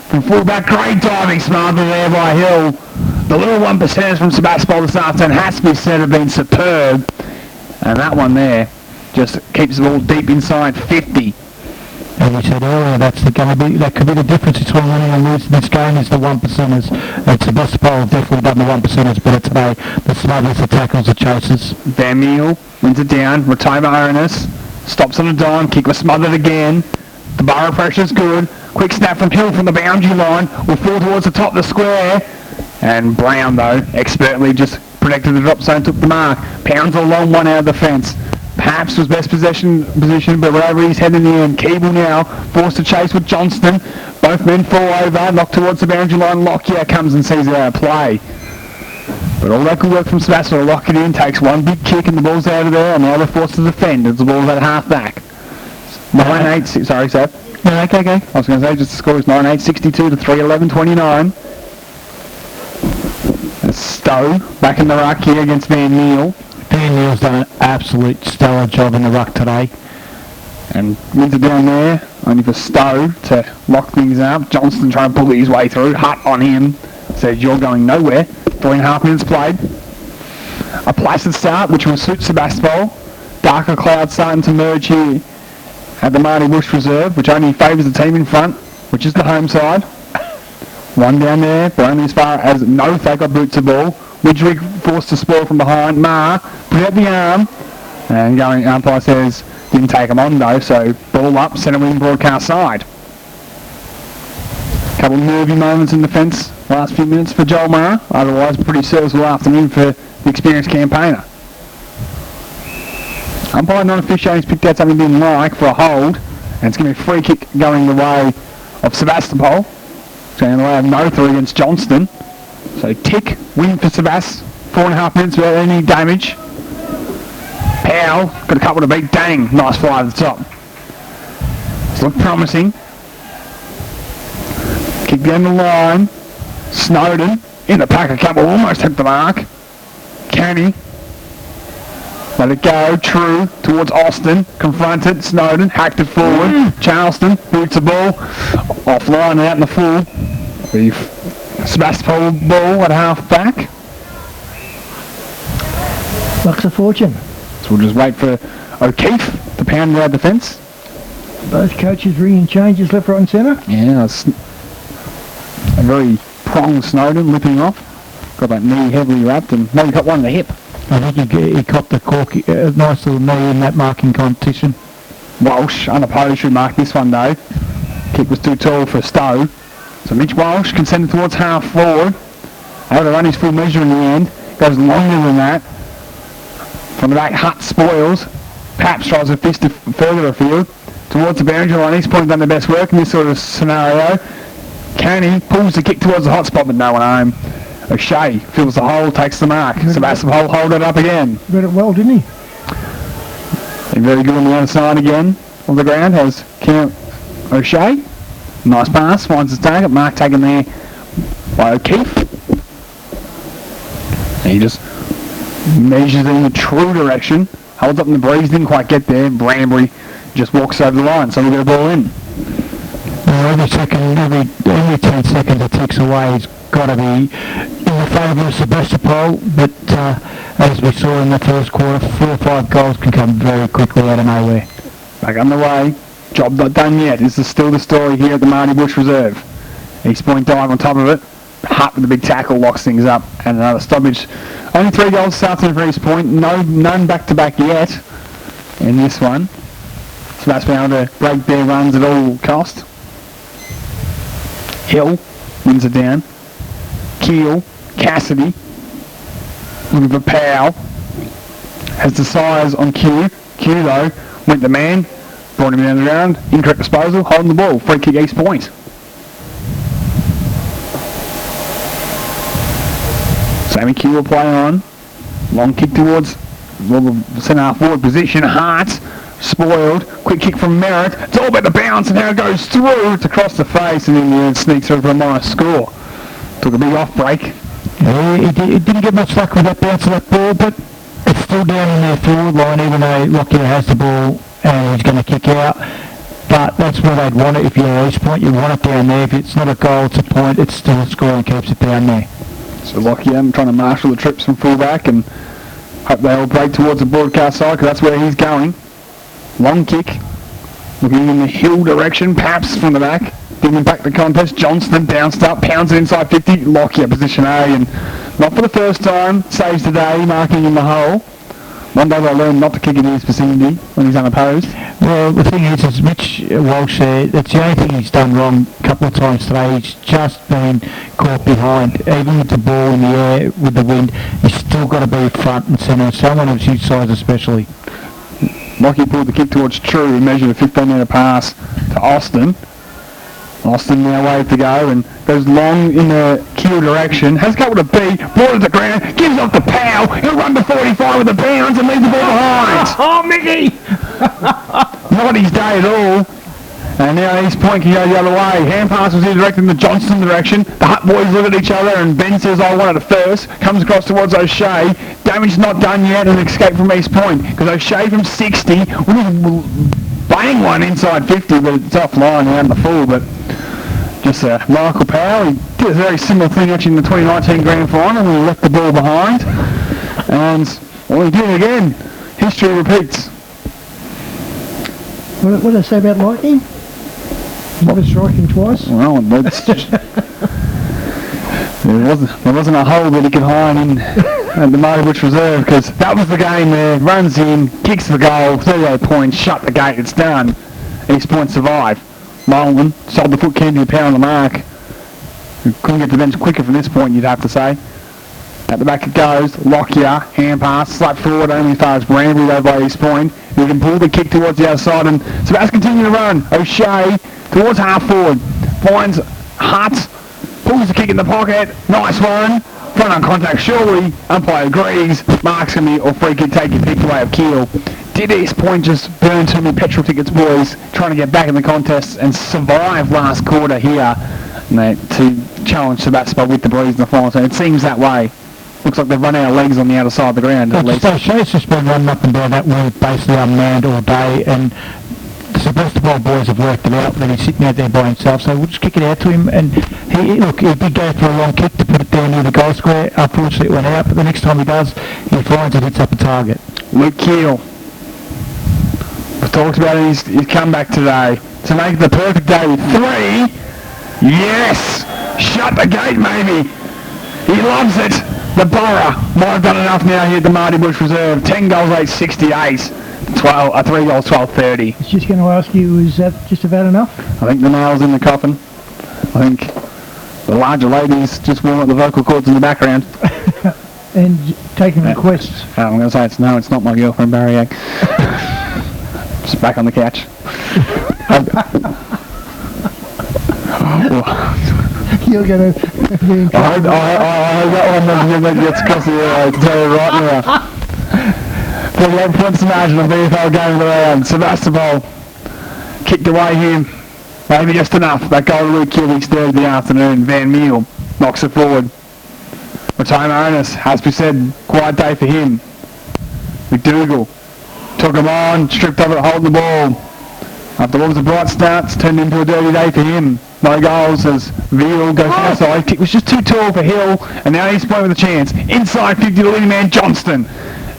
From fullback, great diving smother there by Hill. The little 1%ers from Sebastopol this afternoon, has to be said, have been superb. And that one there just keeps the ball deep inside 50. As we said earlier, that could be the difference between winning and losing this game is the 1%ers. And Sebastopol have definitely done the 1%ers better today. The smotherers, the tackles, the chasers. Van Meel wins it down. Rotoma Ernest stops on a dime. Kick was smothered again. The Borough pressure's good. Quick snap from Hill from the boundary line. Will fall towards the top of the square. And Brown, though, expertly just protected the drop zone, took the mark. Pounds a long one out of the fence. Perhaps was best position, but wherever he's head in the end. Keeble now forced to chase with Johnston. Both men fall over, knocked towards the boundary line. Lockyer comes and sees it out of play. But all that good work from Sebastopol. Lock it in, takes one big kick and the ball's out of there, and now they're forced to defend as the ball's at half back. 9-8, sorry, Seb. No, okay. I was going to say, just the score is 9-8, 62 to 3-11-29. Stowe back in the ruck here against Van Meel. Van Meel's done an absolute stellar job in the ruck today. And wins it down there, only for Stowe to lock things up. Johnston trying to pull his way through. Hutt on him. Says, you're going nowhere. 3.5 minutes played. A placid start, which will suit Sebastopol. Darker clouds starting to merge here at the Marty Bush Reserve, which only favours the team in front, which is the home side. One down there, but only as far as no they got boots of ball. Widgery forced to spoil from behind. Marr put out the arm, and going umpire says didn't take him on though, so ball up, centre wing broadcast side. Couple of nervy moments in defence last few minutes for Joel Marr, otherwise pretty serviceable afternoon for the experienced campaigner. Umpire non-officiating's picked out something he didn't like for a hold, and it's going to be a free kick going the way of Sebastopol. It's going the way of Noether against Johnston. So tick, win for Sebas. 4.5 minutes without any damage. Powell got a couple to beat. Dang, nice fly at the top. It's looked promising. Kick down the line. Snowden in the pack a couple, almost hit the mark. Canny. Let it go, True, towards Austin, confronted, Snowden, hacked it forward, Charleston, boots the ball, offline out in the full, the Sebastopol ball at half back. Bucks of fortune. So we'll just wait for O'Keefe to pound our defence. Both coaches ringing changes left, right and centre. Yeah, it's a very pronged Snowden, lipping off, got that knee heavily wrapped and maybe got one in the hip. I think he caught the corky, nice little knee in that marking competition. Walsh, unopposed, should mark this one though. Kick was too tall for Stowe. So Mitch Walsh can send it towards half forward. Able to run his full measure in the end. Goes longer than that. From the back, Hutt spoils. Paps tries to fist it further afield. towards the boundary line. East Point done their best work in this sort of scenario. Canny pulls the kick towards the hot spot, but no one home. O'Shea fills the hole, takes the mark. Sebastopol hold it up again. Read it well, didn't he? Been very good on the other side again of the ground has Count O'Shea. Nice pass, finds his target. Mark taken there by O'Keefe. And he just measures in the true direction. Holds up in the breeze, didn't quite get there. Brambury just walks over the line, so we'll get a ball in. Well, every 10 seconds it ticks away, it's got to be in the favour of Sebastopol, but as we saw in the first quarter, 4 or 5 goals can come very quickly out of nowhere. Back on the way. Job not done yet. This is still the story here at the Marty Bush Reserve. East Point dive on top of it. Hart with the big tackle locks things up, and another stoppage. Only 3 goals this afternoon for East Point. None back-to-back yet in this one. So that's been able to break their runs at all cost. Hill wins it down. Keel, Cassidy, looking for Powell. Has the size on Q. Q though went the man, brought him down the ground. Incorrect disposal, holding the ball. Free kick East Point. Sammy Q will play on. Long kick towards the centre half forward position. Hart spoiled. Quick kick from Merritt. It's all about the bounce and how it goes through. It's across the face and in the end sneaks through for a nice score. Took a big off break. Yeah, he didn't get much luck with that bounce of that ball, but it's still down in their forward line, even though Lockyer has the ball and he's going to kick out. But that's where they'd want it. If you're East Point, you want it down there. If it's not a goal, it's a point. It's still a score and keeps it down there. So Lockyer trying to marshal the trips from fullback and hope they all break towards the broadcast side because that's where he's going. Long kick. Looking in the hill direction. Paps from the back. Giving back the contest. Johnston bounced up. Pounds it inside 50. Lockyer position A and not for the first time. Saves today. Marking in the hole. One day they'll learn not to kick in his vicinity when he's unopposed. Well, the thing is Mitch Walsh there, that's the only thing he's done wrong a couple of times today. He's just been caught behind. Even with the ball in the air, with the wind, he's still got to be front and centre. Someone of his size especially. Lockyer pulled the kick towards True and measured a 15-metre pass to Austin. Austin now waved to go and goes long in the Keel direction. Has a couple to B, brought it to the ground, gives off to Powell. He'll run to 45 with the bounce and leave the ball behind. Oh, Mickey! Not his day at all. And now East Point can go the other way. Hand pass was directed in the Johnston direction. The Hut boys look at each other and Ben says, I want it first. Comes across towards O'Shea. Damage not done yet and escape from East Point. Because O'Shea from 60 will bang one inside 50, but it's offline out in the full. But just Michael Powell, he did a very similar thing actually in the 2019 Grand Final when he left the ball behind. And well, he did it again. History repeats. What did I say about Lightning? Never strike him twice. Well, that's just, there wasn't a hole that he could hide in at the Marty Bush Reserve because that was the game there. Runs in, kicks the goal, 38 points, shut the gate, it's done. East Point survive. Nolan sold the foot candy power on the mark. Couldn't get to the bench quicker from this point, you'd have to say. At the back it goes. Lockyer, hand pass, slap forward only as far as Brambury though by East Point. He can pull the kick towards the outside and Sebastopol continue to run. O'Shea towards half forward. Finds Hutt. Pulls the kick in the pocket. Nice one. Front on contact surely. Umpire agrees. Marks him or free kick take your pick away of Keel. Did East Point just burn too many petrol tickets, boys, trying to get back in the contest and survive last quarter here to challenge Sebastopol with the breeze in the final? So it seems that way. Looks like they've run out of legs on the outer side of the ground at least. So Shea's just been running up and down that wing basically unmanned all day, and the Sebastopol boys have worked it out, but he's sitting out there by himself, so we'll just kick it out to him. And he did go for a long kick to put it down near the goal square. Unfortunately it went out, but the next time he does, he finds it hits up a target. Luke Keel. We've talked about his comeback today to make it the perfect day with 3. Yes! Shut the gate, maybe. He loves it. The Borough might have done enough now here at the Marty Bush Reserve. 10 goals, 868. 3 goals, 1230. I was just going to ask you, is that just about enough? I think the nail's in the coffin. I think the larger ladies just warm up the vocal cords in the background. And taking requests. I'm going to say it's not my girlfriend, Barry. Just back on the couch. You're going to be in I trouble. that one gets across the air, I can tell you right now. The 11 points margin of VFL game of the round. Sebastopol kicked away him. Maybe just enough. That goal to Luke Killick's there of the afternoon. Van Meel knocks it forward. Retainer onus, has to be said, quiet day for him. McDougall took him on, stripped of it, holding the ball. After what was a bright start, it's turned into a dirty day for him. No goals as Veal goes outside. Kick was just too tall for Hill, and now he's playing with a chance. Inside 50 to leading man Johnston.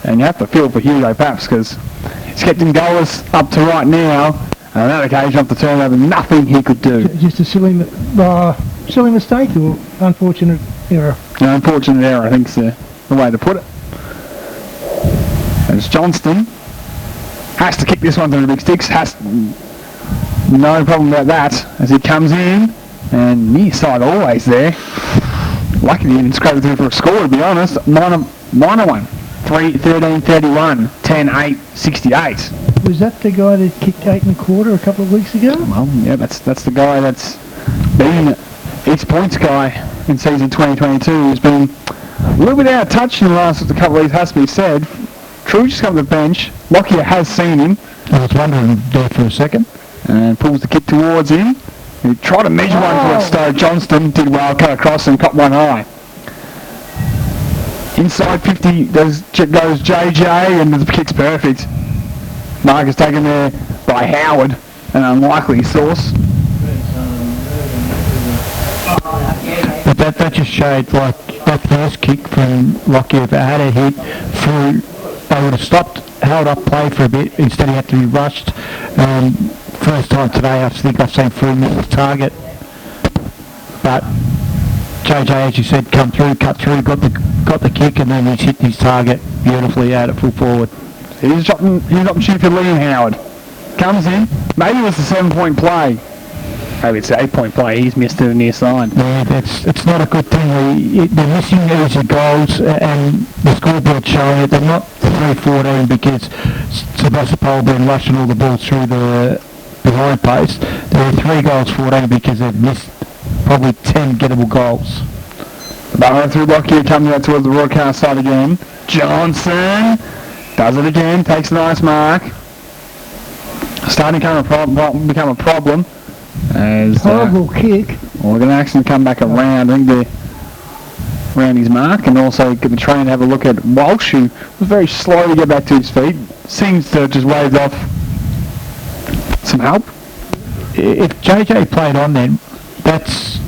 And you have to feel for Hugo Paps because he's kept him goalless up to right now. And on that occasion, off the turnover, nothing he could do. Just a silly mistake or unfortunate error? An unfortunate error, I think is the way to put it. As Johnston has to kick this one through the big sticks. No problem about that as he comes in and near side always there. Lucky he didn't scrape it through for a score, to be honest. Minor one. 13-31, 10-8, 68. Was that the guy that kicked 8 1/4 a couple of weeks ago? Well, yeah, that's the guy that's been East Points guy in season 2022. Who's been a little bit out of touch in the last couple of weeks, has to be said. True just come to the bench. Lockyer has seen him. I was wondering there for a second. And pulls the kick towards him. He tried to measure one towards Stowe. Johnston did well, cut across and caught one high. Inside 50 goes JJ and the kick's perfect. Mark is taken there by Howard, an unlikely source. But that just showed, like, that first kick from Lockyer, if it had a hit through, they would have stopped, held up play for a bit, instead he had to be rushed. First time today, I think I've seen Frew miss the target. But JJ, as you said, come through, cut through, got the kick, and then he's hit his target beautifully out at full forward. He's dropping opportunity for Liam Howard. Comes in, maybe it was a 7-point play. Maybe it's an 8-point play, he's missed it near side. Yeah, it's not a good thing. They're missing easy goals, and the scoreboard's showing it. They're not 3-14 because Sebastopol been rushing all the balls through the behind post. They're 3 goals 14 because they've missed probably 10 gettable goals. Ballarat through Lockyer, comes out towards the broadcast side again. Johnson does it again, takes a nice mark. Starting to become a problem. As, Horrible kick. Well, we're going to actually come back around. I think they're around his mark, and also get the train to have a look at Walsh, who was very slow to get back to his feet. Seems to have just waved off some help. If JJ played on then, that's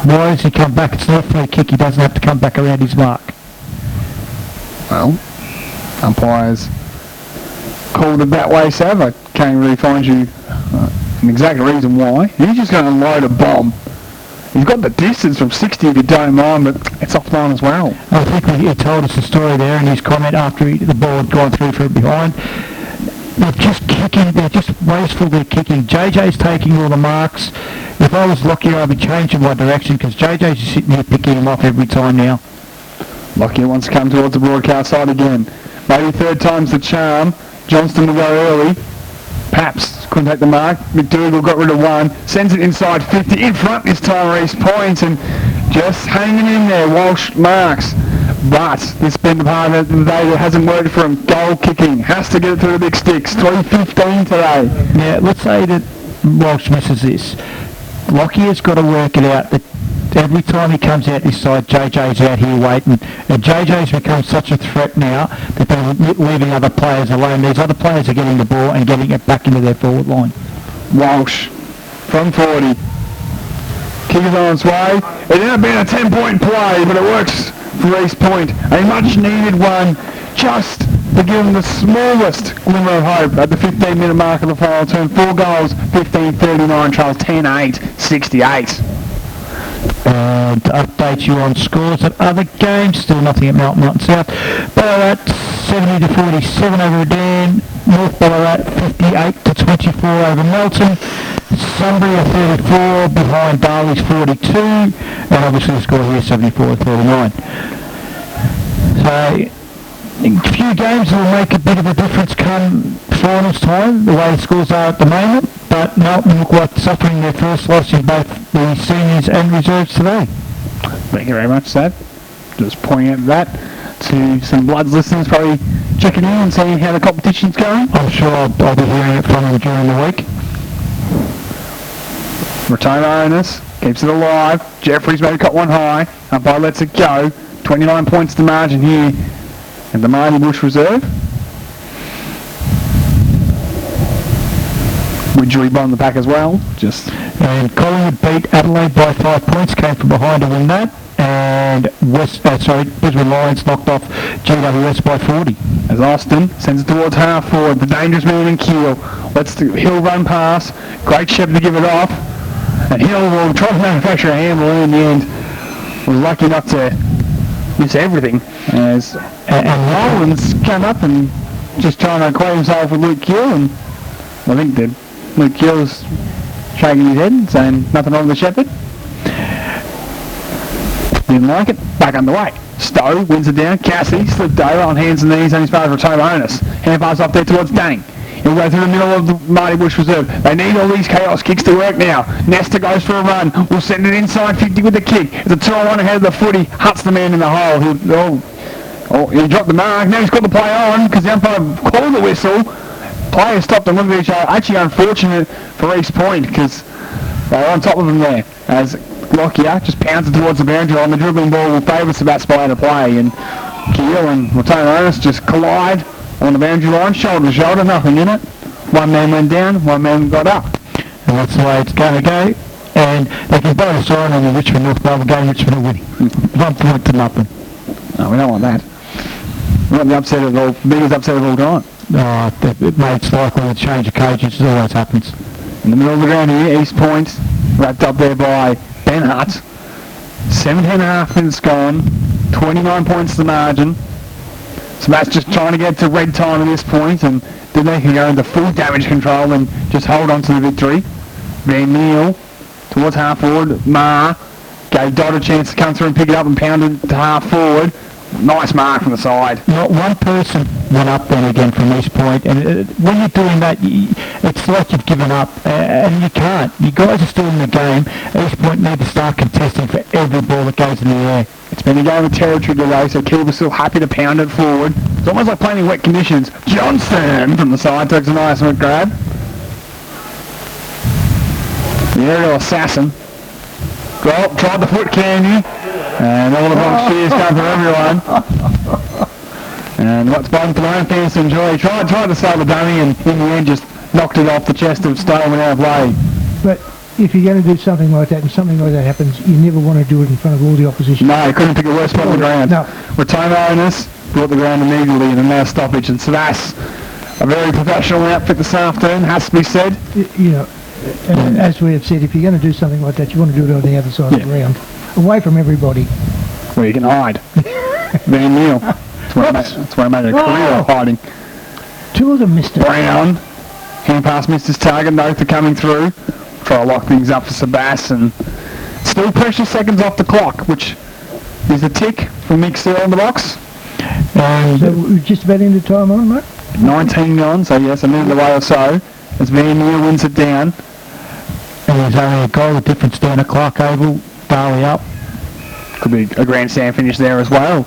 why does he come back? It's not a free kick. He doesn't have to come back around his mark. Well, umpires called it that way, Sav. I can't really find you an exact reason why. He's just going to unload a bomb. He's got the distance from 60 if you don't mind, but it's offline as well. I think he told us the story there in his comment after the ball had gone through from behind. They're just kicking, they're just wasteful, they're kicking. JJ's taking all the marks. If I was Lockyer, I'd be changing my direction because JJ's just sitting here picking him off every time now. Lockyer wants to come towards the broadcast side again. Maybe third time's the charm. Johnston will go early. Paps couldn't take the mark. McDougall got rid of one. Sends it inside 50. In front this time, East Point, and just hanging in there. Walsh marks. But this has been the part of the day that hasn't worked for him. Goal kicking. Has to get it through the big sticks. 3:15 today. Yeah, let's say that Walsh misses this. Lockyer's got to work it out that every time he comes out this side, JJ's out here waiting. And JJ's become such a threat now that they're leaving other players alone. These other players are getting the ball and getting it back into their forward line. Walsh from 40. Kick is on its way. It ended up being a 10-point play, but it works for East Point. A much-needed one, just to give them the smallest glimmer of hope at the 15-minute mark of the final term. 4 goals, 15-39, trails 10-8, 68. And to update you on scores at other games, still nothing at Mountain South. Ballarat 70-47 over Redan. North Ballarat 58-24 over Melton. Sunbury 34 behind Darley's 42, and obviously the score here 74-39. So a few games will make a bit of a difference come finals time, the way the scores are at the moment, but Melton look like suffering their first loss in both the seniors and reserves today. Thank you very much, Sad. Just pointing out that to some Bloods listeners, probably checking in and seeing how the competition's going. I'm sure I'll be hearing it from them during the week. Retain Onus keeps it alive. Jeffries maybe cut one high. Umpire lets it go. 29 points to margin here at the Marty Bush Reserve. Widgery on the pack as well. And Collingwood beat Adelaide by 5 points, came from behind to win that. And Brisbane Lions knocked off GWS by 40. As Austin sends it towards half forward, the dangerous man in Keel lets the Hill run past. Great Shepherd to give it off. And Hill will try to manufacture a handle, and in the end was lucky enough to miss everything. And Rollins came up and just trying to equate himself with Luke Keel, and I think that Luke Keel's shaking his head and saying nothing wrong with the Shepherd. Didn't like it. Back underway. Stowe wins it down. Cassidy slipped over on hands and knees and his father retain Onus. Hand pass off there towards Dang. He'll go through the middle of the Marty Bush Reserve. They need all these chaos kicks to work now. Nesta goes for a run. Will send it inside 50 with the kick. It's a 2-on-1 ahead of the footy. Huts the man in the hole. He dropped the mark. Now he's got the play on because the umpire called the whistle. Players stopped and looked at each other. Actually unfortunate for East Point because they were on top of him there. As Lockyer just pounds it towards the boundary line. The dribbling ball will favour Sebastopol to play. And Keel and Retain Onus just collide on the boundary line, shoulder to shoulder, nothing in it. One man went down, one man got up. And that's the way it's going to go. And they can both sign on the Richmond North Bowl game. Richmond are winning. 1 point to nothing. No, we don't want that. We want the upset of all, biggest upset of all time. It makes likely a change of coaches. It always happens. In the middle of the ground here, East Point, wrapped up there by Ben Hutt. 17.5 minutes gone, 29 points to the margin. So that's just trying to get to red time at this point, and then they can go into full damage control and just hold on to the victory. Van Neal towards half forward. Ma gave Dodd a chance to come through and pick it up and pound it to half forward. Nice mark from the side. Not one person went up then again from East Point, and when you're doing that, it's like you've given up, and you can't. You guys are still in the game. East Point need to start contesting for every ball that goes in the air. It's been a game of territory today, so Kilbur's still happy to pound it forward. It's almost like playing in wet conditions. Johnston from the side takes a nice grab. The aerial assassin. Tried the foot candy. And all the wrong cheers come from everyone. And what's bottom for the own fans to enjoy. Tried to save a dummy and in the end just knocked it off the chest of Stowe and out of play. But if you're going to do something like that and something like that happens, you never want to do it in front of all the opposition. No, you couldn't pick a worse spot on the ground. No. Retain Onus brought the ground immediately and a now stoppage. And Savas, a very professional outfit this afternoon, has to be said. You know, and as we have said, if you're going to do something like that, you want to do it on the other side of the ground, away from everybody. Where you can hide. Van Neal. That's where I made a career of hiding. Two of them missed it. Brown. Hand pass missed his target. Notha coming through. Try to lock things up for Sebas, and still precious seconds off the clock, which is a tick from Mick Searle in the box. So we're just about into time on, mate? 19 gone, so yes, a minute away or so, as Van Neal wins it down. And there's only a goal of difference down at Clark Oval. Barley up. Could be a grandstand finish there as well.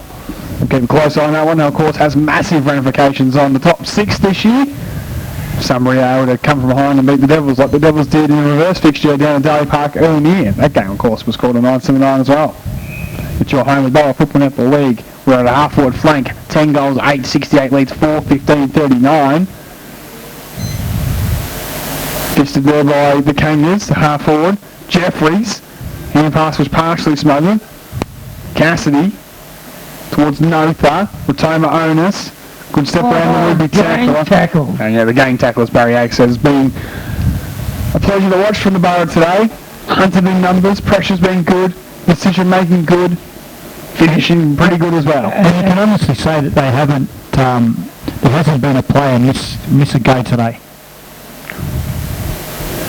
We'll keep a close eye on that one. Now, of course, has massive ramifications on the top six this year. Somebody able to come from behind and beat the Devils like the Devils did in the reverse fixture down at Daly Park early in the year. That game, of course, was called a 9-7-9 as well. It's your home with Ballarat Football Netball League. We're at a half-forward flank. 10 goals, 8, 68 leads, 4, 15, 39. Fisted there by the Kangas, the half-forward. Jeffries. Hand pass was partially smothered. Cassidy towards Notha. Retain Onus. Good step around the would-be tackler. And yeah, the gang tackler, as Barry Ag says, has been a pleasure to watch from the Ballarat today. Hunted in numbers, pressure's been good, decision making good, finishing pretty good as well. And you can honestly say that they haven't, there hasn't been a player miss a go today.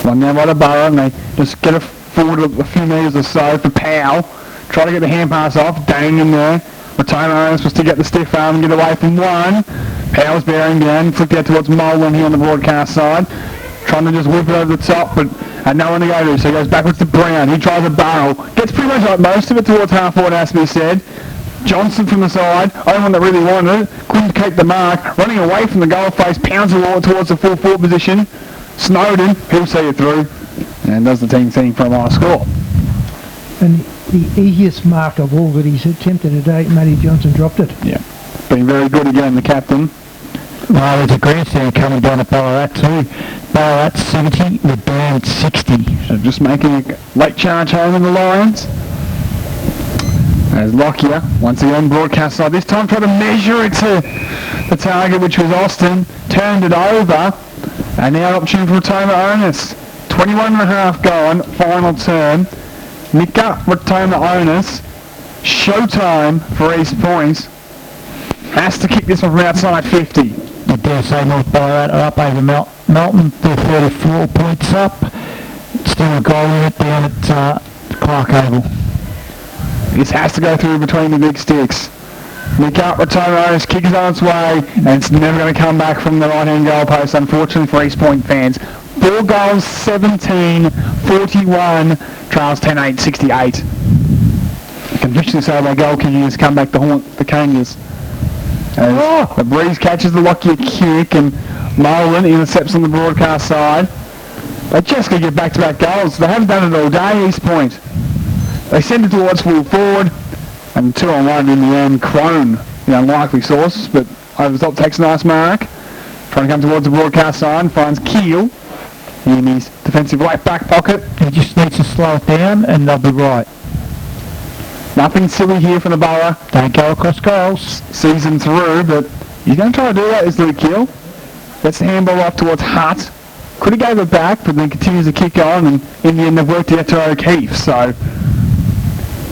One down by the Ballarat, and they just get it forward a few metres or so for Powell. Try to get the hand pass off. Dang in there. Rotoma Ernest was to get the stiff arm and get away from one. Powers bearing down, flicked out towards Molan here on the broadcast side. Trying to just whip it over the top, but had no one to go to, so he goes backwards to Brown. He tries a barrel. Gets pretty much like most of it towards half forward, has to be said. Johnson from the side, only one that really wanted it. Couldn't keep the mark. Running away from the goal face, pounds the ball towards the full forward position. Snowden, he'll see it through. And does the team thing for a high score. And the easiest mark of all that he's attempted today, Matty Johnson dropped it. Yeah. Been very good again, the captain. Well, there's a grandstand coming down at Ballarat too. Ballarat 70, the Band 60. So just making a late charge home in the Lions. As Lockyer, once again broadcast side, this time trying to measure it to the target, which was Austin. Turned it over. And now opportunity for Rotoma Ernest. 21.5 gone, final term. Nick up Rotoma Ernest. Showtime for East Point. Has to kick this one from outside 50. I dare say North Ballarat are up over Melton. They're 34 points up. Still a goal in it down at Clark Oval. This has to go through between the big sticks. Nick up, Rotoma Ernest kicks on its way, and it's never going to come back from the right-hand goal post, unfortunately for East Point fans. 4 goals, 17, 41, Trials 10-8, 68. Conviction so by goal kicking has come back to haunt the Kangas. As the Breeze catches the Lockyer kick, and Molan intercepts on the broadcast side. They just got to get back-to-back goals. They haven't done it all day, East Point. They send it towards full forward, and 2-on-1 in the end. Crone, the unlikely source, but over the top takes a nice mark. Trying to come towards the broadcast side, finds Keel in his defensive right back pocket. He just needs to slow it down and they'll be right. Nothing silly here from the Borough. Don't go across goals. Season through, but he's going to try to do that, is Luke Keel. Gets the handball off towards Hutt. Could have gave it back, but then continues to kick on, and in the end they've worked out to O'Keefe. So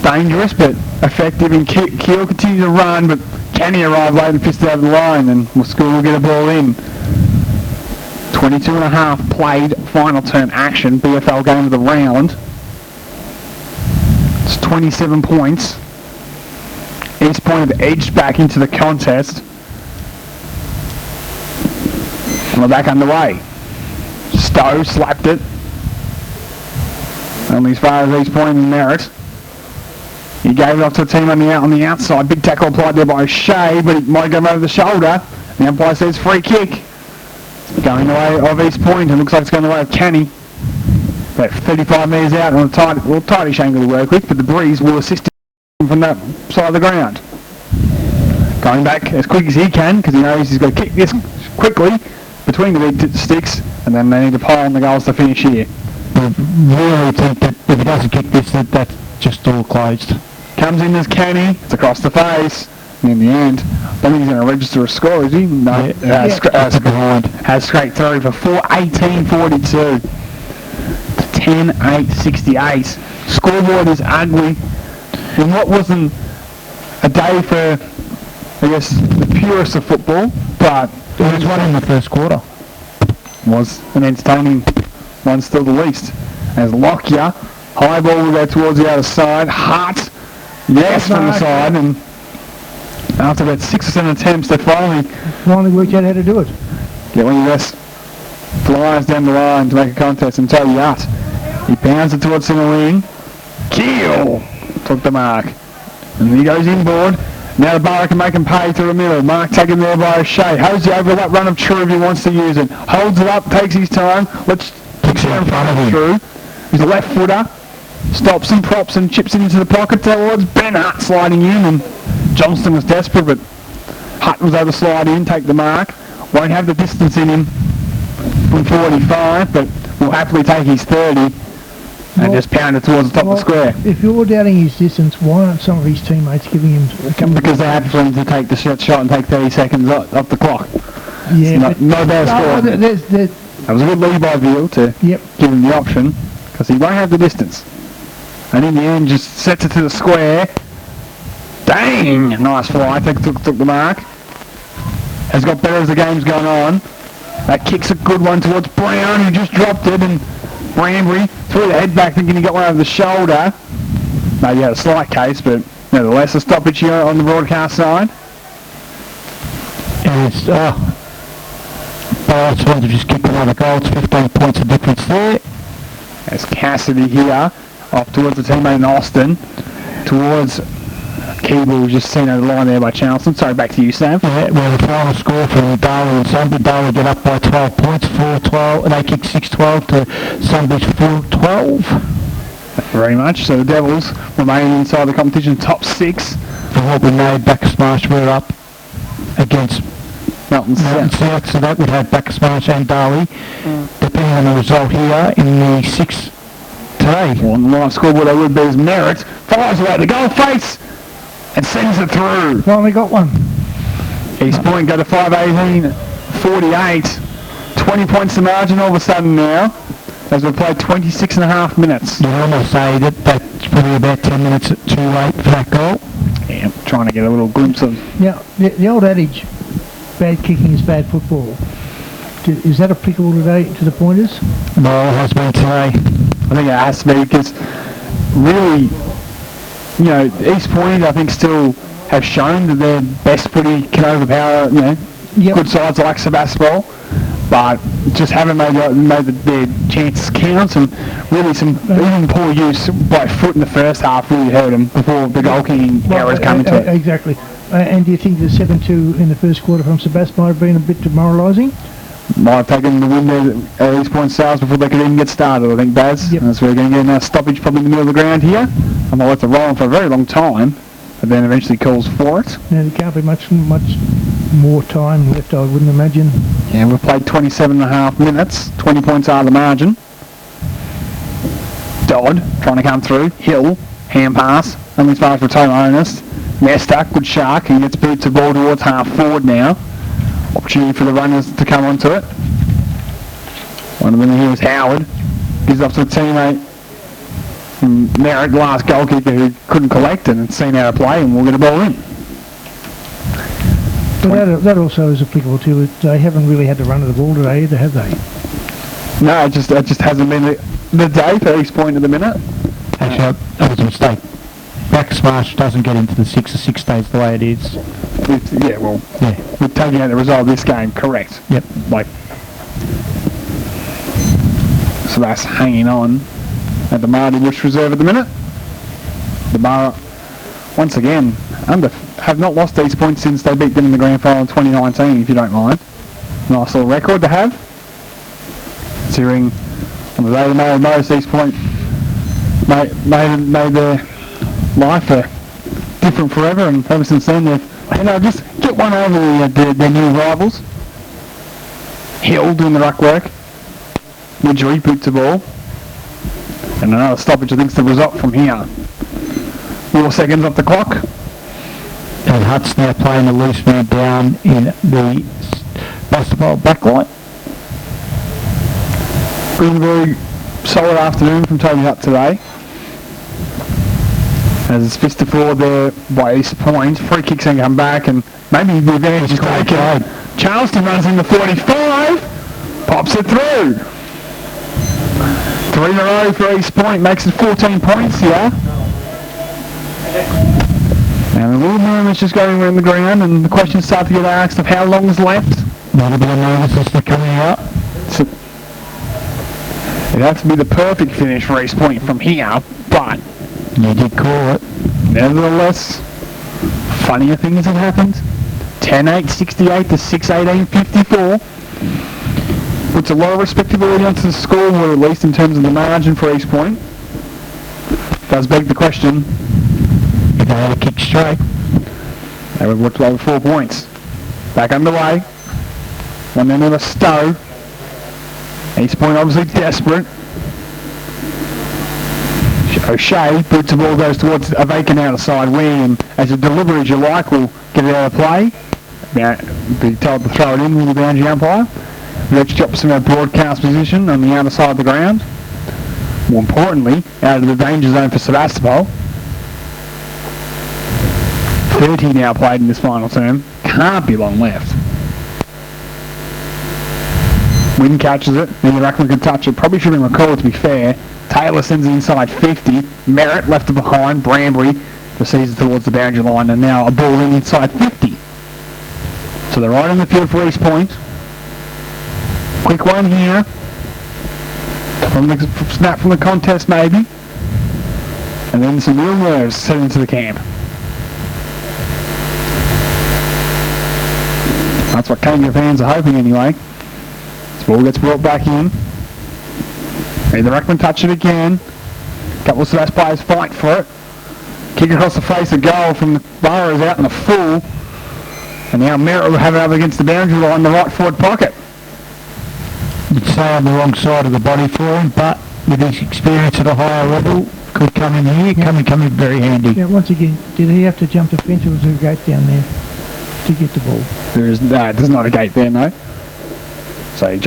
dangerous, but effective. And Keel continues to run, but can he arrive late and fist it over the line? And School will get a ball in. 22.5 played, final term action, BFL game of the round. It's 27 points. East Point have edged back into the contest. And we're back underway. Stowe slapped it. Only as far as East Point in merit. He gave it off to the team on the outside. Big tackle applied there by O'Shea, but it might go over the shoulder. The umpire says free kick. Going the way of East Point, and looks like it's going the way of Canny. About 35 metres out on a tightish angle to work with, but the Breeze will assist him from that side of the ground. Going back as quick as he can, because he knows he's got to kick this quickly between the big sticks, and then they need to pile on the goals to finish here. I really think that if he doesn't kick this, that's just all closed. Comes in as Canny, it's across the face, and in the end, I don't think he's going to register a score, is he? No, has scraped through for 4:18.42 to 10:8.68. Scoreboard is ugly. In what wasn't a day for, I guess, the purists of football, but It was one in the first quarter. Was an entertaining one still the least. As Lockyer, high ball will go towards the other side. Hart, yes, from the side, and after about 6 or 7 attempts, they finally worked out how to do it. get one of your best flyers down the line to make a contest, and Toby Hutt. He pounds it towards center wing. Keel took the mark. And he goes inboard. Now the Borough can make him pay through the middle. Mark taken there by O'Shea. Holds the overlap run of True if he wants to use it. Holds it up, takes his time. Let's kicks it in front of him. True. He's a left footer. Stops and props and chips it into the pocket towards Ben Hutt sliding in. And Johnston was desperate, but Hutt was able to slide in, take the mark. Won't have the distance in him from 45, but will happily take his 30. And just pound it towards the top of the square. If you're doubting his distance, why aren't some of his teammates giving him a couple? Because they had for him to take the shot and take 30 seconds off the clock. Yeah, no bad score. That was a good lead by Veal to give him the option, because he won't have the distance. And in the end, just sets it to the square. Dang! Nice fly. Took the mark. Has got better as the game's gone on. That kick's a good one towards Brown, who just dropped it, and Branbury threw the head back thinking he got one over the shoulder. Maybe had a slight case, but Nevertheless, a stoppage here on the broadcast side. And it's, Ballarat's wanted to just kick another goal. It's 15 points of difference there. As Cassidy here, off towards the teammate in Austin, towards Keeble, we've just seen over the line there by Charleston. Sorry, back to you, Sam. Yeah, well, the final score for Darwin and Sunbury. Darwin get up by 12 points, 4-12, and they kick 6-12 to Sunbury's 4-12. Very much. So the Devils remain inside the competition, top 6. And what we made, Backer-Smash were up against Melton South, so that would have Backer-Smash and Darley, depending on the result here in the 6 today. Well, on the live scoreboard, they would be as Merritt. Fires away the goal face and sends it through. Finally got one. East Point go to 5-18-48. 20 points to margin all of a sudden now, as we've played 26 and a half minutes. You almost say that that's probably about 10 minutes too late for that goal. Yeah, trying to get a little glimpse of... Now, the old adage, bad kicking is bad football. Is that applicable today to the pointers? No, it has been today. I think it has to be, because really, you know, East Point, I think, still have shown that their best footy can overpower, you know, good sides like Sebastopol, but just haven't made their chances count, and really some even poor use by foot in the first half really hurt them before the goal kicking errors come into it. Exactly. And do you think the 7-2 in the first quarter from Sebastopol might have been a bit demoralising? Might have taken the wind at East Point sales before they could even get started, I think, Baz. Yep. And so we're going to get a stoppage probably in the middle of the ground here. And they'll let it roll on for a very long time, but then eventually calls for it. Now, there can't be much more time left, I wouldn't imagine. Yeah, we've played 27 and a half minutes, 20 points out of the margin. Dodd trying to come through. Hill, hand pass, only as far as return honest. Nesta, good shark, he gets booted to ball towards half forward now. Opportunity for the runners to come onto it. One of them here is Howard. Gives up to the teammate from Merritt, last goal kicker who couldn't collect it and seen how to play, and we'll get a ball in. But that also is applicable to it. They haven't really had to run of the ball today either, have they? No, it just hasn't been the day for East Point at the minute. Actually, that was a mistake. Backer-Smash doesn't get into the 6 or 6 days the way it is. Yeah, well, we're taking out the result of this game, correct. Yep. Like, so that's hanging on at the Marty Bush Reserve at the minute. The Bar, once again, have not lost East Point since they beat them in the grand final in 2019, if you don't mind. Nice little record to have. Considering on the day of the most East Point made their life different forever, and ever since then they've, just get one over their new rivals. Hill doing the ruck work. Widgery boots the ball. And another stoppage, I think, is the result from here. 4 seconds off the clock. And Hutt's now playing the loose man down in the Sebastopol backline. Been a very solid afternoon from Toby Hutt today. As it's fist to forward there by East Point. Free kicks can come back, and maybe the advantage is taken. Charleston runs in the 45. Pops it through. 3 in a row for East Point. Makes it 14 points here. And a little movement just going around the ground, and the questions start to get asked of how long is left. A little bit of nervousness coming out. So it'd have to be the perfect finish for East Point from here, but You did call it. nevertheless, funnier things have happened. 10-8, 68 to 6-18, 54. Puts a lot of respectability onto the scoreboard, at least in terms of the margin for East Point. Does beg the question. If they had a kick straight. They would have over 4 points. Back underway. One end of a Stowe. East Point obviously desperate. O'Shea boots the ball, goes towards a vacant outside wing, and as a delivery as you like, will get it out of play. Now, be told to throw it in with the boundary umpire. Let's drop some of our broadcast position on the outer side of the ground. More importantly, out of the danger zone for Sebastopol. 30 now played in this final term. Can't be long left. Wynn catches it, then the ruckman can touch it. Probably shouldn't recall it, to be fair. Taylor sends it inside 50. Merritt left it behind. Branbury proceeds towards the boundary line, and now a ball inside 50. So they're right in the field for East Point. Quick one here. From the snap from the contest maybe. And then some real nerves set into the camp. That's what Kangaroo fans are hoping anyway. This ball gets brought back in. Either Ruckman touch it again. A couple of Sebastopol players fight for it. Kick across the face of goal from the Burrows out in the full. And now Merritt will have it up against the boundary line in the right forward pocket. You'd say on the wrong side of the body for him, but with his experience at a higher level, could come in here, come in very handy. Yeah, once again, did he have to jump the fence or was there a gate down there to get the ball? There's not a gate there, no. So he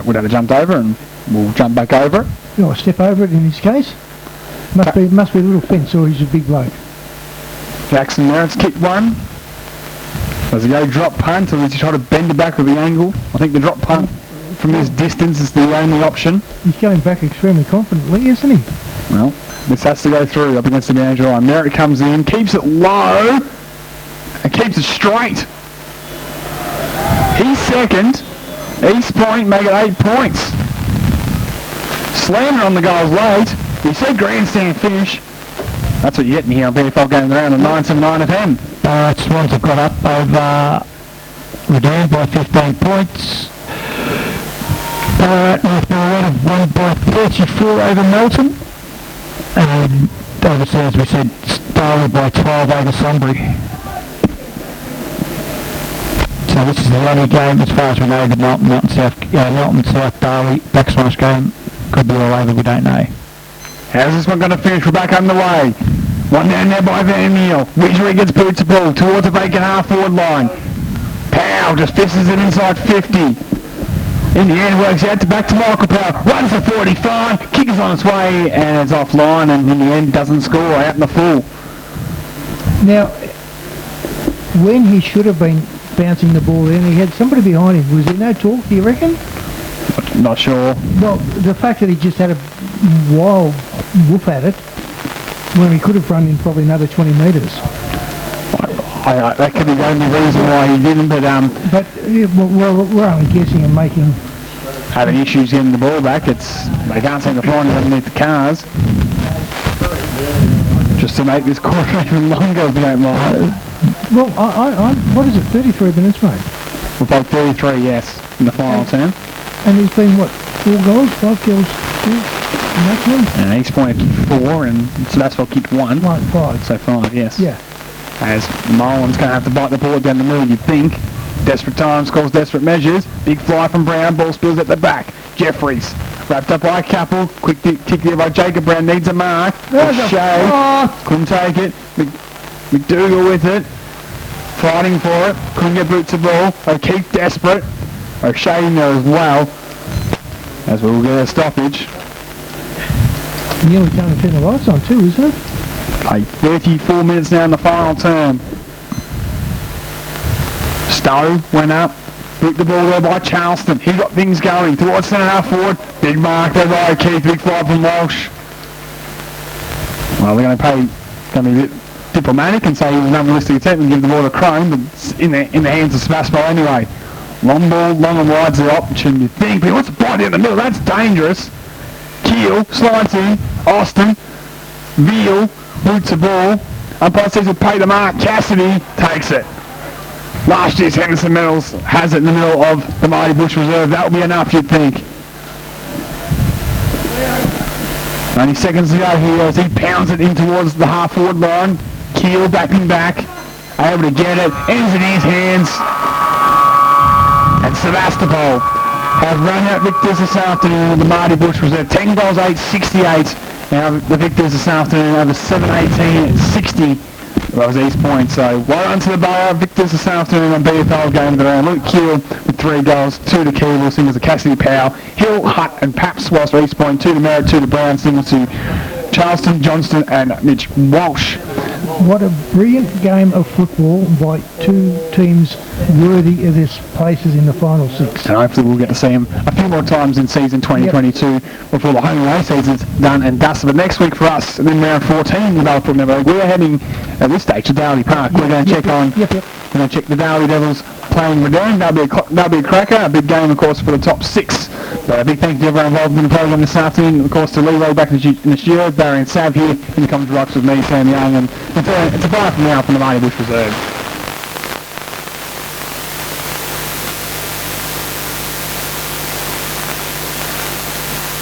would have jumped over and we'll jump back over it. You know, step over it in his case. Must be a little fence or he's a big bloke. Jackson Merritt's kicked one. Does he go drop punt or does he try to bend it back with the angle? I think the drop punt from this distance is the only option. He's going back extremely confidently, isn't he? Well, this has to go through up against the boundary line. Merritt comes in, keeps it low, and keeps it straight. He's second. East Point make it 8 points. Slamming on the goals late. You said grandstand finish. That's what you're getting here on BFL Games Around the 979 FM. Swans have got up over Redan by 15 points. Ballarat have won by 34 over Melton. And obviously, as we said, Starley by 12 over Sunbury. So this is the only game, as far as we know, the Melton South Darley backsmash game could be all over, we don't know. How's this one going to finish? We're back underway. One down there by Van Meel. Widgery gets boots the ball towards the vacant half-forward line. Powell just fishes it inside 50. In the end, works out back to Michael Powell. Runs for 45. Kick is on its way and it's offline, and in the end doesn't score out in the full. Now, when he should have been bouncing the ball in, he had somebody behind him. Was there no talk, do you reckon? Not sure. Well, the fact that he just had a wild whoop at it, when he could have run in probably another 20 metres. That could be the only reason why he didn't, but we're only guessing and having issues getting the ball back. They can't seem to find it underneath the cars. Just to make this quarter even longer, if you don't mind. Well, what is it, 33 minutes, mate? We've played 33, yes, in the final term. And there's been, 4 goals, 5 goals, maximum? And East Point kicked 4 and Sebastopol kicked 1. 5. So 5, yes. Yeah. As Molan's going to have to bite the ball down the middle, you'd think. Desperate times calls desperate measures. Big fly from Brown, ball spills at the back. Jeffries, wrapped up by a couple. Quick kick there by Jacob Brown, needs a mark. O'Shea, couldn't take it. McDougall with it. Fighting for it, couldn't get boots the ball. O'Keefe desperate. O'Shea in there as well. As we will get a stoppage. Nearly time to turn the lights on too, isn't it? 34 minutes now in the final term. Stowe went up, booked the ball there by Charleston. He got things going towards centre half forward. Big mark there by O'Keefe, big fly from Walsh. Well, they're going to be a bit diplomatic and say he was an unrealistic attempt and give the ball to Crone, but it's in the hands of Sebastopol anyway. Long ball, long and wide's the option. You think, but he wants to bite in the middle. That's dangerous. Keel slides in. Austin. Veal boots the ball. Umpire says he'll pay the mark. Cassidy takes it. Last year's Henderson Metals has it in the middle of the Mighty Bush Reserve. That'll be enough, you'd think. 90 seconds to go here as he pounds it in towards the half-forward line. Keel backing back. Able to get it. Ends in his hands. And Sebastopol have run out victors this afternoon in the Mighty Bush Reserve. 10 goals, 8-68. Now the victors this afternoon over 7-18-60. That was East Point. So well done to the Ballarat victors this afternoon on BFL Game of the Round. Luke Keel with 3 goals, 2 to Keeble, singles to Cassidy Powell, Hill, Hutt and Paps whilst East Point, 2 to Merritt, 2 to Brown, singles to Charleston, Johnston and Mitch Walsh. What a brilliant game of football by two teams worthy of their places in the final six. And hopefully we'll get to see them a few more times in season 2022 before the home and away season's done and dusted. But next week for us, and then round 14 in the BallaratFNL, we are heading at this stage to Darley Park. We're going to check on. We're going to check the Darley Devils playing Redound. That'll be a cracker. A big game, of course, for the top six. But a big thank you to everyone involved in the program this afternoon. Of course, to Leroy back in the studio, Barry and Sav here in the comments box with me, Sam Young, and it's a bye from now from the Marty Bush Reserve.